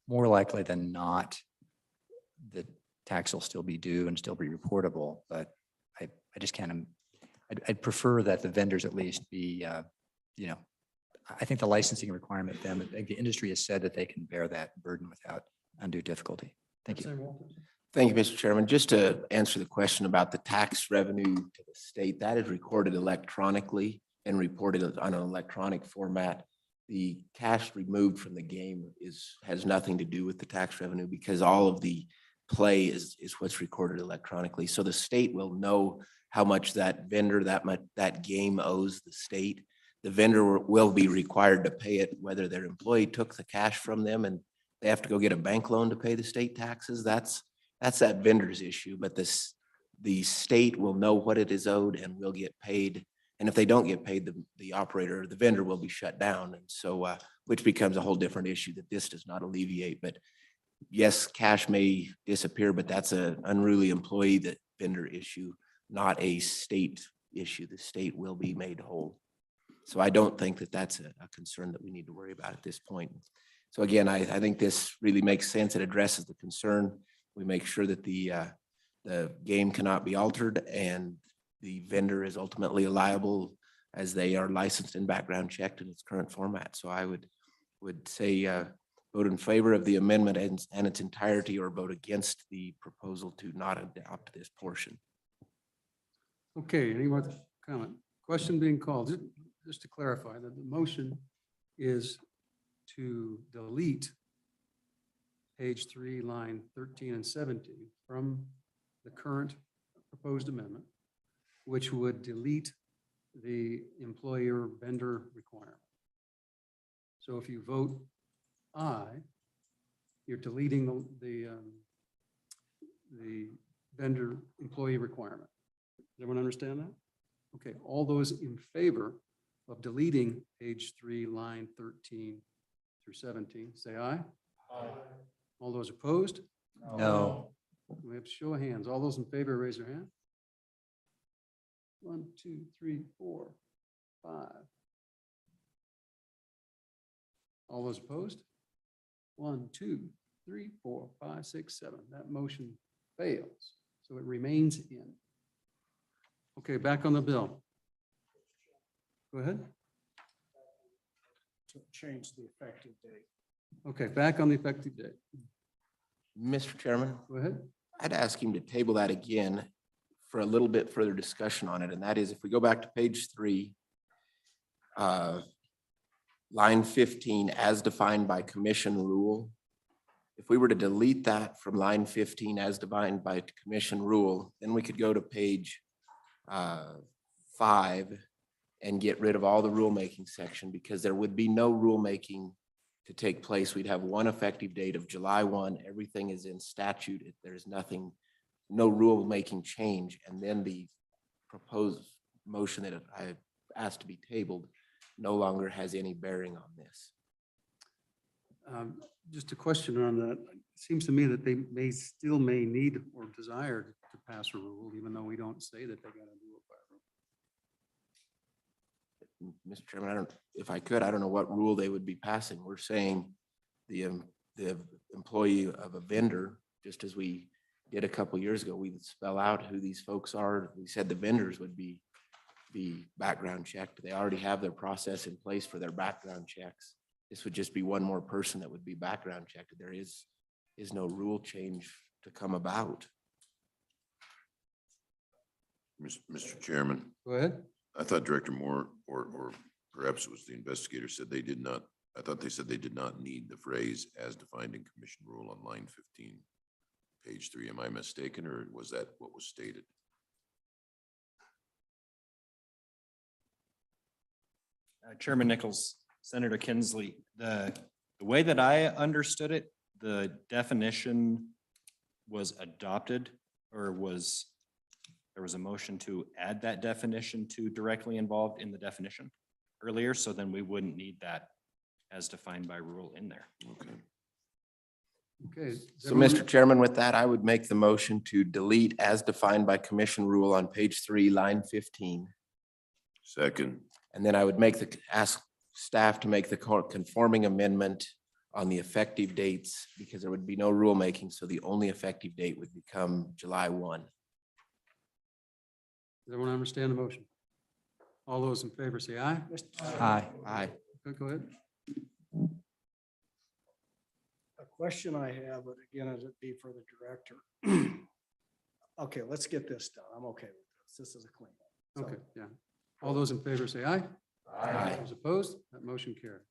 more likely than not, the tax will still be due and still be reportable, but I just can't, I'd prefer that the vendors at least be, I think the licensing requirement, the industry has said that they can bear that burden without undue difficulty. Thank you. Thank you, Mr. Chairman. Just to answer the question about the tax revenue to the state, that is recorded electronically and reported on an electronic format. The cash removed from the game has nothing to do with the tax revenue because all of the play is what's recorded electronically. So the state will know how much that vendor, that game owes the state. The vendor will be required to pay it, whether their employee took the cash from them and they have to go get a bank loan to pay the state taxes. That's that vendor's issue, but the state will know what it is owed and will get paid. And if they don't get paid, the operator, the vendor will be shut down. And so, which becomes a whole different issue that this does not alleviate. But yes, cash may disappear, but that's an unruly employee, that vendor issue, not a state issue. The state will be made whole. So I don't think that that's a concern that we need to worry about at this point. So again, I think this really makes sense. It addresses the concern. We make sure that the game cannot be altered and the vendor is ultimately liable as they are licensed and background checked in its current format. So I would say vote in favor of the amendment and its entirety, or vote against the proposal to not adopt this portion. Okay, any more comment? Question being called, just to clarify that the motion is to delete page 3, line 13 and 17 from the current proposed amendment, which would delete the employer vendor requirement. So if you vote aye, you're deleting the vendor employee requirement. Does everyone understand that? Okay, all those in favor of deleting page 3, line 13 through 17, say aye. Aye. All those opposed? No. We have a show of hands. All those in favor, raise their hand. 1, 2, 3, 4, 5. All those opposed? 1, 2, 3, 4, 5, 6, 7. That motion fails, so it remains in. Okay, back on the bill. Go ahead. To change the effective date. Okay, back on the effective date. Mr. Chairman, Go ahead. I'd ask him to table that again for a little bit further discussion on it. And that is, if we go back to page 3, line 15, as defined by commission rule. If we were to delete that from line 15 as defined by commission rule, then we could go to page 5 and get rid of all the rulemaking section, because there would be no rulemaking to take place. We'd have one effective date of July 1. Everything is in statute. There's nothing, no rulemaking change. And then the proposed motion that I asked to be tabled no longer has any bearing on this. Just a question on that. It seems to me that they may need or desire to pass a rule, even though we don't say that they're going to do it by rule. Mr. Chairman, if I could, I don't know what rule they would be passing. We're saying the employee of a vendor, just as we did a couple years ago, we would spell out who these folks are. We said the vendors would be background checked. They already have their process in place for their background checks. This would just be one more person that would be background checked. There is no rule change to come about. Mr. Chairman, Go ahead. I thought Director Moore, or perhaps it was the investigator, said they did not, I thought they said they did not need the phrase as defined in commission rule on line 15, page 3. Am I mistaken, or was that what was stated? Chairman Nichols, Senator Kinsley, the way that I understood it, the definition was adopted, or there was a motion to add that definition to directly involved in the definition earlier, so then we wouldn't need that as defined by rule in there. Okay. Okay. So, Mr. Chairman, with that, I would make the motion to delete as defined by commission rule on page 3, line 15. Second. And then I would ask staff to make the conforming amendment on the effective dates, because there would be no rulemaking, so the only effective date would become July 1. Does everyone understand the motion? All those in favor say aye. Aye. Aye. Okay, go ahead. A question I have, but again, it'd be for the director. Okay, let's get this done. I'm okay with this. This is a cleanup. So, Okay, yeah. All those in favor say aye. Aye. Those opposed, that motion carries.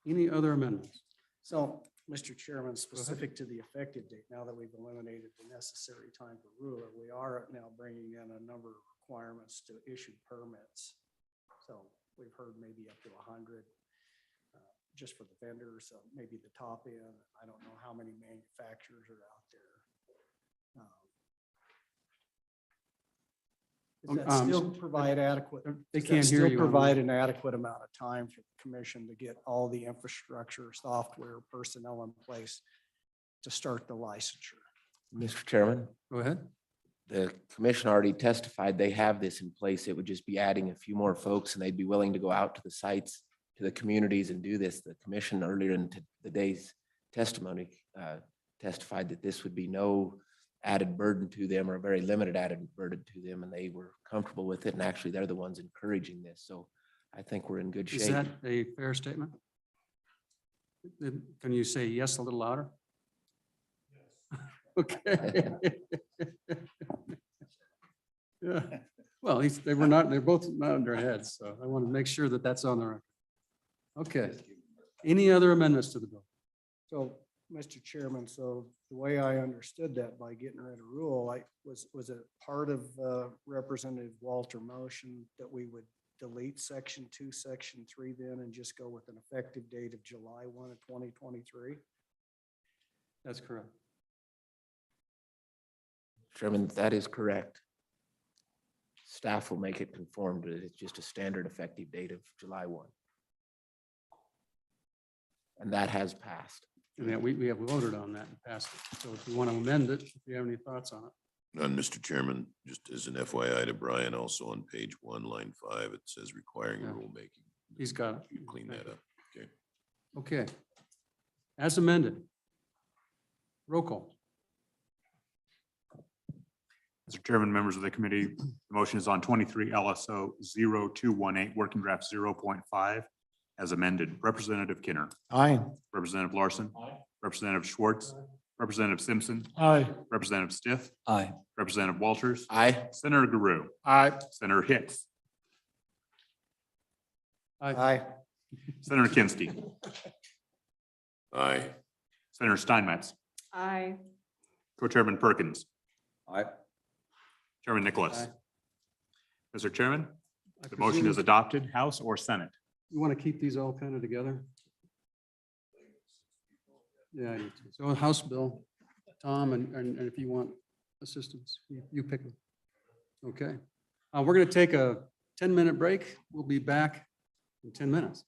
Any other amendments? So, Mr. Chairman, specific to the effective date, now that we've eliminated the necessary time for ruler, we are now bringing in a number of requirements to issue permits. So we've heard maybe up to 100 just for the vendors, so maybe the top end. I don't know how many manufacturers are out there. Does that still provide adequate? They does that can't hear still you. Provide an adequate amount of time for the commission to get all the infrastructure, software, personnel in place to start the licensure. Mr. Chairman, Go ahead. the commission already testified they have this in place. It would just be adding a few more folks, and they'd be willing to go out to the sites, to the communities, and do this. The commission earlier in the day's testimony testified that this would be no added burden to them, or a very limited added burden to them, and they were comfortable with it. And actually, they're the ones encouraging this. So I think we're in good shape. Is that a fair statement? Then can you say yes a little louder? Okay. Yeah, well, they were not, they're both not on their heads, so I want to make sure that that's on the record. Okay. Any other amendments to the bill? So, Mr. Chairman, so the way I understood that by getting rid of rule, was it part of Representative Walter motion that we would delete section 2, section 3 then and just go with an effective date of July 1 of 2023? That's correct. Chairman, that is correct. Staff will make it conform to, it's just a standard effective date of July 1. And that has passed. And then we have voted on that and passed it. So if you want to amend it, if you have any thoughts on it. None, Mr. Chairman, just as an FYI to Brian, also on page 1, line 5, it says requiring Yeah. rulemaking. He's got it. You clean that up. Okay. Okay. As amended. Roll call. Mr. Chairman, members of the committee, the motion is on 23 LSO 0218, working draft 0.5 as amended. Representative Kinner, Aye. Representative Larson, Representative Schwartz, Representative Simpson, Aye. Representative Stiff, Aye. Representative Walters, Aye. Senator Guru, Aye. Senator Hicks, Aye. Senator Kinsky, Aye. Senator Steinmetz, Aye. Co-Chairman Perkins, Aye. Chairman Nicholas. Aye. Mr. Chairman, I the motion presume is adopted, House or Senate. You want to keep these all kind of together? Yeah, I need to. So House bill, Tom, and if you want assistance, you pick them. Okay. We're going to take a 10-minute break. We'll be back in 10 minutes.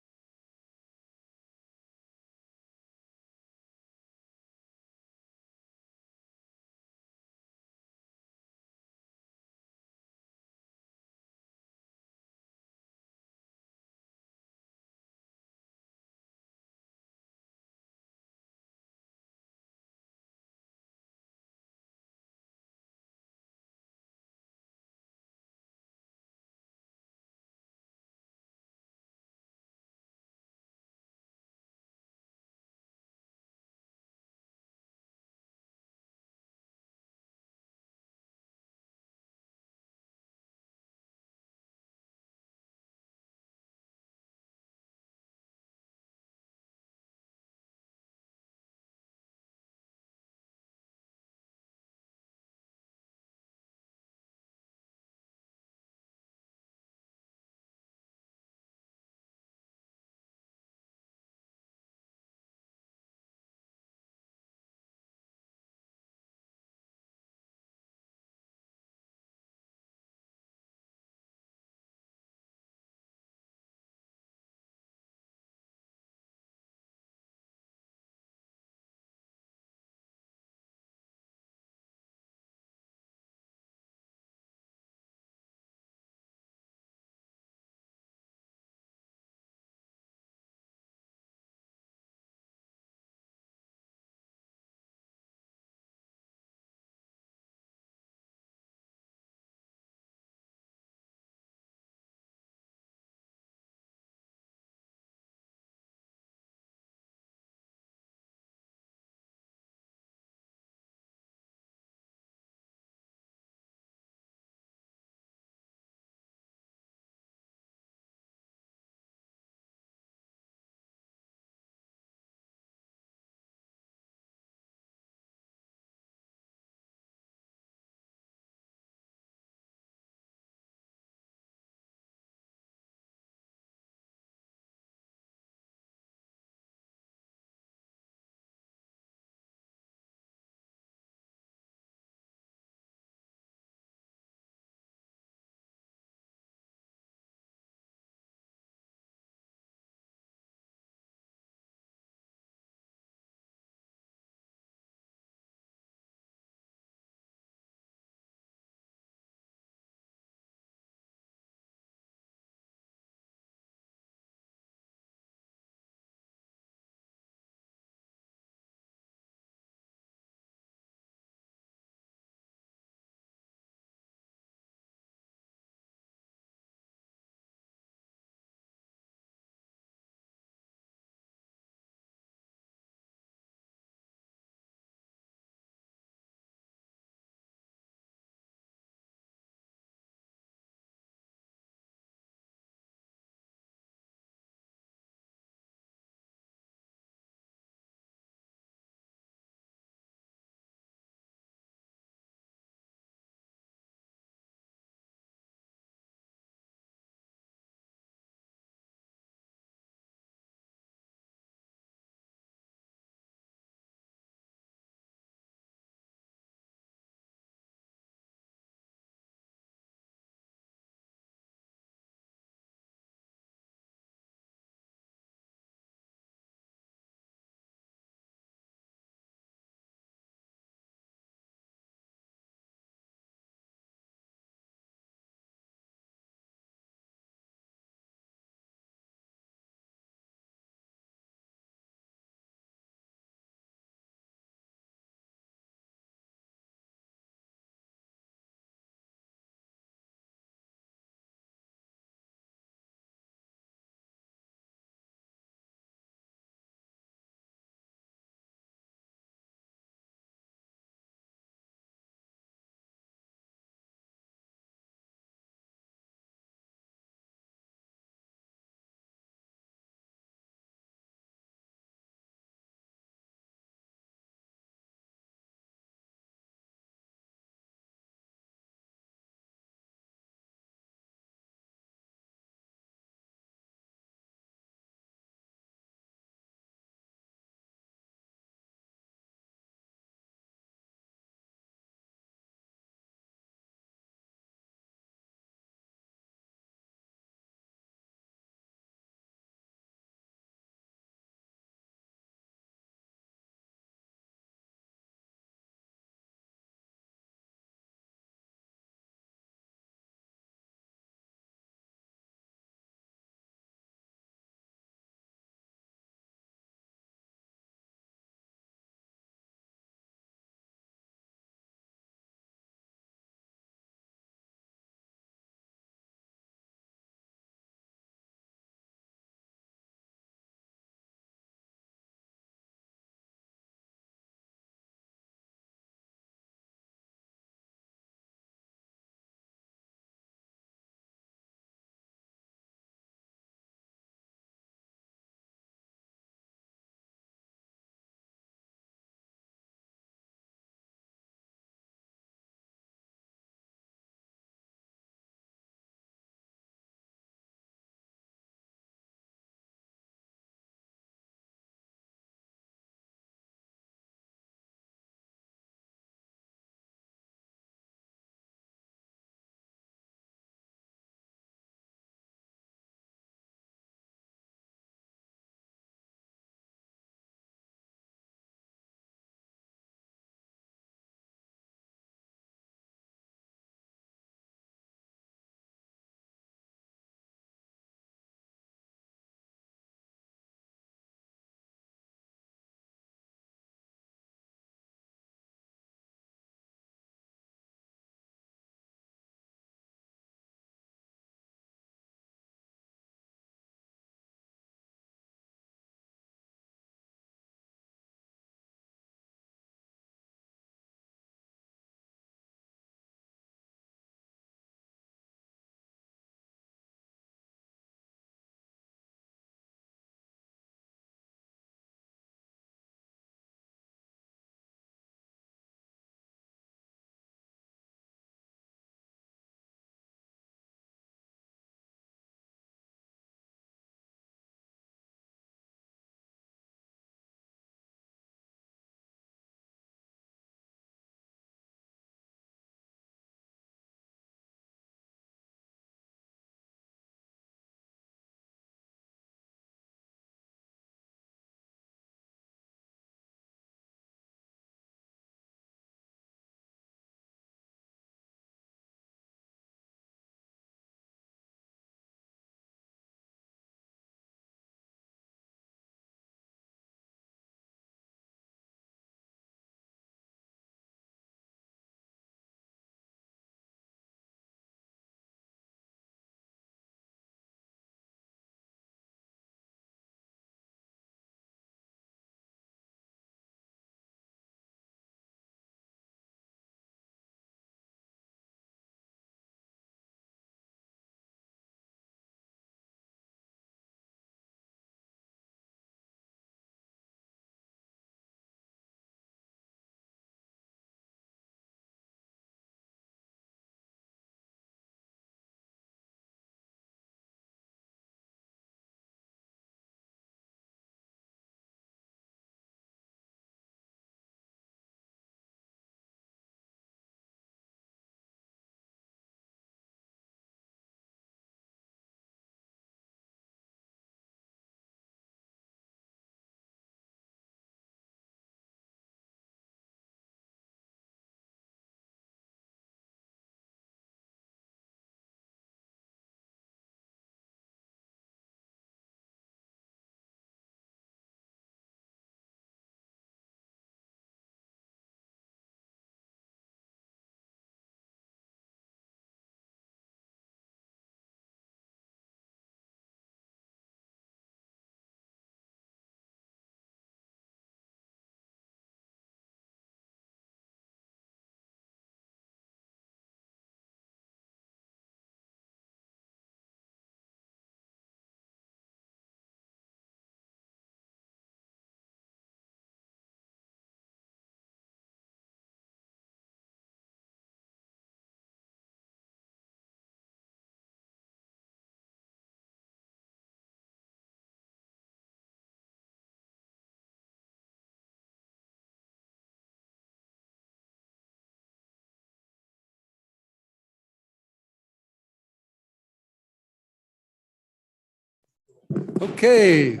Okay,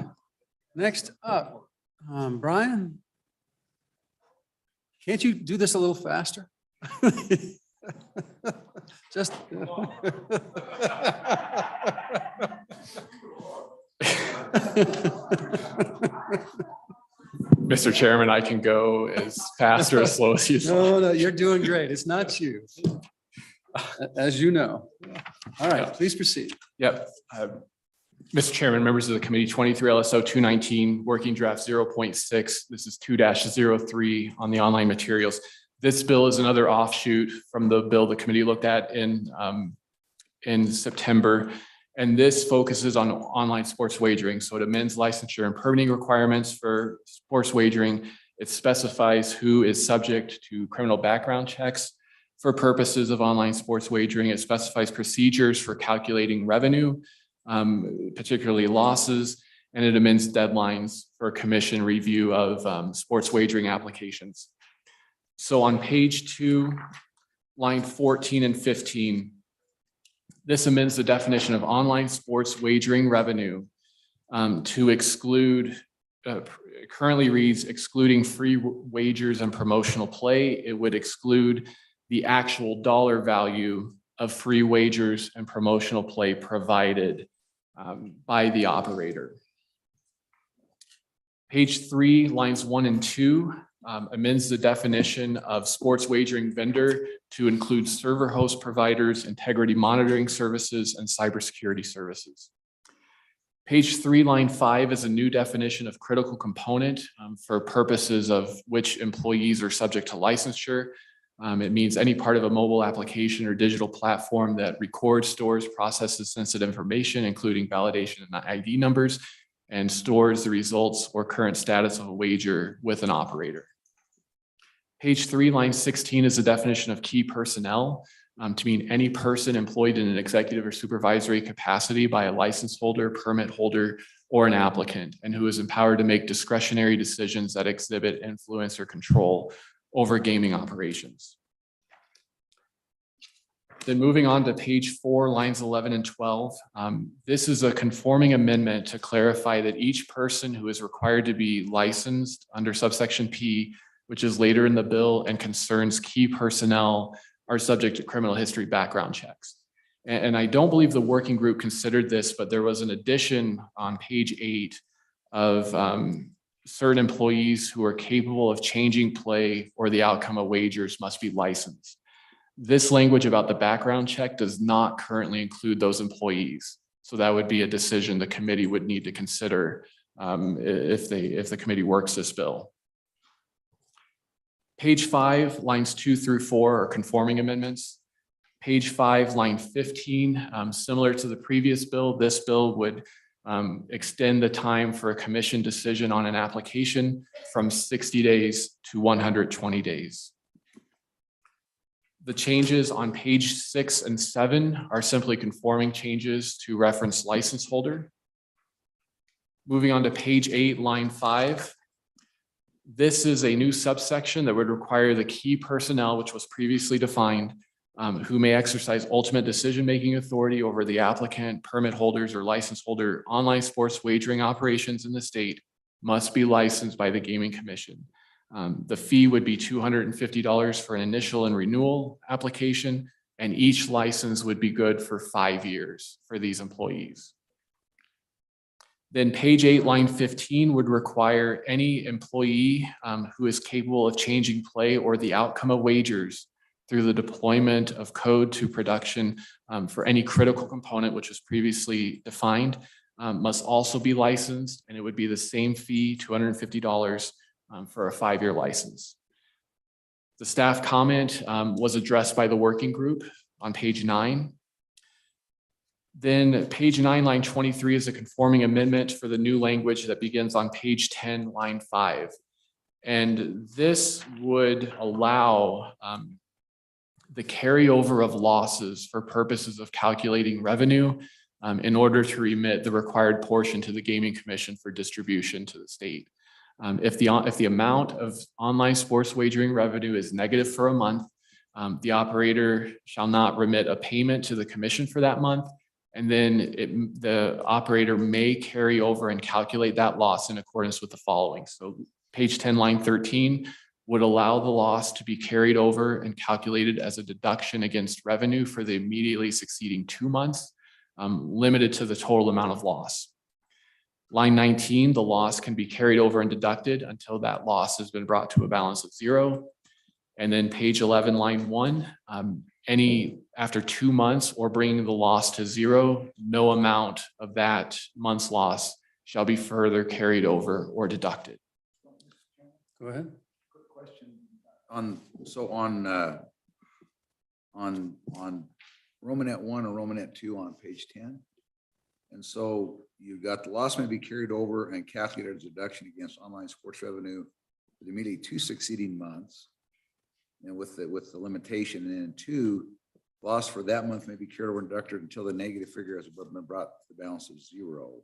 next up, Brian. Can't you do this a little faster? Just. Mr. Chairman, I can go as fast or as slow as you. No, you're doing great. It's not you. As you know. All right, please proceed. Yep. Mr. Chairman, members of the committee, 23 LSO 219, working draft 0.6. This is 2-03 on the online materials. This bill is another offshoot from the bill the committee looked at in September. And this focuses on online sports wagering. So it amends licensure and permitting requirements for sports wagering. It specifies who is subject to criminal background checks for purposes of online sports wagering. It specifies procedures for calculating revenue, particularly losses, and it amends deadlines for commission review of sports wagering applications. So on page 2, line 14 and 15, this amends the definition of online sports wagering revenue to exclude, currently reads excluding free wagers and promotional play. It would exclude the actual dollar value of free wagers and promotional play provided by the operator. Page 3, lines 1 and 2 amends the definition of sports wagering vendor to include server host providers, integrity monitoring services, and cybersecurity services. Page 3, line 5 is a new definition of critical component for purposes of which employees are subject to licensure. It means any part of a mobile application or digital platform that records, stores, processes sensitive information, including validation and ID numbers, and stores the results or current status of a wager with an operator. Page 3, line 16 is the definition of key personnel to mean any person employed in an executive or supervisory capacity by a license holder, permit holder, or an applicant, and who is empowered to make discretionary decisions that exhibit influence or control over gaming operations. Then moving on to page 4, lines 11 and 12. This is a conforming amendment to clarify that each person who is required to be licensed under subsection P, which is later in the bill and concerns key personnel, are subject to criminal history background checks. And I don't believe the working group considered this, but there was an addition on page 8 of certain employees who are capable of changing play or the outcome of wagers must be licensed. This language about the background check does not currently include those employees. So that would be a decision the committee would need to consider if the committee works this bill. Page 5, lines 2 through 4 are conforming amendments. Page 5, line 15, similar to the previous bill, this bill would extend the time for a commission decision on an application from 60 days to 120 days. The changes on page 6 and 7 are simply conforming changes to reference license holder. Moving on to page 8, line 5. This is a new subsection that would require the key personnel, which was previously defined, who may exercise ultimate decision-making authority over the applicant, permit holders, or license holder online sports wagering operations in the state must be licensed by the Gaming Commission. The fee would be $250 for an initial and renewal application, and each license would be good for 5 years for these employees. Then page 8, line 15 would require any employee who is capable of changing play or the outcome of wagers through the deployment of code to production for any critical component which was previously defined must also be licensed, and it would be the same fee, $250 for a 5-year license. The staff comment was addressed by the working group on page 9. Then page 9, line 23 is a conforming amendment for the new language that begins on page 10, line 5. And this would allow the carryover of losses for purposes of calculating revenue in order to remit the required portion to the Gaming Commission for distribution to the state. If the amount of online sports wagering revenue is negative for a month, the operator shall not remit a payment to the commission for that month, And then the operator may carry over and calculate that loss in accordance with the following. So page 10, line 13 would allow the loss to be carried over and calculated as a deduction against revenue for the immediately succeeding 2 months, limited to the total amount of loss. Line 19, the loss can be carried over and deducted until that loss has been brought to a balance of 0. And then page 11, line 1, after 2 months or bringing the loss to 0, no amount of that month's loss shall be further carried over or deducted. Go ahead. Quick question on Romanet 1 or Romanet 2 on page 10. And so you've got the loss may be carried over and calculated as a deduction against online sports revenue for the immediately 2 succeeding months. And with the limitation, and then 2, loss for that month may be carried over and deducted until the negative figure has been brought to the balance of 0.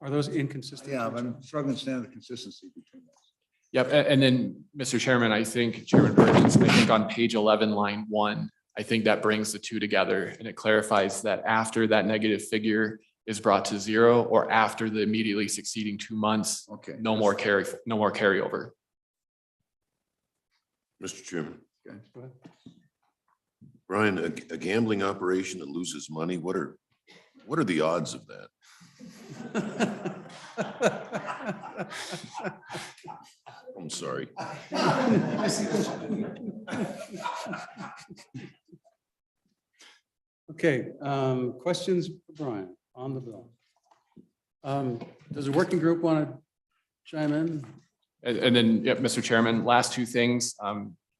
Are those inconsistent? Yeah, I'm struggling to stand the consistency between those. Yep, and then, Mr. Chairman, I think Chairman Perkins, I think on page 11, line 1, I think that brings the two together and it clarifies that after that negative figure is brought to 0 or after the immediately succeeding 2 months, Okay. no more carryover. Mr. Chairman, Okay, go ahead. Brian, a gambling operation that loses money, what are the odds of that? I'm sorry. Okay, questions for Brian on the bill? Does the working group want to chime in? And then, yep, Mr. Chairman, last 2 things.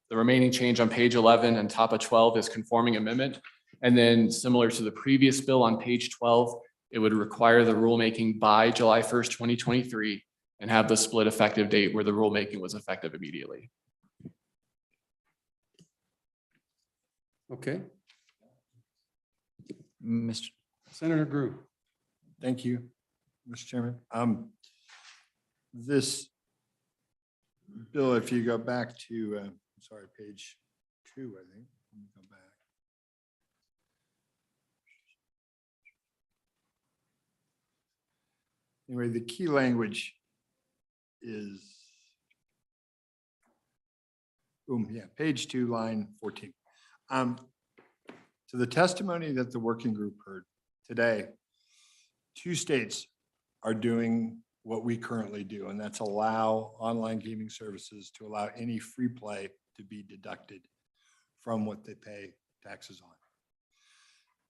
The remaining change on page 11 and top of 12 is conforming amendment. And then similar to the previous bill on page 12, it would require the rulemaking by July 1st, 2023 and have the split effective date where the rulemaking was effective immediately. Okay, Mr. Senator Drew. Thank you, Mr. Chairman. This bill, if you go back to, sorry, page 2, I think. Let me go back. Anyway, the key language is, page 2, line 14. To the testimony that the working group heard today, 2 states are doing what we currently do, and that's allow online gaming services to allow any free play to be deducted from what they pay taxes on.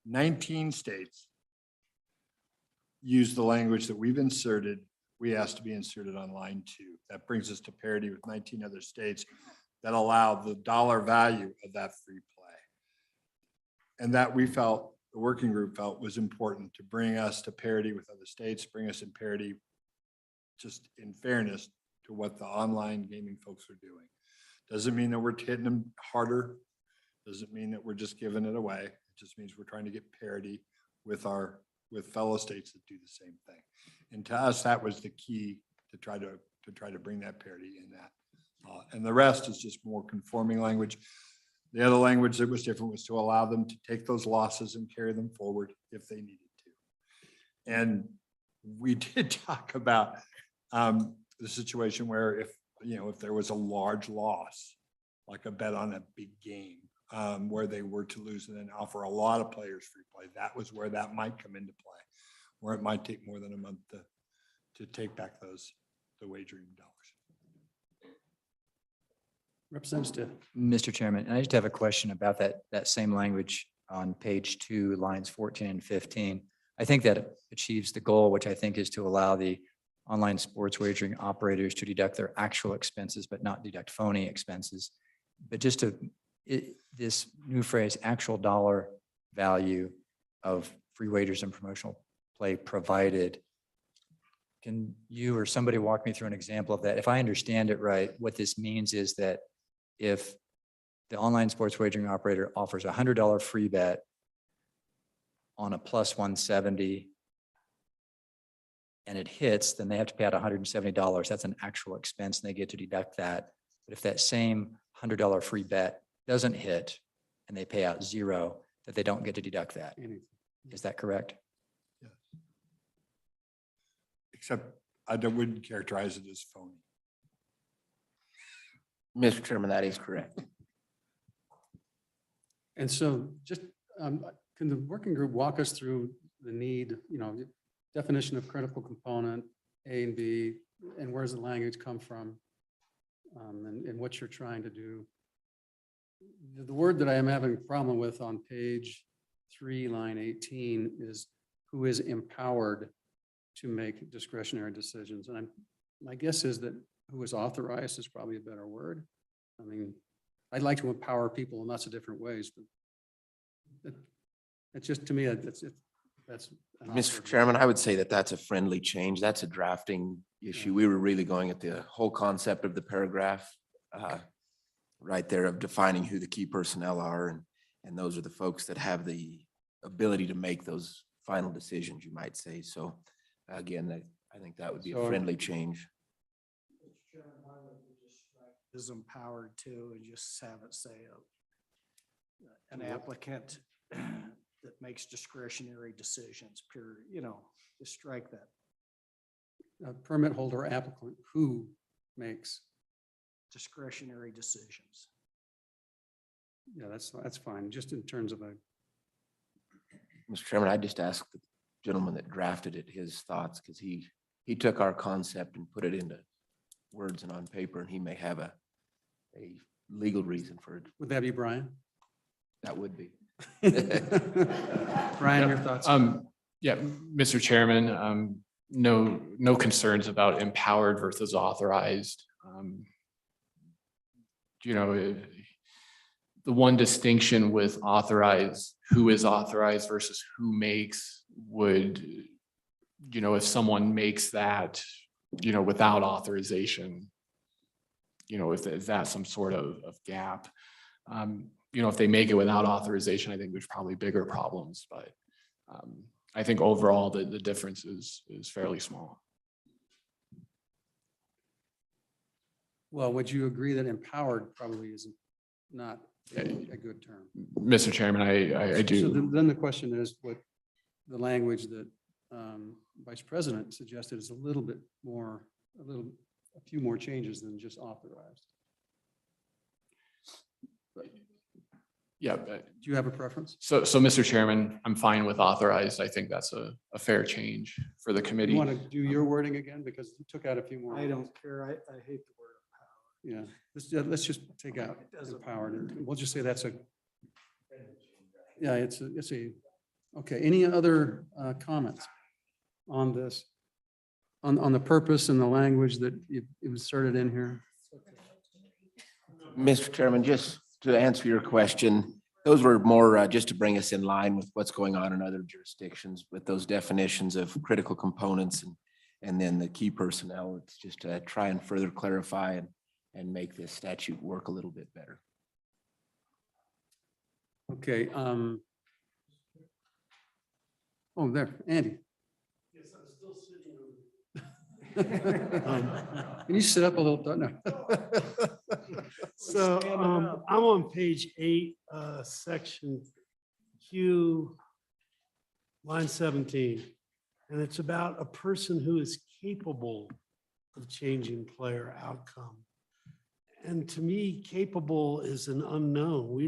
19 states use the language that we've inserted, we asked to be inserted on line 2. That brings us to parity with 19 other states that allow the dollar value of that free play. And that we felt, the working group felt, was important to bring us to parity with other states, bring us in parity, just in fairness to what the online gaming folks are doing. Doesn't mean that we're hitting them harder. Doesn't mean that we're just giving it away. It just means we're trying to get parity with fellow states that do the same thing. And to us, that was the key to try to bring that parity in that. And the rest is just more conforming language. The other language that was different was to allow them to take those losses and carry them forward if they needed to. And we did talk about the situation where if there was a large loss, like a bet on a big game, where they were to lose and then offer a lot of players free play, that was where that might come into play, where it might take more than a month to take back the wagering dollars. Representative. Mr. Chairman, I just have a question about that same language on page 2, lines 14 and 15. I think that achieves the goal, which I think is to allow the online sports wagering operators to deduct their actual expenses, but not deduct phony expenses. But just this new phrase, actual dollar value of free wagers and promotional play provided. Can you or somebody walk me through an example of that? If I understand it right, what this means is that if the online sports wagering operator offers a $100 free bet on a plus 170 and it hits, then they have to pay out $170. That's an actual expense and they get to deduct that. But if that same $100 free bet doesn't hit and they pay out 0, that they don't get to deduct that. anything. Is that correct? Except I wouldn't characterize it as phony. Mr. Chairman, that is correct. And so just, can the working group walk us through the need, definition of critical component, A and B, and where's the language come from? And what you're trying to do. The word that I am having a problem with on page 3, line 18 is who is empowered to make discretionary decisions. And my guess is that who is authorized is probably a better word. I mean, I'd like to empower people in lots of different ways, but it's just, to me, that's. an Mr. awkward Chairman, word. I would say that that's a friendly change. That's a drafting issue. We were really going at the whole concept of the paragraph right there of defining who the key personnel are. And those are the folks that have the ability to make those final decisions, you might say. So again, I think that would be a So- friendly change. Is empowered to, and just have it say an applicant that makes discretionary decisions, just strike that. A permit holder applicant who makes, Discretionary decisions. yeah, that's fine, just in terms of Mr. Chairman, I just asked the gentleman that drafted it his thoughts because he took our concept and put it into words and on paper, and he may have a legal reason for it. would that be Brian? That would be. Brian, your thoughts? Yeah, Mr. Chairman, no concerns about empowered versus authorized. The one distinction with authorized, who is authorized versus who makes would, if someone makes that, without authorization, if that's some sort of gap. If they make it without authorization, I think there's probably bigger problems, but I think overall the difference is fairly small. Well, would you agree that empowered probably is not a good term? Mr. Chairman, I So do. then the question is what the language that Vice President suggested is a little bit more, a few more changes than just authorized. Yeah. Do you have a preference? So Mr. Chairman, I'm fine with authorized. I think that's a fair change for the You committee. want to do your wording again? Because you took out a few more. I don't care. I hate the word empowered. Yeah, let's just take out empowered. And we'll just say that's a. Yeah, it's a, okay. Any other comments on this? On the purpose and the language that you inserted in here? Mr. Chairman, just to answer your question, those were more just to bring us in line with what's going on in other jurisdictions with those definitions of critical components and then the key personnel. It's just to try and further clarify and make this statute work a little bit better. Okay. Oh, there, Andy. Yes, I'm still sitting on. Can you sit up a little? No. So I'm on page 8, section Q, line 17. And it's about a person who is capable of changing player outcome. And to me, capable is an unknown. We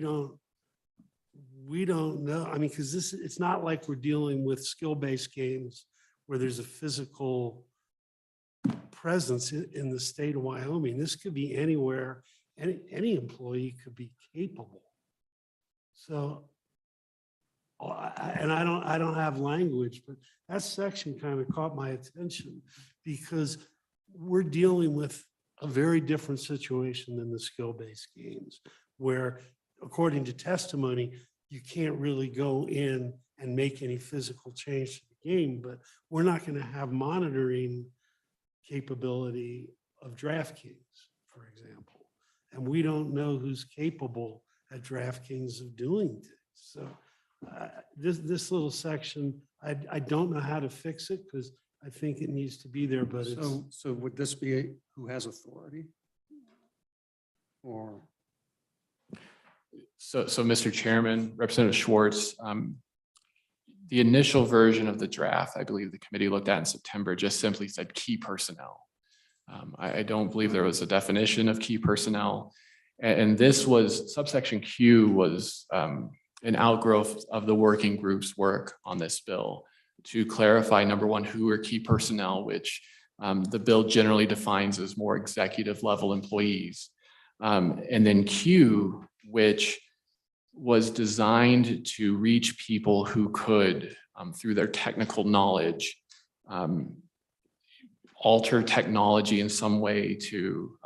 don't know. I mean, because it's not like we're dealing with skill-based games where there's a physical presence in the state of Wyoming. This could be anywhere. Any employee could be capable. So, I don't have language, but that section kind of caught my attention because we're dealing with a very different situation than the skill-based games, where according to testimony, you can't really go in and make any physical change to the game, but we're not going to have monitoring capability of DraftKings, for example. And we don't know who's capable at DraftKings of doing things. So this little section, I don't know how to fix it because I think it needs to be there, but it's. So would this be who has authority? Or? So Mr. Chairman, Representative Schwartz, the initial version of the draft, I believe the committee looked at in September, just simply said key personnel. I don't believe there was a definition of key personnel. And this was, subsection Q was an outgrowth of the working group's work on this bill to clarify, number one, who are key personnel, which the bill generally defines as more executive level employees. And then Q, which was designed to reach people who could, through their technical knowledge, alter technology in some way to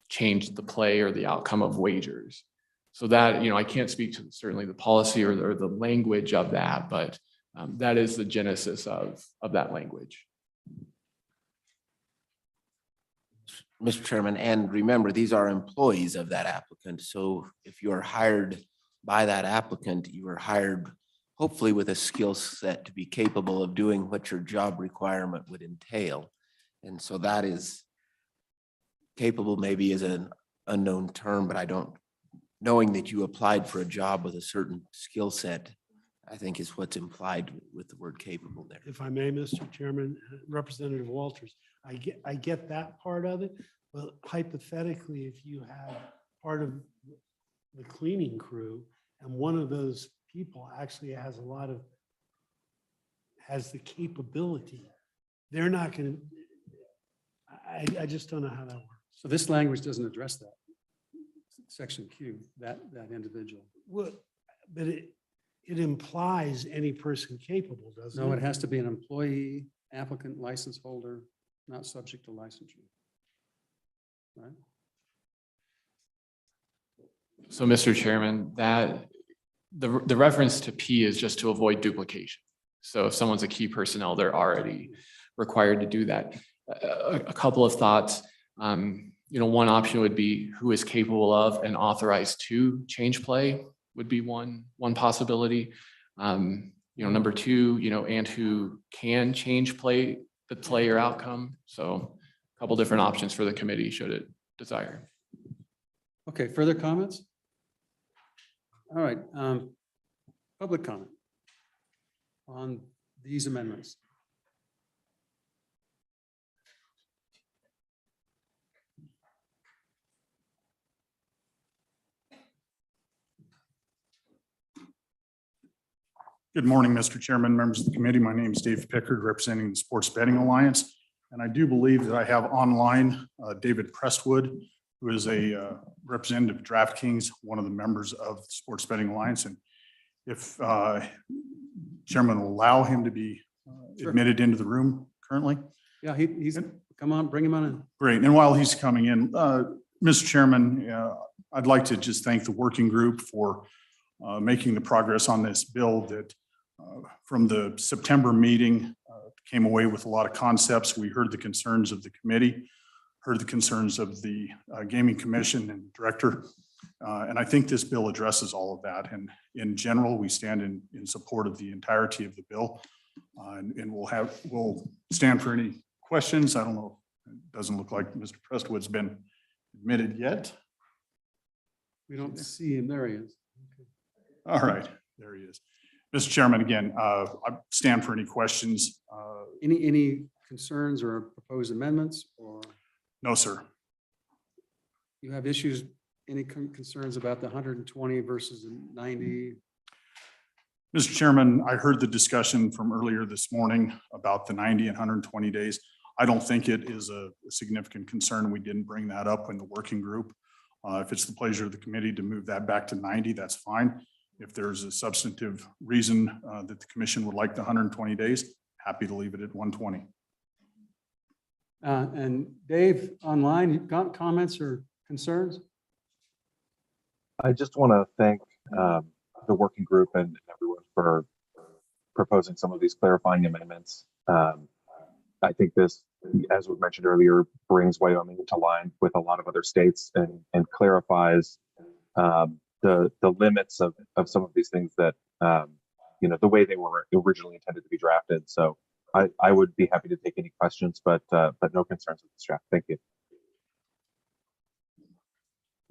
change the play or the outcome of wagers. So that, I can't speak to certainly the policy or the language of that, but that is the genesis of that language. Mr. Chairman, and remember, these are employees of that applicant. So if you're hired by that applicant, you are hired hopefully with a skill set to be capable of doing what your job requirement would entail. And so that is capable, maybe is an unknown term, but knowing that you applied for a job with a certain skill set, I think is what's implied with the word capable there. If I may, Mr. Chairman, Representative Walters, I get that part of it, but hypothetically, if you have part of the cleaning crew and one of those people actually has the capability, they're not going to, I just don't know how that works. So this language doesn't address that. Section Q, that individual. Well, but it implies any person capable, doesn't it? No, it has to be an employee, applicant, license holder, not subject to licensure. Right? So Mr. Chairman, that the reference to P is just to avoid duplication. So if someone's a key personnel, they're already required to do that. A couple of thoughts. One option would be who is capable of and authorized to change play would be one possibility. Number two, and who can change the play or outcome. So a couple different options for the committee should it desire. Okay, further comments? All right, public comment on these amendments. Good morning, Mr. Chairman, members of the committee. My name is Dave Pickard, representing the Sports Betting Alliance. And I do believe that I have online David Prestwood, who is a representative of DraftKings, one of the members of the Sports Betting Alliance. And if Chairman will allow him to be admitted into the room currently. Yeah, he's, come on, bring him on in. Great. And while he's coming in, Mr. Chairman, I'd like to just thank the working group for making the progress on this bill that from the September meeting came away with a lot of concepts. We heard the concerns of the committee, heard the concerns of the Gaming Commission and director. And I think this bill addresses all of that. And in general, we stand in support of the entirety of the bill. And we'll stand for any questions. I don't know. It doesn't look like Mr. Prestwood's been admitted yet. We don't see him. There he is. Okay. All right, there he is. Mr. Chairman, again, I stand for any questions. Any concerns or proposed amendments or? No, sir. You have issues, any concerns about the 120 versus the 90? Mr. Chairman, I heard the discussion from earlier this morning about the 90 and 120 days. I don't think it is a significant concern. We didn't bring that up in the working group. If it's the pleasure of the committee to move that back to 90, that's fine. If there's a substantive reason that the commission would like the 120 days, happy to leave it at 120. And Dave, online, you've got comments or concerns? I just want to thank the working group and everyone for proposing some of these clarifying amendments. I think this, as was mentioned earlier, brings Wyoming into line with a lot of other states and clarifies the limits of some of these things that, the way they were originally intended to be drafted. So I would be happy to take any questions, but no concerns with this draft. Thank you.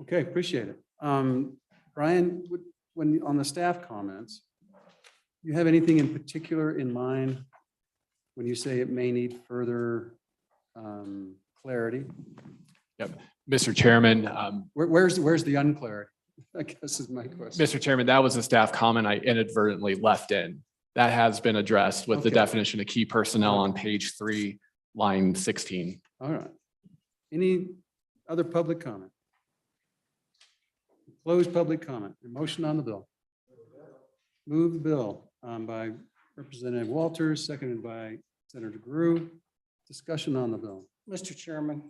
Okay, appreciate it. Brian, when, on the staff comments, you have anything in particular in mind when you say it may need further clarity? Yep. Mr. Chairman, Where's the unclarity? I guess is my question. Mr. Chairman, that was a staff comment I inadvertently left in. That has been addressed with the Okay. definition of key personnel on page 3, line 16. All right. Any other public comment? Closed public comment. A motion on the bill. Move the bill by Representative Walters, seconded by Senator Grew. Discussion on the bill, Mr. Chairman,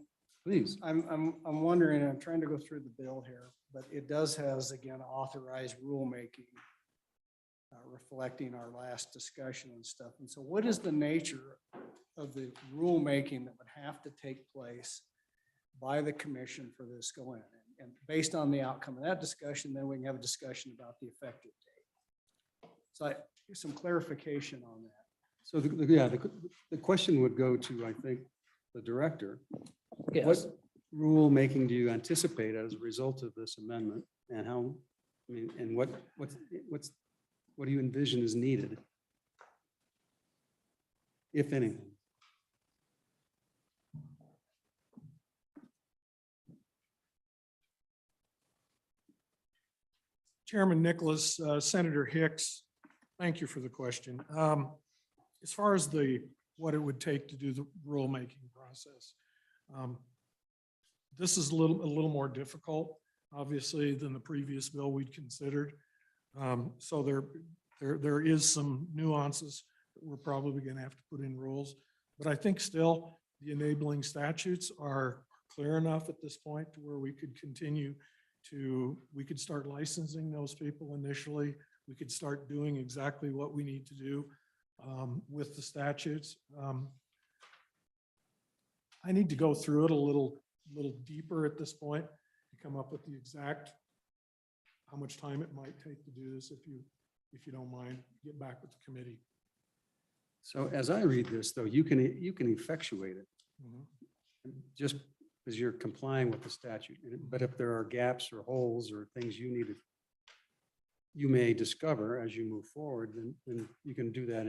please. I'm wondering, I'm trying to go through the bill here, but it does has, again, authorized rulemaking reflecting our last discussion and stuff. And so what is the nature of the rulemaking that would have to take place by the commission for this to go in? And based on the outcome of that discussion, then we can have a discussion about the effective date. So some clarification on that. So the question would go to, I think, the director. Yes. What rulemaking do you anticipate as a result of this amendment, and how, I mean, and what do you envision is needed, if anything? Chairman Nicholas, Senator Hicks, thank you for the question. As far as what it would take to do the rulemaking process, this is a little more difficult, obviously, than the previous bill we'd considered. So there is some nuances that we're probably going to have to put in rules, but I think still the enabling statutes are clear enough at this point to where we could continue we could start licensing those people initially. We could start doing exactly what we need to do with the statutes. I need to go through it a little deeper at this point to come up with the exact how much time it might take to do this. If you don't mind, get back with the committee. So as I read this, though, you can effectuate it just because you're complying with the statute. But if there are gaps or holes or things you may discover as you move forward, then you can do that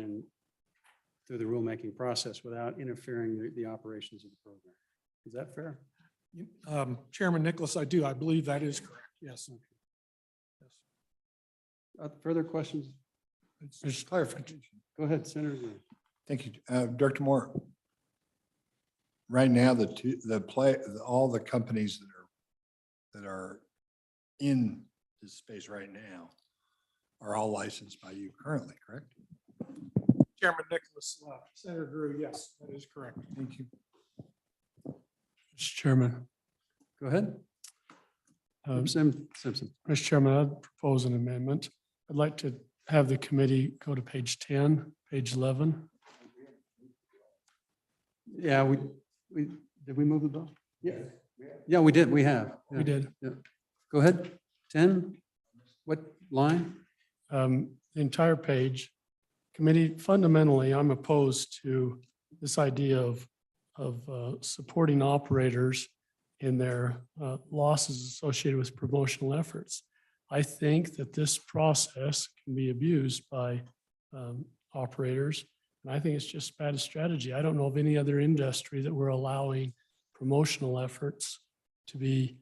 through the rulemaking process without interfering the operations of the program. Is that fair? Chairman Nicholas, I believe that is correct. Yes. Yes. Further questions? Just clarification. Go ahead, Senator Green. Thank you. Director Moore. Right now, all the companies that are in this space right now are all licensed by you currently, correct? Chairman Nicholas, Senator Drew, yes, that is correct. Thank you. Mr. Chairman. Go ahead. Simpson. Mr. Chairman, I'd propose an amendment. I'd like to have the committee go to page 10, page 11. Yeah, did we move the bill? Yeah. Yeah, we did. We have. We did. Yeah. Go ahead. 10. What line? The entire page. Committee, fundamentally, I'm opposed to this idea of supporting operators in their losses associated with promotional efforts. I think that this process can be abused by operators. And I think it's just bad strategy. I don't know of any other industry that we're allowing promotional efforts to be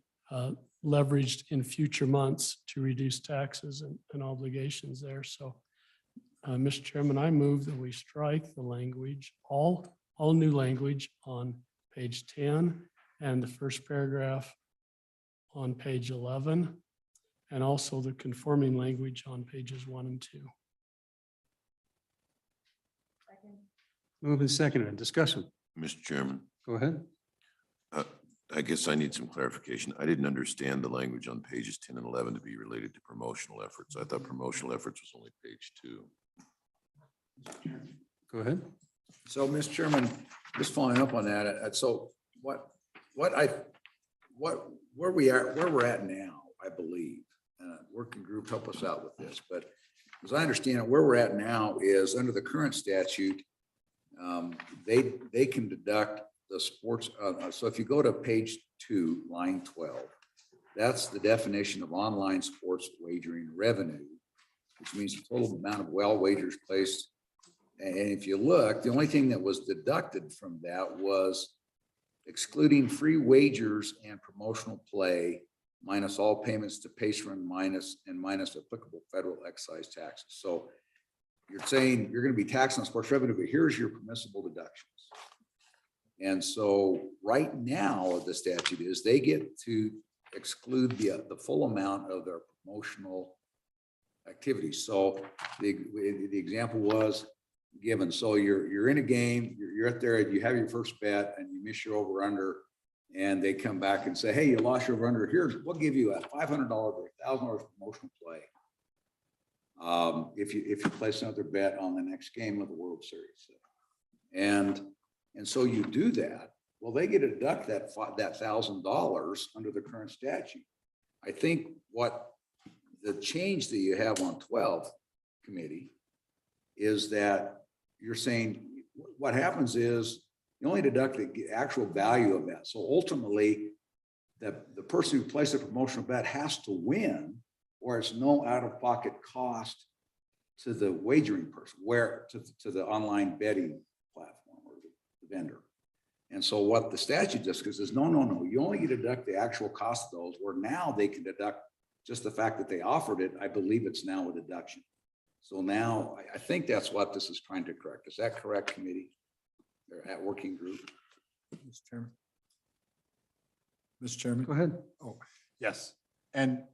leveraged in future months to reduce taxes and obligations there. So, Mr. Chairman, I move that we strike the language, all new language on page 10 and the first paragraph on page 11, and also the conforming language on pages 1 and 2. Move and seconded. Discussion. Mr. Chairman, Go ahead. I guess I need some clarification. I didn't understand the language on pages 10 and 11 to be related to promotional efforts. I thought promotional efforts was only page 2. Go ahead. So, Mr. Chairman, just following up on that, so where we're at now, I believe, and a working group help us out with this, but as I understand it, where we're at now is under the current statute, they can deduct the sports. So if you go to page 2, line 12, That's the definition of online sports wagering revenue, which means the total amount of well wagers placed. And if you look, the only thing that was deducted from that was excluding free wagers and promotional play, minus all payments to patron, minus applicable federal excise taxes. So you're saying you're going to be taxed on sports revenue, but here's your permissible deductions. And so right now, the statute is they get to exclude the full amount of their promotional activities. So the example was given. So you're in a game, you're out there, you have your first bet and you miss your over under, and they come back and say, hey, you lost your over under. Here's, we'll give you a $500 or $1,000 promotional play. If you place another bet on the next game of the World Series. And so you do that. Well, they get to deduct that $1,000 under the current statute. I think what the change that you have on 12 committee is that you're saying what happens is you only deduct the actual value of that. So ultimately, the person who placed a promotional bet has to win, or it's no out-of-pocket cost to the wagering person, where to the online betting platform or the vendor. And so what the statute does is no, you only get to deduct the actual cost of those, where now they can deduct just the fact that they offered it. I believe it's now a deduction. So now I think that's what this is trying to correct. Is that correct, committee? Or at working group? Mr. Chairman. Mr. Chairman. Go ahead. Oh, yes. And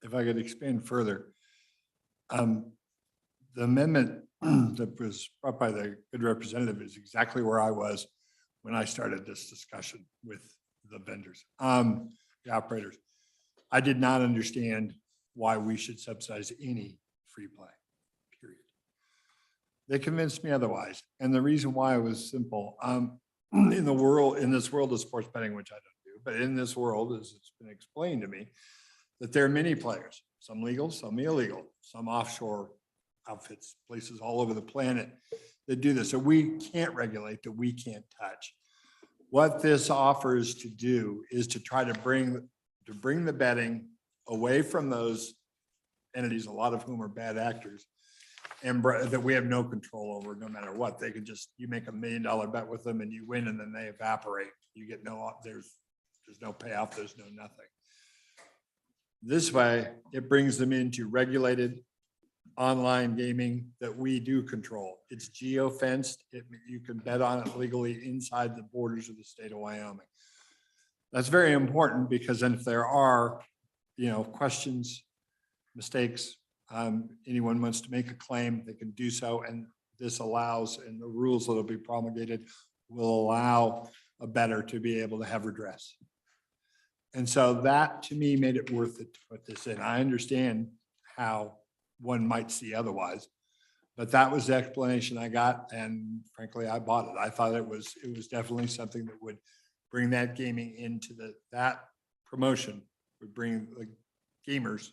if I could expand further, the amendment that was brought by the good representative is exactly where I was when I started this discussion with the vendors, the operators. I did not understand why we should subsidize any free play, period. They convinced me otherwise. And the reason why was simple. In this world of sports betting, which I don't do, but in this world, as it's been explained to me, that there are many players, some legal, some illegal, some offshore outfits, places all over the planet that do this. So we can't regulate, that we can't touch. What this offers to do is to try to bring the betting away from those entities, a lot of whom are bad actors, and that we have no control over no matter what. They can just, you make $1 million bet with them and you win, and then they evaporate. You get there's no payoff, there's no nothing. This way, it brings them into regulated online gaming that we do control. It's geo-fenced. You can bet on it legally inside the borders of the state of Wyoming. That's very important, because then if there are, questions, mistakes, anyone wants to make a claim, they can do so. And this allows, and the rules that will be promulgated will allow a bettor to be able to have redress. And so that, to me, made it worth it to put this in. I understand how one might see otherwise, but that was the explanation I got, and frankly, I bought it. I thought it was definitely something that would bring that gaming into that promotion, would bring the gamers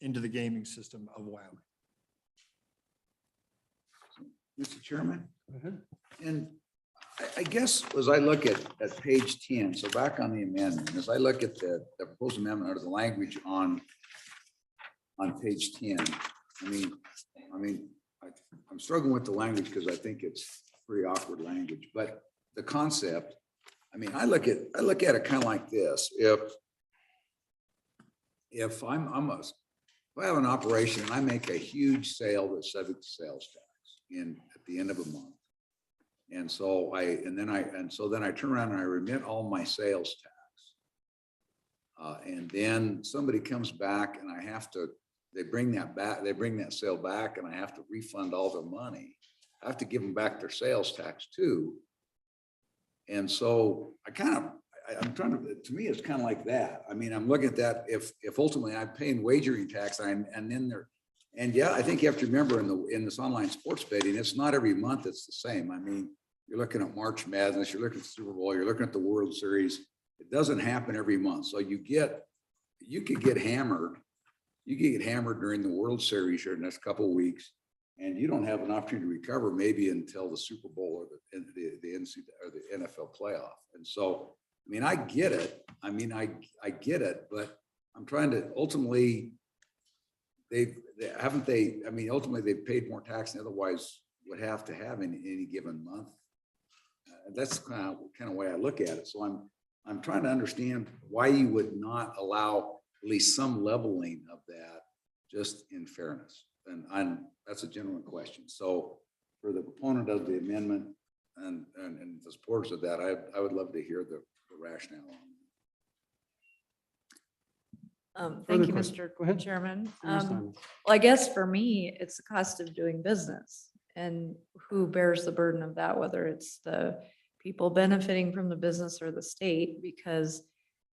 into the gaming system of Wyoming. Mr. Chairman? Go ahead. And I guess as I look at page 10, so back on the amendment, as I look at the proposed amendment or the language on page 10, I'm struggling with the language because I think it's pretty awkward language, but the concept, I look at it kind of like this. If I have an operation and I make a huge sale that's subject to sales tax at the end of a month. And so then I turn around and I remit all my sales tax. And then somebody comes back and they bring that sale back, and I have to refund all their money. I have to give them back their sales tax too. And so to me, it's kind of like that. I'm looking at that. If ultimately I'm paying wagering tax, I think you have to remember in this online sports betting, it's not every month it's the same. You're looking at March Madness, you're looking at the Super Bowl, you're looking at the World Series. It doesn't happen every month. So you could get hammered. You can get hammered during the World Series here in the next couple of weeks, and you don't have an opportunity to recover maybe until the Super Bowl or the NCAA or the NFL playoff. And so, I get it. I get it, but I'm trying to ultimately, ultimately they've paid more tax than otherwise would have to have in any given month. That's kind of way I look at it. So I'm trying to understand why you would not allow at least some leveling of that just in fairness. And that's a genuine question. So for the proponent of the amendment and the supporters of that, I would love to hear the rationale on that. Further Thank you, question? Mr. Go ahead. Chairman. Please, Simon. Well, I guess for me, it's the cost of doing business and who bears the burden of that, whether it's the people benefiting from the business or the state, because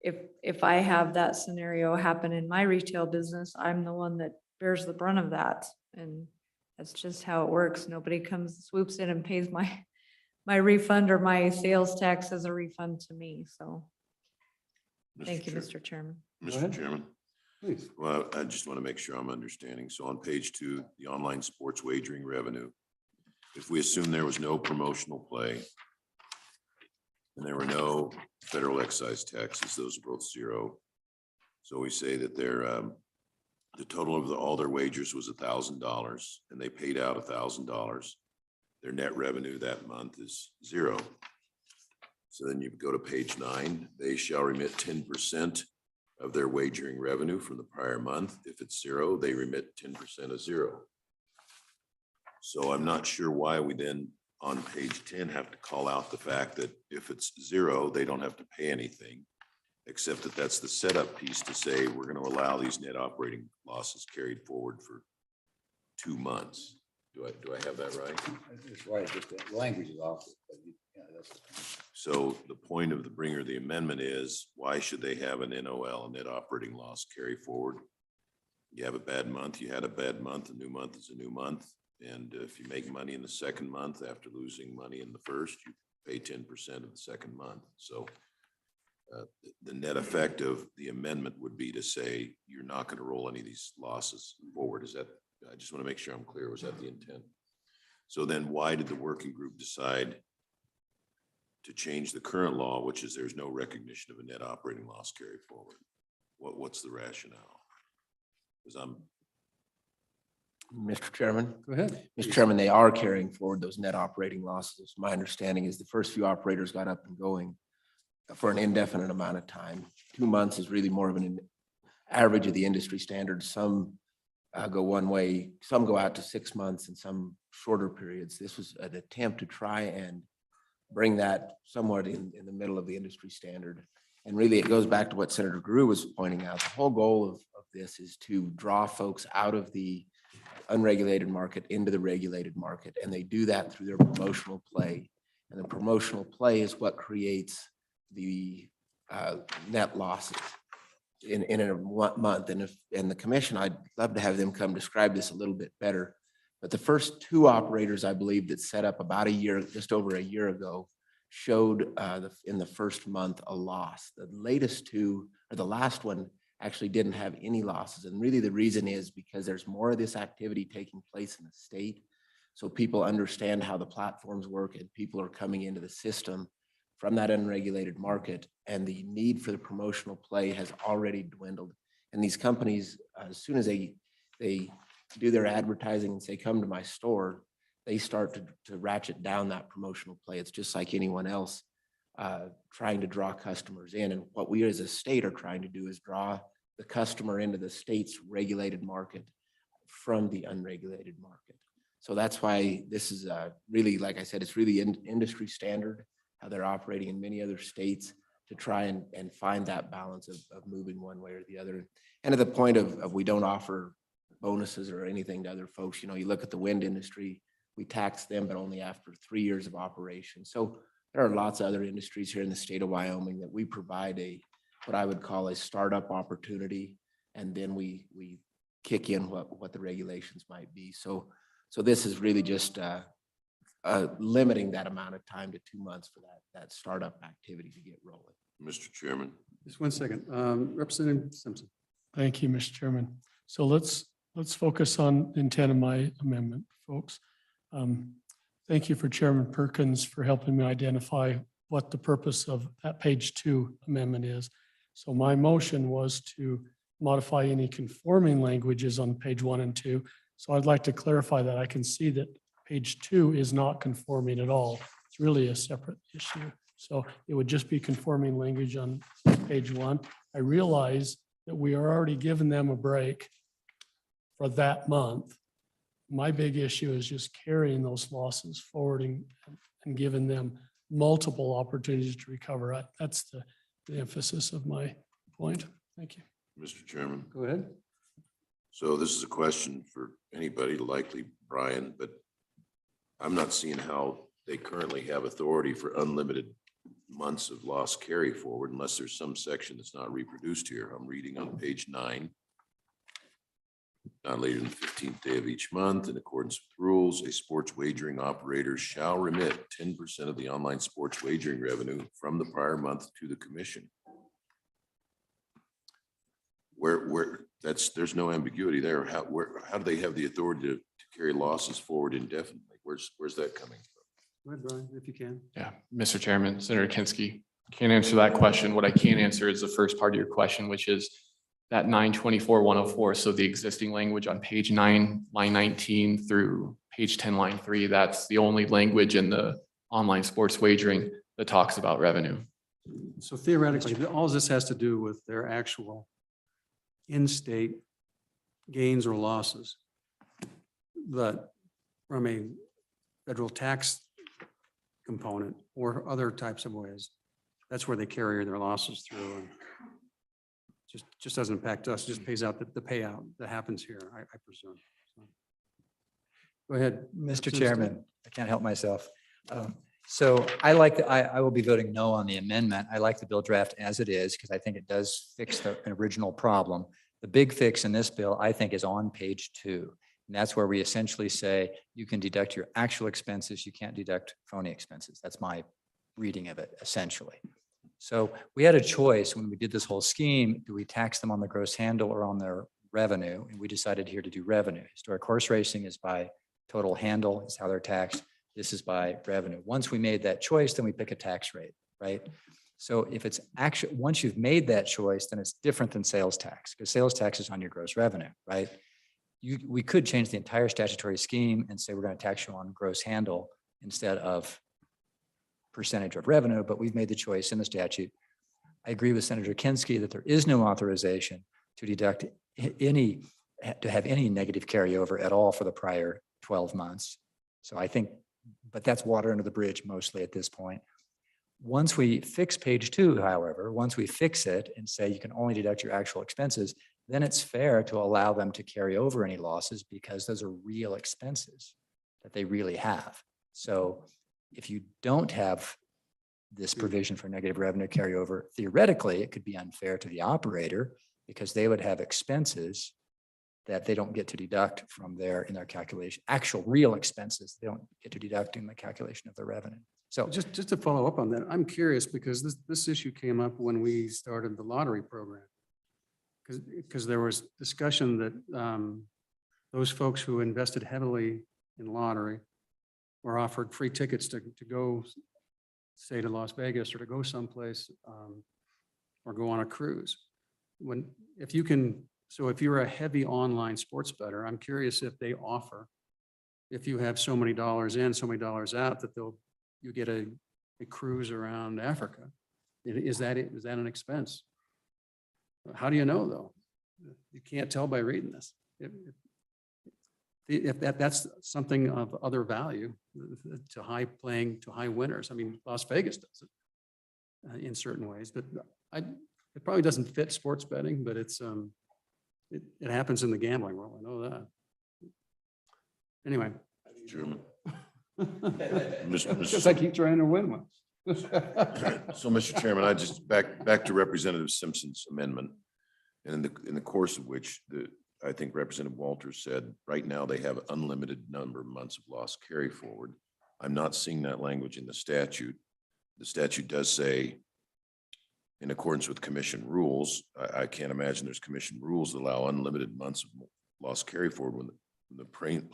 if I have that scenario happen in my retail business, I'm the one that bears the brunt of that. And that's just how it works. Nobody comes, swoops in and pays my refund or my sales tax as a refund to me. So thank you, Mr. Chairman. Mr. Chairman. Please. Well, I just want to make sure I'm understanding. So on page 2, the online sports wagering revenue, if we assume there was no promotional play and there were no federal excise taxes, those are both zero. So we say that the total of all their wagers was $1,000 and they paid out $1,000. Their net revenue that month is zero. So then you go to page 9, they shall remit 10% of their wagering revenue from the prior month. If it's zero, they remit 10% of zero. So I'm not sure why we then on page 10 have to call out the fact that if it's zero, they don't have to pay anything, except that that's the setup piece to say we're going to allow these net operating losses carried forward for 2 months. Do I have that right? It's right, just the language is off. But yeah, that's So the point of the bringer of the amendment is, why should they have an NOL, a net operating loss, carry forward? You have a bad month, you had a bad month, a new month is a new month. And if you make money in the second month after losing money in the first, you pay 10% of the second month. So the net effect of the amendment would be to say, you're not going to roll any of these losses forward. Is that, I just want to make sure I'm clear. Was that the intent? So then why did the working group decide to change the current law, which is there's no recognition of a net operating loss carry forward? What's the rationale? Because Mr. Chairman. Go ahead. Mr. Chairman, they are carrying forward those net operating losses. My understanding is the first few operators got up and going for an indefinite amount of time. 2 months is really more of an average of the industry standards. Some go one way, some go out to 6 months and some shorter periods. This was an attempt to try and bring that somewhat in the middle of the industry standard. And really it goes back to what Senator Grew was pointing out. The whole goal of this is to draw folks out of the unregulated market into the regulated market. And they do that through their promotional play. And the promotional play is what creates the net losses in a month. And the commission, I'd love to have them come describe this a little bit better. But the first 2 operators, I believe, that set up about a year, just over a year ago, showed in the first month a loss. The latest 2, or the last one, actually didn't have any losses. And really the reason is because there's more of this activity taking place in the state. So people understand how the platforms work and people are coming into the system from that unregulated market, and the need for the promotional play has already dwindled. And these companies, as soon as they do their advertising and say, come to my store, they start to ratchet down that promotional play. It's just like anyone else trying to draw customers in. And what we as a state are trying to do is draw the customer into the state's regulated market from the unregulated market. So that's why this is really, like I said, it's really industry standard, how they're operating in many other states to try and find that balance of moving one way or the other. And to the point of we don't offer bonuses or anything to other folks. You know, you look at the wind industry, we tax them, but only after 3 years of operation. So there are lots of other industries here in the state of Wyoming that we provide what I would call a startup opportunity. And then we kick in what the regulations might be. So this is really just limiting that amount of time to 2 months for that startup activity to get rolling. Mr. Chairman. Just 1 second. Representative Simpson. Thank you, Mr. Chairman. So let's focus on the intent of my amendment, folks. Thank you for Chairman Perkins for helping me identify what the purpose of that page 2 amendment is. So my motion was to modify any conforming languages on page 1 and 2. So I'd like to clarify that. I can see that page 2 is not conforming at all. It's really a separate issue. So it would just be conforming language on page 1. I realize that we are already giving them a break for that month. My big issue is just carrying those losses forward and giving them multiple opportunities to recover. That's the emphasis of my point. Thank you. Mr. Chairman. Go ahead. So this is a question for anybody, likely Brian, but I'm not seeing how they currently have authority for unlimited months of loss carry forward unless there's some section that's not reproduced here. I'm reading on page 9. Not later than the 15th day of each month, in accordance with rules, a sports wagering operator shall remit 10% of the online sports wagering revenue from the prior month to the commission. There's no ambiguity there. How do they have the authority to carry losses forward indefinitely? Where's that coming from? Go ahead, Brian, if you can. Yeah, Mr. Chairman, Senator Kinski, can't answer that question. What I can answer is the first part of your question, which is that 924-104. So the existing language on page 9, line 19 through page 10, line 3, that's the only language in the online sports wagering that talks about revenue. So theoretically, all this has to do with their actual in-state gains or losses. But from a federal tax component or other types of ways, that's where they carry their losses through. And just doesn't impact us, just pays out the payout that happens here, I presume. So, go ahead. Mr. Chairman, I can't help myself. So I will be voting no on the amendment. I like the bill draft as it is because I think it does fix the original problem. The big fix in this bill, I think, is on page 2. And that's where we essentially say you can deduct your actual expenses. You can't deduct phony expenses. That's my reading of it, essentially. So we had a choice when we did this whole scheme. Do we tax them on the gross handle or on their revenue? And we decided here to do revenue. Historic horse racing is by total handle, is how they're taxed. This is by revenue. Once we made that choice, then we pick a tax rate, right? So if it's actually, once you've made that choice, then it's different than sales tax because sales tax is on your gross revenue, right? We could change the entire statutory scheme and say we're going to tax you on gross handle instead of percentage of revenue, but we've made the choice in the statute. I agree with Senator Kinski that there is no authorization to deduct any, to have any negative carryover at all for the prior 12 months. So I think, but that's water under the bridge mostly at this point. Once we fix page 2, however, once we fix it and say you can only deduct your actual expenses, then it's fair to allow them to carry over any losses because those are real expenses that they really have. So if you don't have this provision for negative revenue carryover, theoretically, it could be unfair to the operator because they would have expenses that they don't get to deduct from in their calculation, actual real expenses. They don't get to deduct in the calculation of their revenue. So just to follow up on that, I'm curious because this issue came up when we started the lottery program. Because there was discussion that those folks who invested heavily in lottery were offered free tickets to go, say, to Las Vegas or to go someplace or go on a cruise. If you're a heavy online sports bettor, I'm curious if they offer, if you have so many dollars in, so many dollars out, that you get a cruise around Africa. Is that an expense? How do you know though? You can't tell by reading this. If that's something of other value to high winners. I mean, Las Vegas does it in certain ways, but it probably doesn't fit sports betting, but it happens in the gambling world. I know that. Anyway. Chairman. Because I keep trying to win one. So, Mr. Chairman, I just back to Representative Simpson's amendment, and in the course of which I think Representative Walters said, right now they have unlimited number of months of loss carry forward. I'm not seeing that language in the statute. The statute does say, in accordance with commission rules, I can't imagine there's commission rules that allow unlimited months of loss carry forward when the plain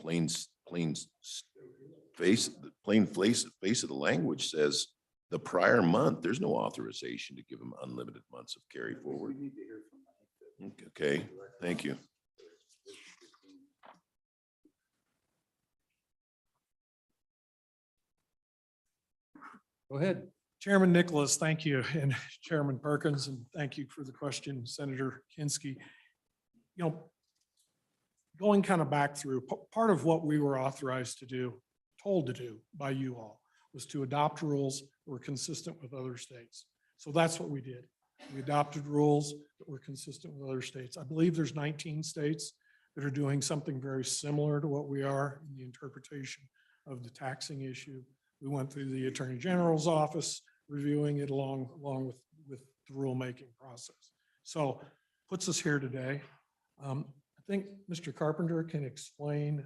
face of the language says the prior month, there's no authorization to give them unlimited months of carry forward. Okay, thank you. Go ahead. Chairman Nicholas, thank you, and Chairman Perkins, and thank you for the question, Senator Kinsky. You know, going kind of back through, part of what we were authorized to do, told to do by you all, was to adopt rules that were consistent with other states. So that's what we did. We adopted rules that were consistent with other states. I believe there's 19 states that are doing something very similar to what we are in the interpretation of the taxing issue. We went through the Attorney General's office, reviewing it along with the rulemaking process. So puts us here today. I think Mr. Carpenter can explain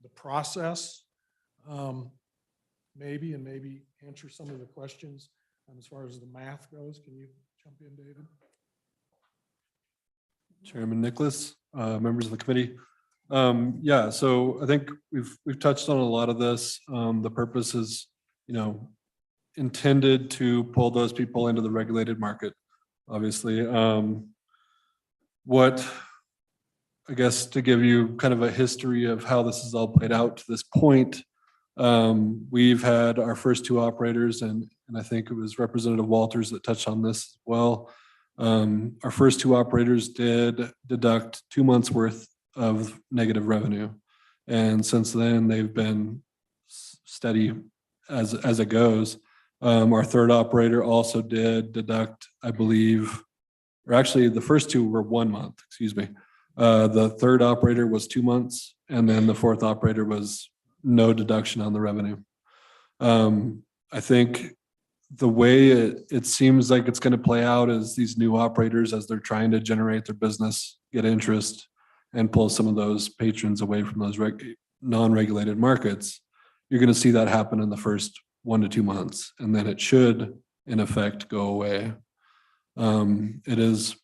the process, maybe answer some of the questions as far as the math goes. Can you jump in, David? Chairman Nicholas, members of the committee. Yeah, so I think we've touched on a lot of this. The purpose is, intended to pull those people into the regulated market, obviously. What, I guess, to give you kind of a history of how this has all played out to this point, we've had our first two operators, and I think it was Representative Walters that touched on this as well. Our first two operators did deduct 2 months worth of negative revenue. And since then, they've been steady as it goes. Our third operator also did deduct, I believe, or actually the first two were 1 month, excuse me. The third operator was 2 months, and then the fourth operator was no deduction on the revenue. I think the way it seems like it's going to play out is these new operators, as they're trying to generate their business, get interest, and pull some of those patrons away from those non-regulated markets. You're going to see that happen in the first 1 to 2 months, and then it should, in effect, go away. It is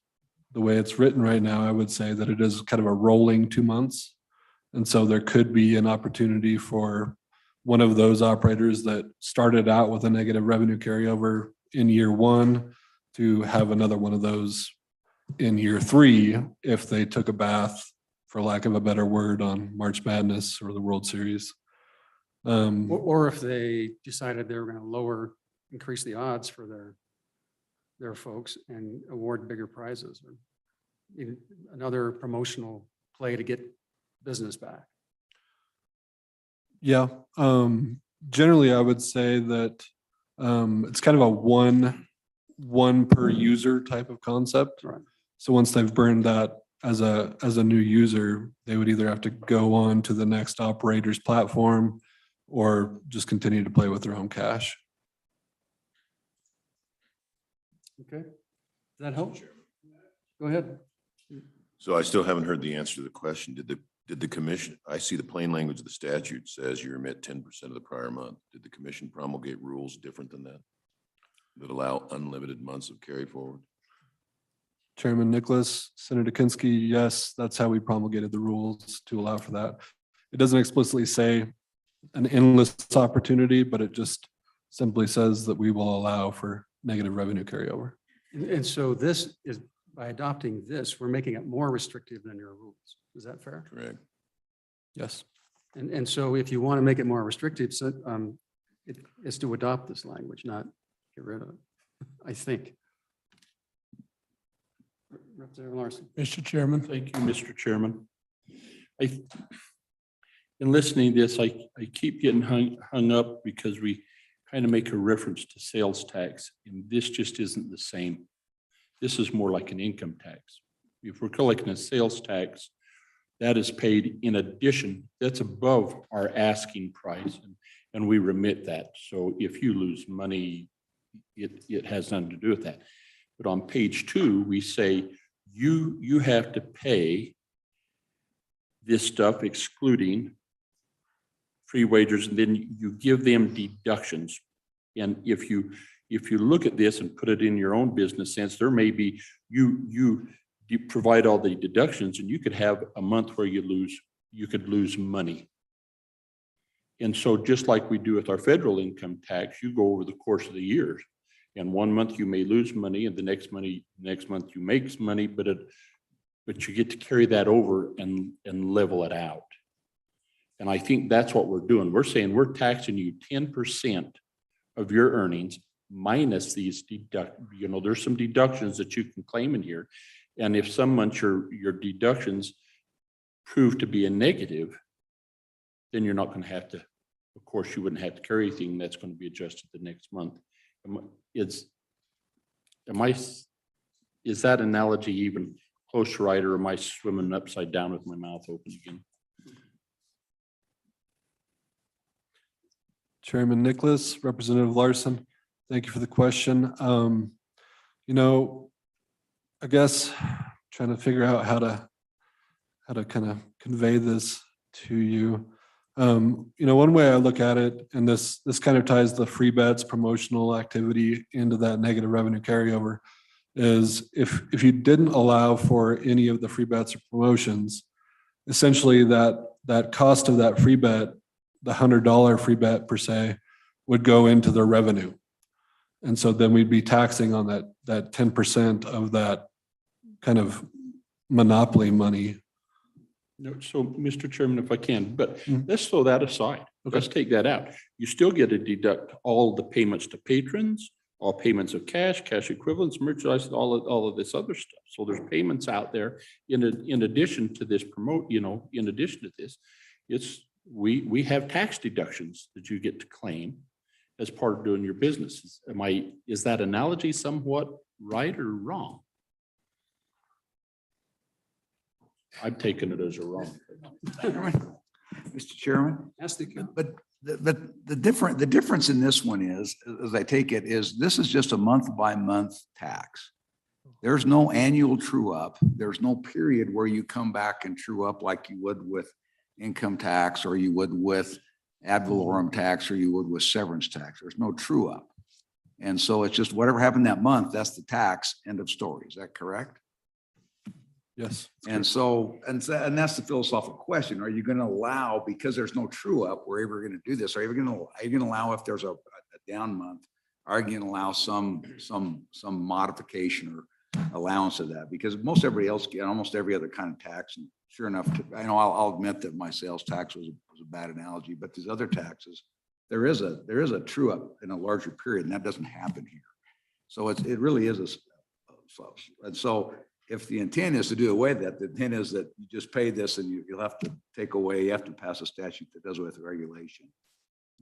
the way it's written right now. I would say that it is kind of a rolling 2 months. And so there could be an opportunity for one of those operators that started out with a negative revenue carryover in year 1 to have another one of those in year 3 if they took a bath, for lack of a better word, on March Madness or the World Series. Or if they decided they were going to increase the odds for their folks and award bigger prizes, or another promotional play to get business back. Yeah, generally I would say that it's kind of a one per user type of concept. Right. So once they've burned that as a new user, they would either have to go on to the next operator's platform or just continue to play with their own cash. Okay, does that help? Go ahead. So I still haven't heard the answer to the question. Did the commission, I see the plain language of the statute says you remit 10% of the prior month. Did the commission promulgate rules different than that allow unlimited months of carry forward? Chairman Nicholas, Senator Kinsky, yes, that's how we promulgated the rules to allow for that. It doesn't explicitly say an endless opportunity, but it just simply says that we will allow for negative revenue carryover. And so this is, by adopting this, we're making it more restrictive than your rules. Is that fair? Correct. Yes. And so if you want to make it more restrictive, so it is to adopt this language, not get rid of it, I think. Representative Larson. Mr. Chairman. Thank you, Mr. Chairman. In listening to this, I keep getting hung up because we kind of make a reference to sales tax, and this just isn't the same. This is more like an income tax. If we're collecting a sales tax, that is paid in addition, that's above our asking price, and we remit that. So if you lose money, it has nothing to do with that. But on page 2, we say you have to pay this stuff excluding free wagers, and then you give them deductions. And if you look at this and put it in your own business sense, there may be you provide all the deductions, and you could have a month where you could lose money. And so just like we do with our federal income tax, you go over the course of the years, and 1 month you may lose money, and the next month you make money, but but you get to carry that over and level it out. And I think that's what we're doing. We're saying we're taxing you 10% of your earnings minus these there's some deductions that you can claim in here. And if some months your deductions prove to be a negative, then you're not going to have to, of course, you wouldn't have to carry anything that's going to be adjusted the next month. Is that analogy even close to right, or am I swimming upside down with my mouth open again? Chairman Nicholas, Representative Larson, thank you for the question. I guess trying to figure out how to kind of convey this to you. One way I look at it, and this kind of ties the free bets promotional activity into that negative revenue carryover, is if you didn't allow for any of the free bets or promotions, essentially that cost of that free bet, the $100 free bet per se, would go into the revenue. And so then we'd be taxing on that 10% of that kind of monopoly money. No, so Mr. Chairman, if I can, but let's throw that aside. Let's take that out. You still get to deduct all the payments to patrons, all payments of cash equivalents, merchandise, all of this other stuff. So there's payments out there in addition to this in addition to this, we have tax deductions that you get to claim as part of doing your business. Is that analogy somewhat right or wrong? I've taken it as a wrong. Mr. Chairman? But the difference in this one is, as I take it, is this is just a month by month tax. There's no annual true up. There's no period where you come back and true up like you would with income tax, or you would with ad valorem tax, or you would with severance tax. There's no true up. And so it's just whatever happened that month, that's the tax, end of story. Is that correct? Yes. And so, and that's the philosophical question. Are you going to allow, because there's no true up, we're ever going to do this? Are you going to allow, if there's a down month, are you going to allow some modification or allowance of that? Because most everybody else get almost every other kind of tax. And sure enough, I know I'll admit that my sales tax was a bad analogy, but these other taxes, there is a true up in a larger period, and that doesn't happen here. So it really is and so if the intent is to do away with that, the intent is that you just pay this and you'll have to take away, you have to pass a statute that does away with the regulation.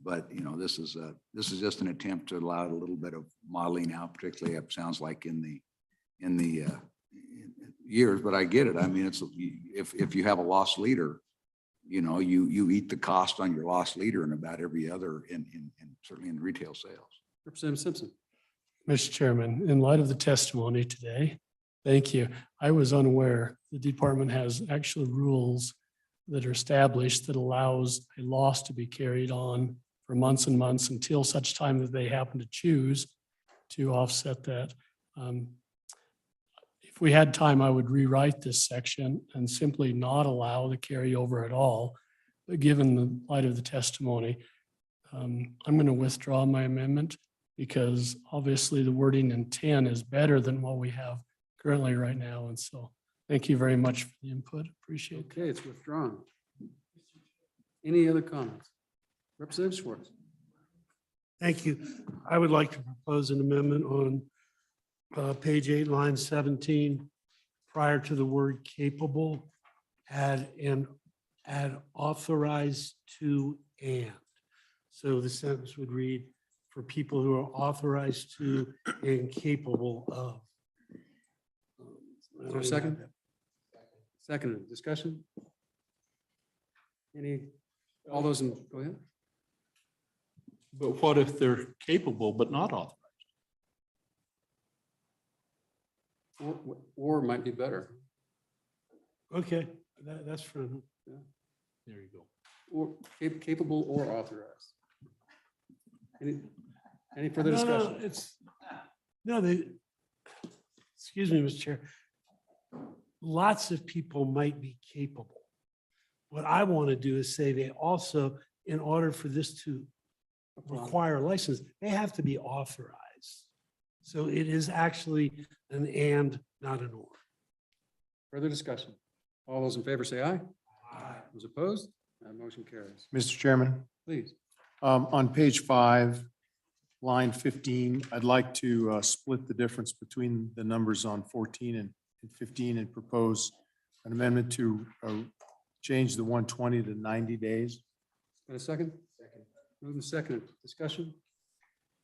But this is just an attempt to allow a little bit of modeling out, particularly it sounds like in the years, but I get it. I mean, it's if you have a lost leader, you eat the cost on your lost leader and about every other certainly in retail sales. Representative Simpson. Mr. Chairman, in light of the testimony today, thank you. I was unaware the department has actual rules that are established that allows a loss to be carried on for months and months until such time that they happen to choose to offset that. If we had time, I would rewrite this section and simply not allow the carryover at all. But given the light of the testimony, I'm going to withdraw my amendment because obviously the wording in 10 is better than what we have currently right now. And so thank you very much for the input. Appreciate it. Okay, it's withdrawn. Any other comments? Representative Schwartz. Thank you. I would like to propose an amendment on page 8, line 17, prior to the word capable, add authorized to and. So the sentence would read, for people who are authorized to and capable of. Is there a second? Second, discussion? All those in, go ahead. But what if they're capable but not authorized? Or might be better. Okay, that's fine. Yeah. There you go. Or capable or authorized. Any further discussion? Excuse me, Mr. Chair. Lots of people might be capable. What I want to do is say they also, in order for this to require a license, they have to be authorized. So it is actually an and, not an or. Further discussion? All those in favor say aye. Aye. Those opposed? That motion carries. Mr. Chairman, Please. on page 5, line 15, I'd like to split the difference between the numbers on 14 and 15 and propose an amendment to change the 120 to 90 days. And a second? Second. Moving second. Discussion?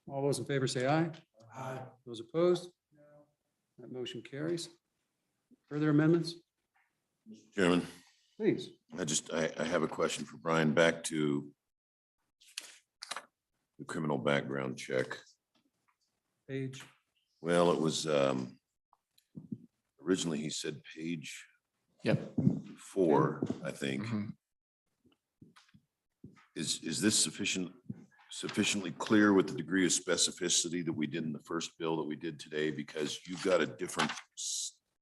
All those in favor say aye. Aye. Those opposed? That motion carries. Further amendments? Chairman, Please. I have a question for Brian, back to the criminal background check. Page. Well, it was, originally he said page Yep. 4, I think. Mhm. Is this sufficiently clear with the degree of specificity that we did in the first bill that we did today? Because you've got a different,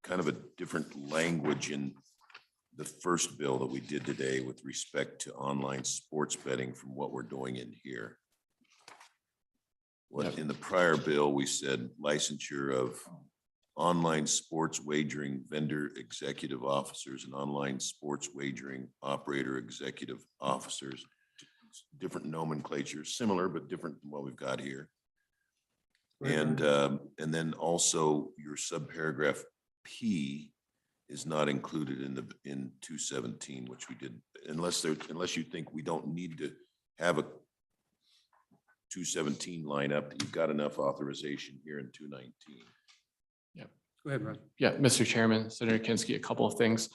kind of a different language in the first bill that we did today with respect to online sports betting from what we're doing in here. What in the prior bill, we said licensure of online sports wagering vendor executive officers and online sports wagering operator executive officers. Different nomenclature, similar but different than what we've got here. And then also your subparagraph P is not included in 217, which we did, unless you think we don't need to have a 217 lineup, that you've got enough authorization here in 219. Go ahead, Ron. Yeah, Mr. Chairman, Senator Kinski, a couple of things.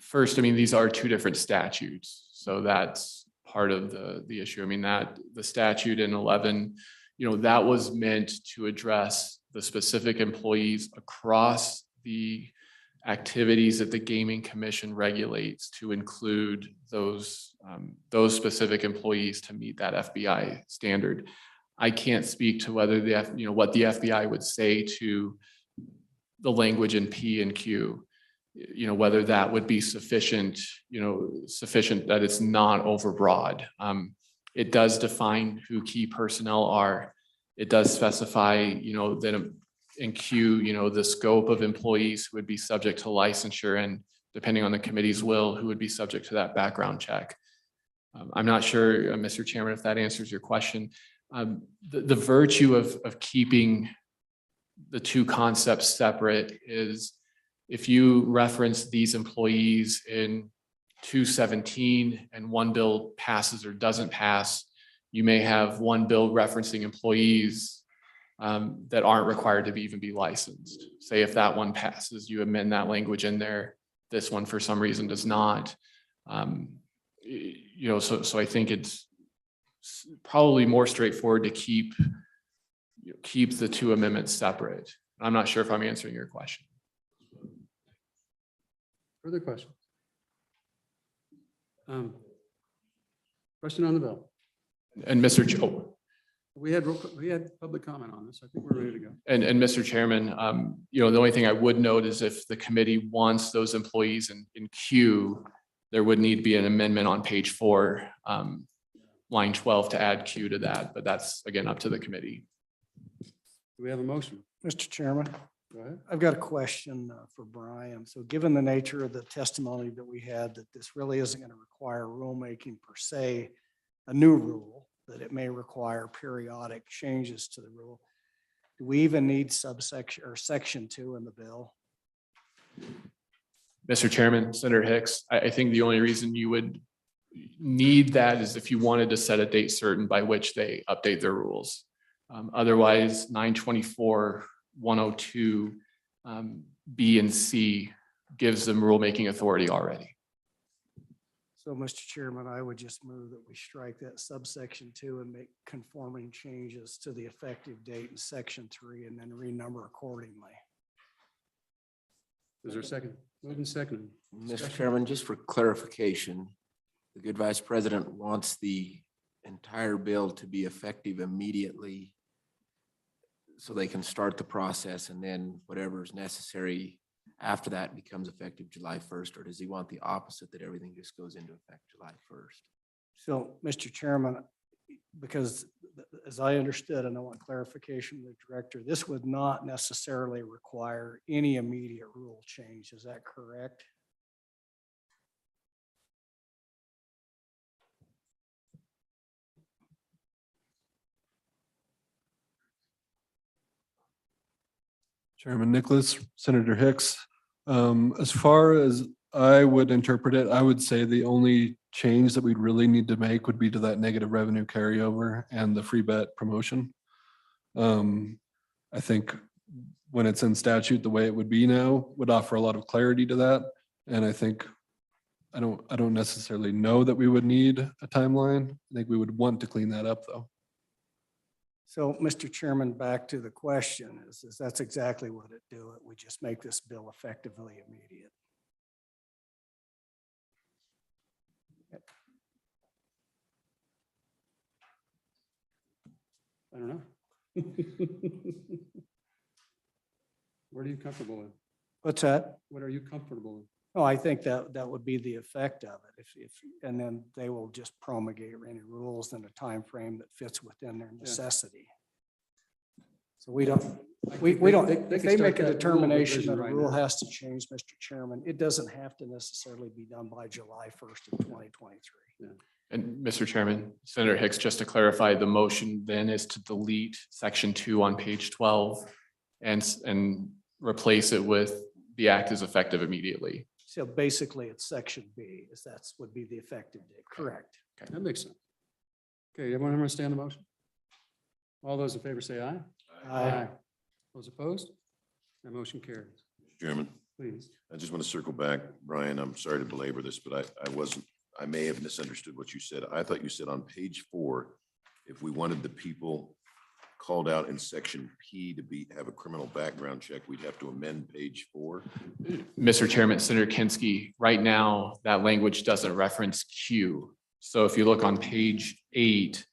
First, I mean, these are two different statutes, so that's part of the issue. I mean, that the statute in 11, that was meant to address the specific employees across the activities that the Gaming Commission regulates, to include those specific employees to meet that FBI standard. I can't speak to whether what the FBI would say to the language in P and Q, whether that would be sufficient, sufficient that it's not overbroad. It does define who key personnel are. It does specify, that in Q, the scope of employees who would be subject to licensure, and depending on the committee's will, who would be subject to that background check. I'm not sure, Mr. Chairman, if that answers your question. The virtue of keeping the two concepts separate is, if you reference these employees in 217 and one bill passes or doesn't pass, you may have one bill referencing employees that aren't required to even be licensed. Say if that one passes, you amend that language in there. This one for some reason does not. So I think it's probably more straightforward to keep the two amendments separate. I'm not sure if I'm answering your question. Further questions? Question on the bill. And Mr. Joe. We had public comment on this. I think we're ready to go. And Mr. Chairman, the only thing I would note is, if the committee wants those employees in Q, there would need to be an amendment on page 4, line 12, to add Q to that, but that's again up to the committee. Do we have a motion? Mr. Chairman, Go ahead. I've got a question for Brian. So given the nature of the testimony that we had, that this really isn't going to require rulemaking per se, a new rule, that it may require periodic changes to the rule. Do we even need subsection or section 2 in the bill? Mr. Chairman, Senator Hicks, I think the only reason you would need that is if you wanted to set a date certain by which they update their rules. Otherwise, 924-102 B and C gives them rulemaking authority already. So, Mr. Chairman, I would just move that we strike that subsection 2 and make conforming changes to the effective date in section 3, and then renumber accordingly. Is there a second? Moving second. Mr. Chairman, just for clarification, the good vice president wants the entire bill to be effective immediately so they can start the process, and then whatever is necessary after that becomes effective July 1st, or does he want the opposite, that everything just goes into effect July 1st? So, Mr. Chairman, because as I understood, and I want clarification from the director, this would not necessarily require any immediate rule change. Is that correct? Chairman Nicholas, Senator Hicks. As far as I would interpret it, I would say the only change that we'd really need to make would be to that negative revenue carryover and the free bet promotion. I think when it's in statute, the way it would be now would offer a lot of clarity to that. And I think I don't necessarily know that we would need a timeline. I think we would want to clean that up though. So, Mr. Chairman, back to the question is that's exactly what it do. It would just make this bill effectively immediate. I don't know. What are you comfortable with? What's that? What are you comfortable with? Oh, I think that would be the effect of it. And then they will just promulgate any rules in a time frame that fits within their necessity. So we don't, we don't, if they make a determination that a rule has to change, Mr. Chairman, it doesn't have to necessarily be done by July 1st of 2023. And Mr. Chairman, Senator Hicks, just to clarify, the motion then is to delete section 2 on page 12 and replace it with the act is effective immediately. So basically it's section B, is that's would be the effective date, correct? Okay, that makes sense. Okay, everyone understand the motion? All those in favor say aye. Aye. Those opposed? That motion carries. Chairman, Please. I just want to circle back. Brian, I'm sorry to belabor this, but I may have misunderstood what you said. I thought you said on page 4, if we wanted the people called out in section P to have a criminal background check, we'd have to amend page 4. Mr. Chairman, Senator Kinsky, right now, that language doesn't reference Q. So if you look on page 8,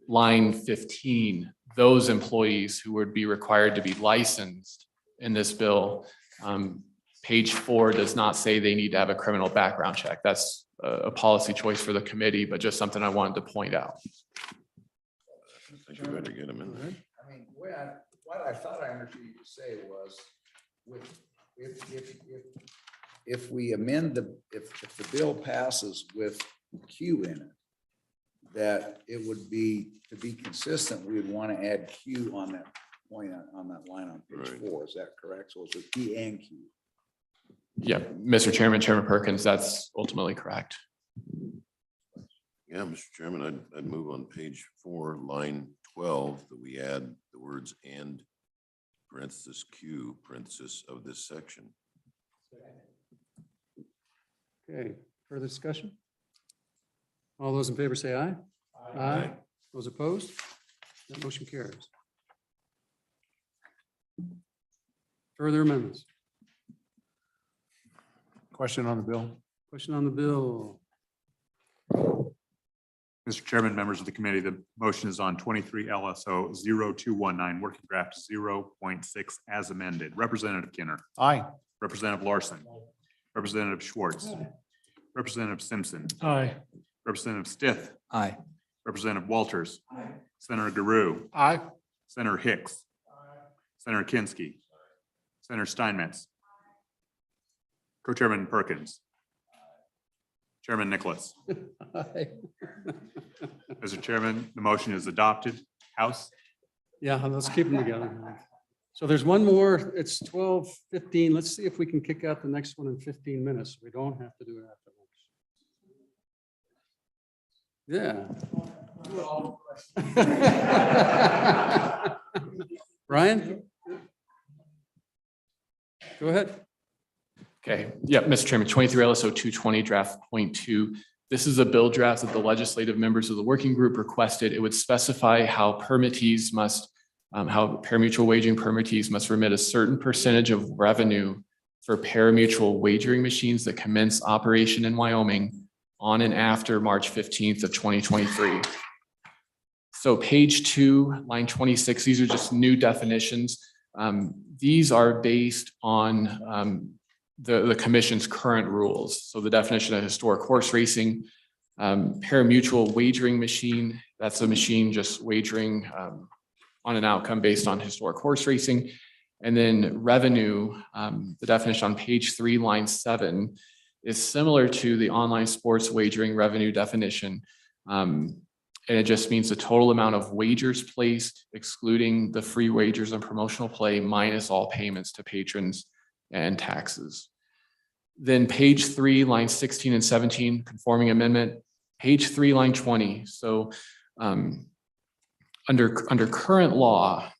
line 15, those employees who would be required to be licensed in this bill, page 4 does not say they need to have a criminal background check. That's a policy choice for the committee, but just something I wanted to point out. I think you better get them in there. I mean, what I thought I understood you to say was, if we amend if the bill passes with Q in it, that it would be, to be consistent, we would want to add Q on that point on that line on page 4. Is that correct? So it's a P and Q. Yeah, Mr. Chairman, Chairman Perkins, that's ultimately correct. Yeah, Mr. Chairman, I'd move on page 4, line 12, that we add the words "and" parenthesis Q parenthesis of this section. Okay, further discussion? All those in favor say aye. Aye. Those opposed? That motion carries. Further amendments? Question on the bill? Question on the bill? Mr. Chairman, members of the committee, the motion is on 23 LSO 0219, working draft 0.6 as amended. Representative Kinner. Aye. Representative Larson. Representative Schwartz. Representative Simpson. Aye. Representative Stith. Aye. Representative Walters. Senator Garou. Aye. Senator Hicks. Senator Kinsky. Senator Steinmetz. Co-Chairman Perkins. Chairman Nicholas. Aye. Mr. Chairman, the motion is adopted. House. Yeah, let's keep them together. So there's one more. It's 12:15. Let's see if we can kick out the next one in 15 minutes. We don't have to do it after lunch. Yeah. Brian? Go ahead. Okay, yeah, Mr. Chairman, 23 LSO 220 draft point 2. This is a bill draft that the legislative members of the working group requested. It would specify how permittees must, how parimutuel wagering permittees must remit a certain percentage of revenue for parimutuel wagering machines that commence operation in Wyoming on and after March 15th of 2023. So page 2, line 26, these are just new definitions. These are based on the commission's current rules. So the definition of historic horse racing, parimutuel wagering machine, That's a machine just wagering on an outcome based on historic horse racing. And then revenue, the definition on page 3, line 7, is similar to the online sports wagering revenue definition. And it just means the total amount of wagers placed, excluding the free wagers and promotional play, minus all payments to patrons and taxes. Then page 3, line 16 and 17, conforming amendment. Page 3, line 20. So under current law,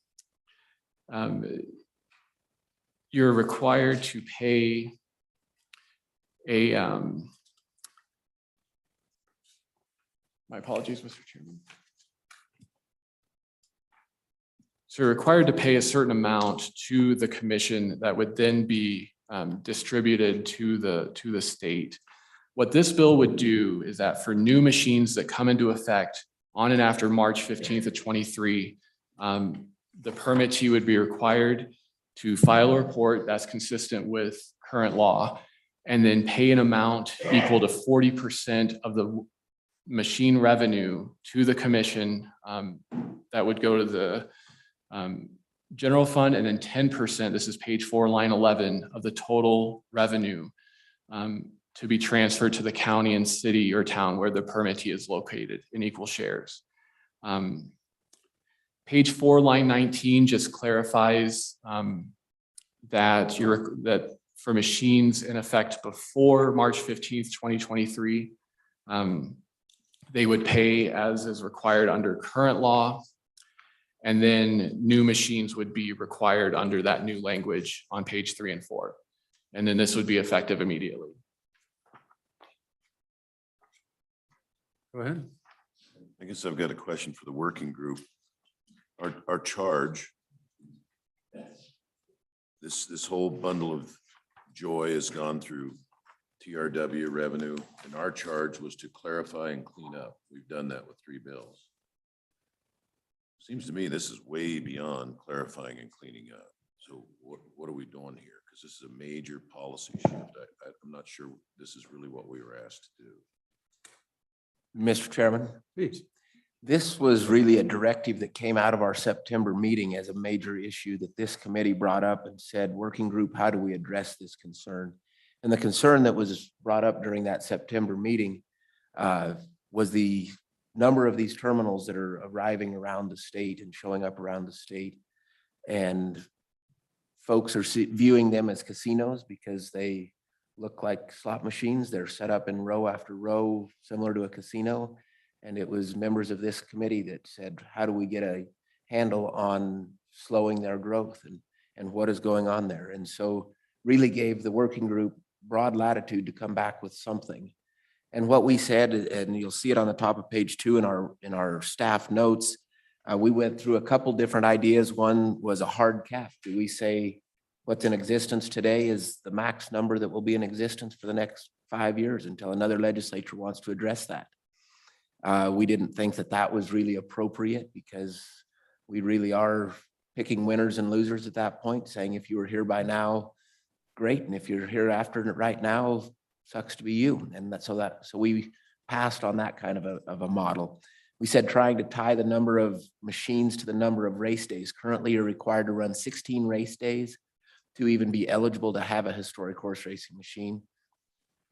you're required to pay a, my apologies, Mr. Chairman. So you're required to pay a certain amount to the commission that would then be distributed to the state. What this bill would do is that for new machines that come into effect on and after March 15th of 23, the permittee would be required to file a report that's consistent with current law and then pay an amount equal to 40% of the machine revenue to the commission that would go to the general fund, and then 10%, this is page 4, line 11, of the total revenue to be transferred to the county and city or town where the permittee is located in equal shares. Page 4, line 19 just clarifies that for machines in effect before March 15th, 2023, they would pay as is required under current law. And then new machines would be required under that new language on page 3 and 4. And then this would be effective immediately. Go ahead. I guess I've got a question for the working group. Our charge, this whole bundle of joy has gone through TRW revenue, and our charge was to clarify and clean up. We've done that with 3 bills. Seems to me this is way beyond clarifying and cleaning up. So what are we doing here? Because this is a major policy shift. I'm not sure this is really what we were asked to do. Mr. Chairman, Please. this was really a directive that came out of our September meeting as a major issue that this committee brought up and said, working group, how do we address this concern? And the concern that was brought up during that September meeting was the number of these terminals that are arriving around the state and showing up around the state. And folks are viewing them as casinos because they look like slot machines. They're set up in row after row, similar to a casino. And it was members of this committee that said, how do we get a handle on slowing their growth and what is going on there? And so really gave the working group broad latitude to come back with something. And what we said, and you'll see it on the top of page 2 in our staff notes, we went through a couple different ideas. One was a hard cap. Do we say what's in existence today is the max number that will be in existence for the next 5 years until another legislature wants to address that? We didn't think that that was really appropriate because we really are picking winners and losers at that point, saying if you were here by now, great. And if you're here after right now, sucks to be you. And so we passed on that kind of a model. We said trying to tie the number of machines to the number of race days. Currently, you're required to run 16 race days to even be eligible to have a historic horse racing machine.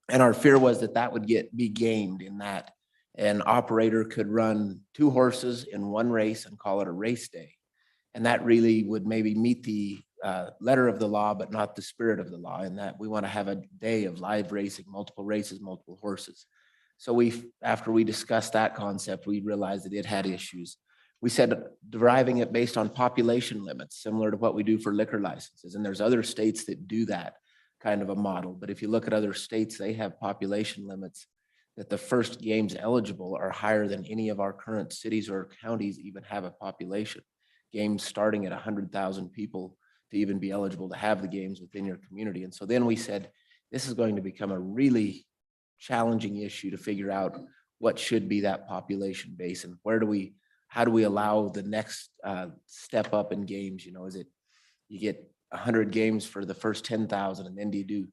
And our fear was that that would be gamed in that an operator could run 2 horses in 1 race and call it a race day. And that really would maybe meet the letter of the law, but not the spirit of the law, in that we want to have a day of live racing, multiple races, multiple horses. So after we discussed that concept, we realized that it had issues. We said deriving it based on population limits, similar to what we do for liquor licenses. And there's other states that do that kind of a model. But if you look at other states, they have population limits that the first games eligible are higher than any of our current cities or counties even have a population. Games starting at 100,000 people to even be eligible to have the games within your community. And so then we said, this is going to become a really challenging issue to figure out what should be that population base and how do we allow the next step up in games? You know, is it you get 100 games for the first 10,000 and then do you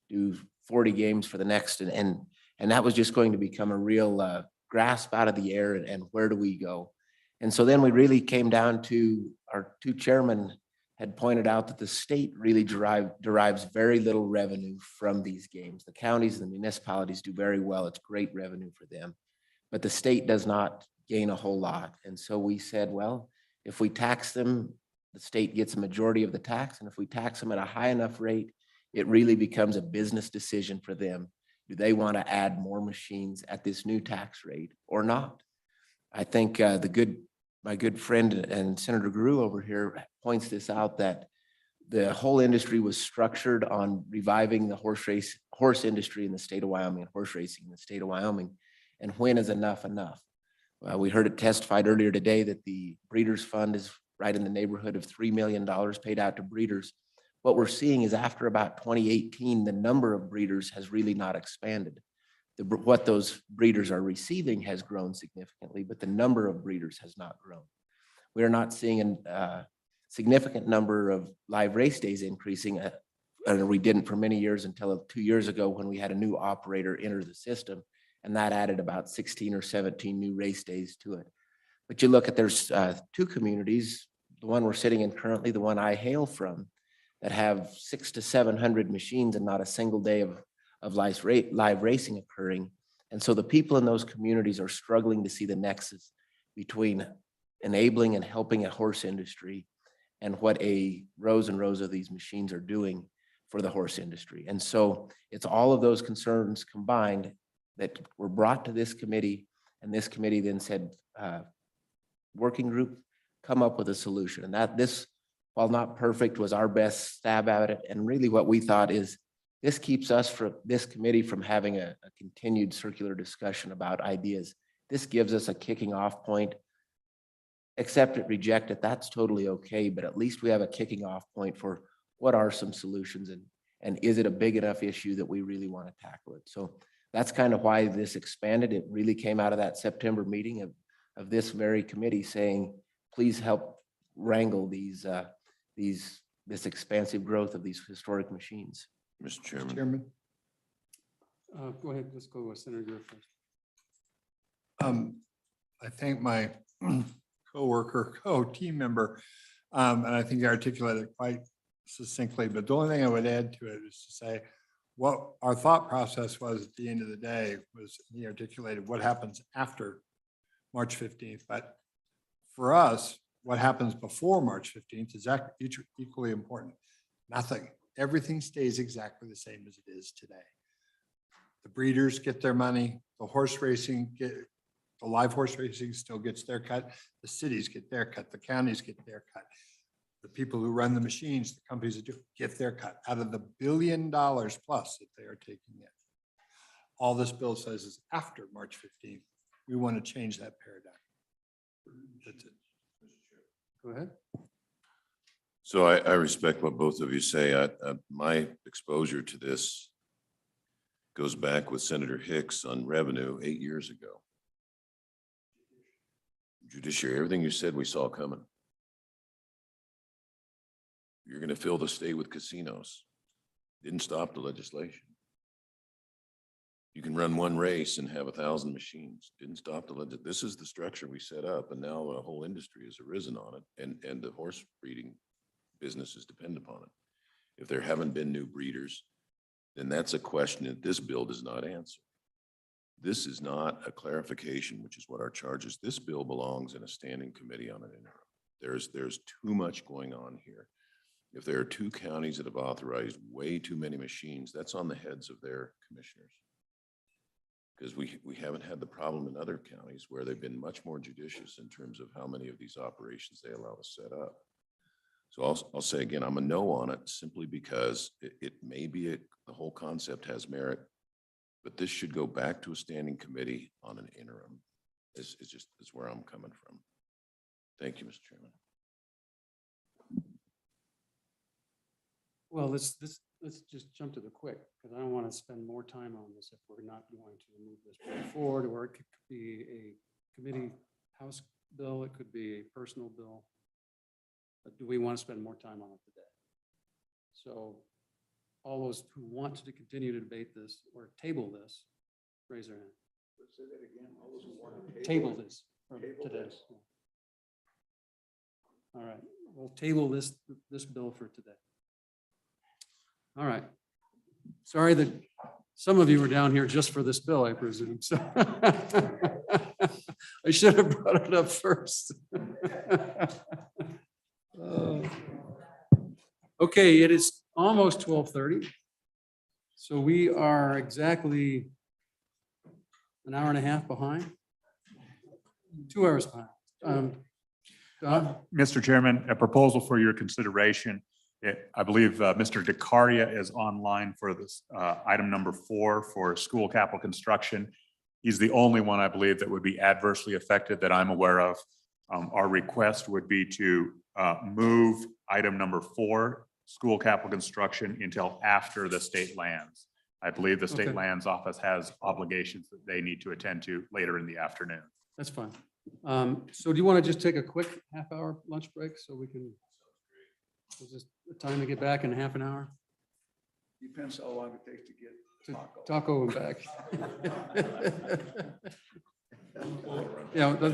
do 40 games for the next? And that was just going to become a real grasp out of the air and where do we go? And so then we really came down to our two chairmen had pointed out that the state really derives very little revenue from these games. The counties and the municipalities do very well. It's great revenue for them, but the state does not gain a whole lot. And so we said, well, if we tax them, the state gets a majority of the tax. And if we tax them at a high enough rate, it really becomes a business decision for them. Do they want to add more machines at this new tax rate or not? I think my good friend and Senator Guru over here points this out, that the whole industry was structured on reviving the horse industry in the state of Wyoming and horse racing in the state of Wyoming. And when is enough enough? We heard it testified earlier today that the Breeders' Fund is right in the neighborhood of $3 million paid out to breeders. What we're seeing is after about 2018, the number of breeders has really not expanded. What those breeders are receiving has grown significantly, but the number of breeders has not grown. We are not seeing a significant number of live race days increasing, and we didn't for many years until 2 years ago when we had a new operator enter the system, and that added about 16 or 17 new race days to it. But you look at, there's two communities, the one we're sitting in currently, the one I hail from, that have 600 to 700 machines and not a single day of live racing occurring. And so the people in those communities are struggling to see the nexus between enabling and helping a horse industry and what a rows and rows of these machines are doing for the horse industry. And so it's all of those concerns combined that were brought to this committee, and this committee then said, working group, come up with a solution. And that this, while not perfect, was our best stab at it. And really what we thought is, this keeps us, from this committee, from having a continued circular discussion about ideas. This gives us a kicking off point. Accept it, reject it, that's totally okay, but at least we have a kicking off point for what are some solutions, and is it a big enough issue that we really want to tackle it? So that's kind of why this expanded. It really came out of that September meeting of this very committee saying, please help wrangle this expansive growth of these historic machines. Mr. Chairman. Go ahead, let's go with Senator Greer first. I thank my coworker, co-team member, and I think he articulated it quite succinctly, but the only thing I would add to it is to say what our thought process was at the end of the day was he articulated what happens after March 15th. But for us, what happens before March 15th is equally important. Nothing. Everything stays exactly the same as it is today. The breeders get their money, the live horse racing still gets their cut, the cities get their cut, the counties get their cut. The people who run the machines, the companies that do, get their cut out of the $1 billion plus that they are taking in. All this bill says is after March 15th, we want to change that paradigm. That's it. Go ahead. So I respect what both of you say. My exposure to this goes back with Senator Hicks on revenue 8 years ago. Judiciary, everything you said we saw coming. You're going to fill the state with casinos. Didn't stop the legislation. You can run one race and have 1,000 machines. Didn't stop the legislation. This is the structure we set up, and now a whole industry has arisen on it, and the horse breeding business is dependent upon it. If there haven't been new breeders, then that's a question that this bill does not answer. This is not a clarification, which is what our charge is. This bill belongs in a standing committee on an interim. There's too much going on here. If there are 2 counties that have authorized way too many machines, that's on the heads of their commissioners. Because we haven't had the problem in other counties where they've been much more judicious in terms of how many of these operations they allow to set up. So I'll say again, I'm a no on it simply because it may be the whole concept has merit, but this should go back to a standing committee on an interim. It's where I'm coming from. Thank you, Mr. Chairman. Well, let's just jump to the quick, because I don't want to spend more time on this if we're not going to move this forward, or it could be a committee house bill, it could be a personal bill. But do we want to spend more time on it today? So all those who want to continue to debate this or table this, raise their hand. Table this for today. All right, we'll table this bill for today. All right. Sorry that some of you were down here just for this bill, I presume. So I should have brought it up first. Okay, it is almost 12:30. So we are exactly an hour and a half behind. 2 hours behind. Don? Mr. Chairman, a proposal for your consideration. I believe Mr. DeCaria is online for this item number 4 for school capital construction. He's the only one, I believe, that would be adversely affected that I'm aware of. Our request would be to move item number 4, school capital construction, until after the state lands. I believe the state Okay. lands office has obligations that they need to attend to later in the afternoon. That's fine. So do you want to just take a quick half-hour lunch break so we can, is this the time to get back in half an hour? Depends how long it takes to get Taco and back. Yeah, we're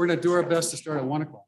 going to do our best to start at 1 o'clock.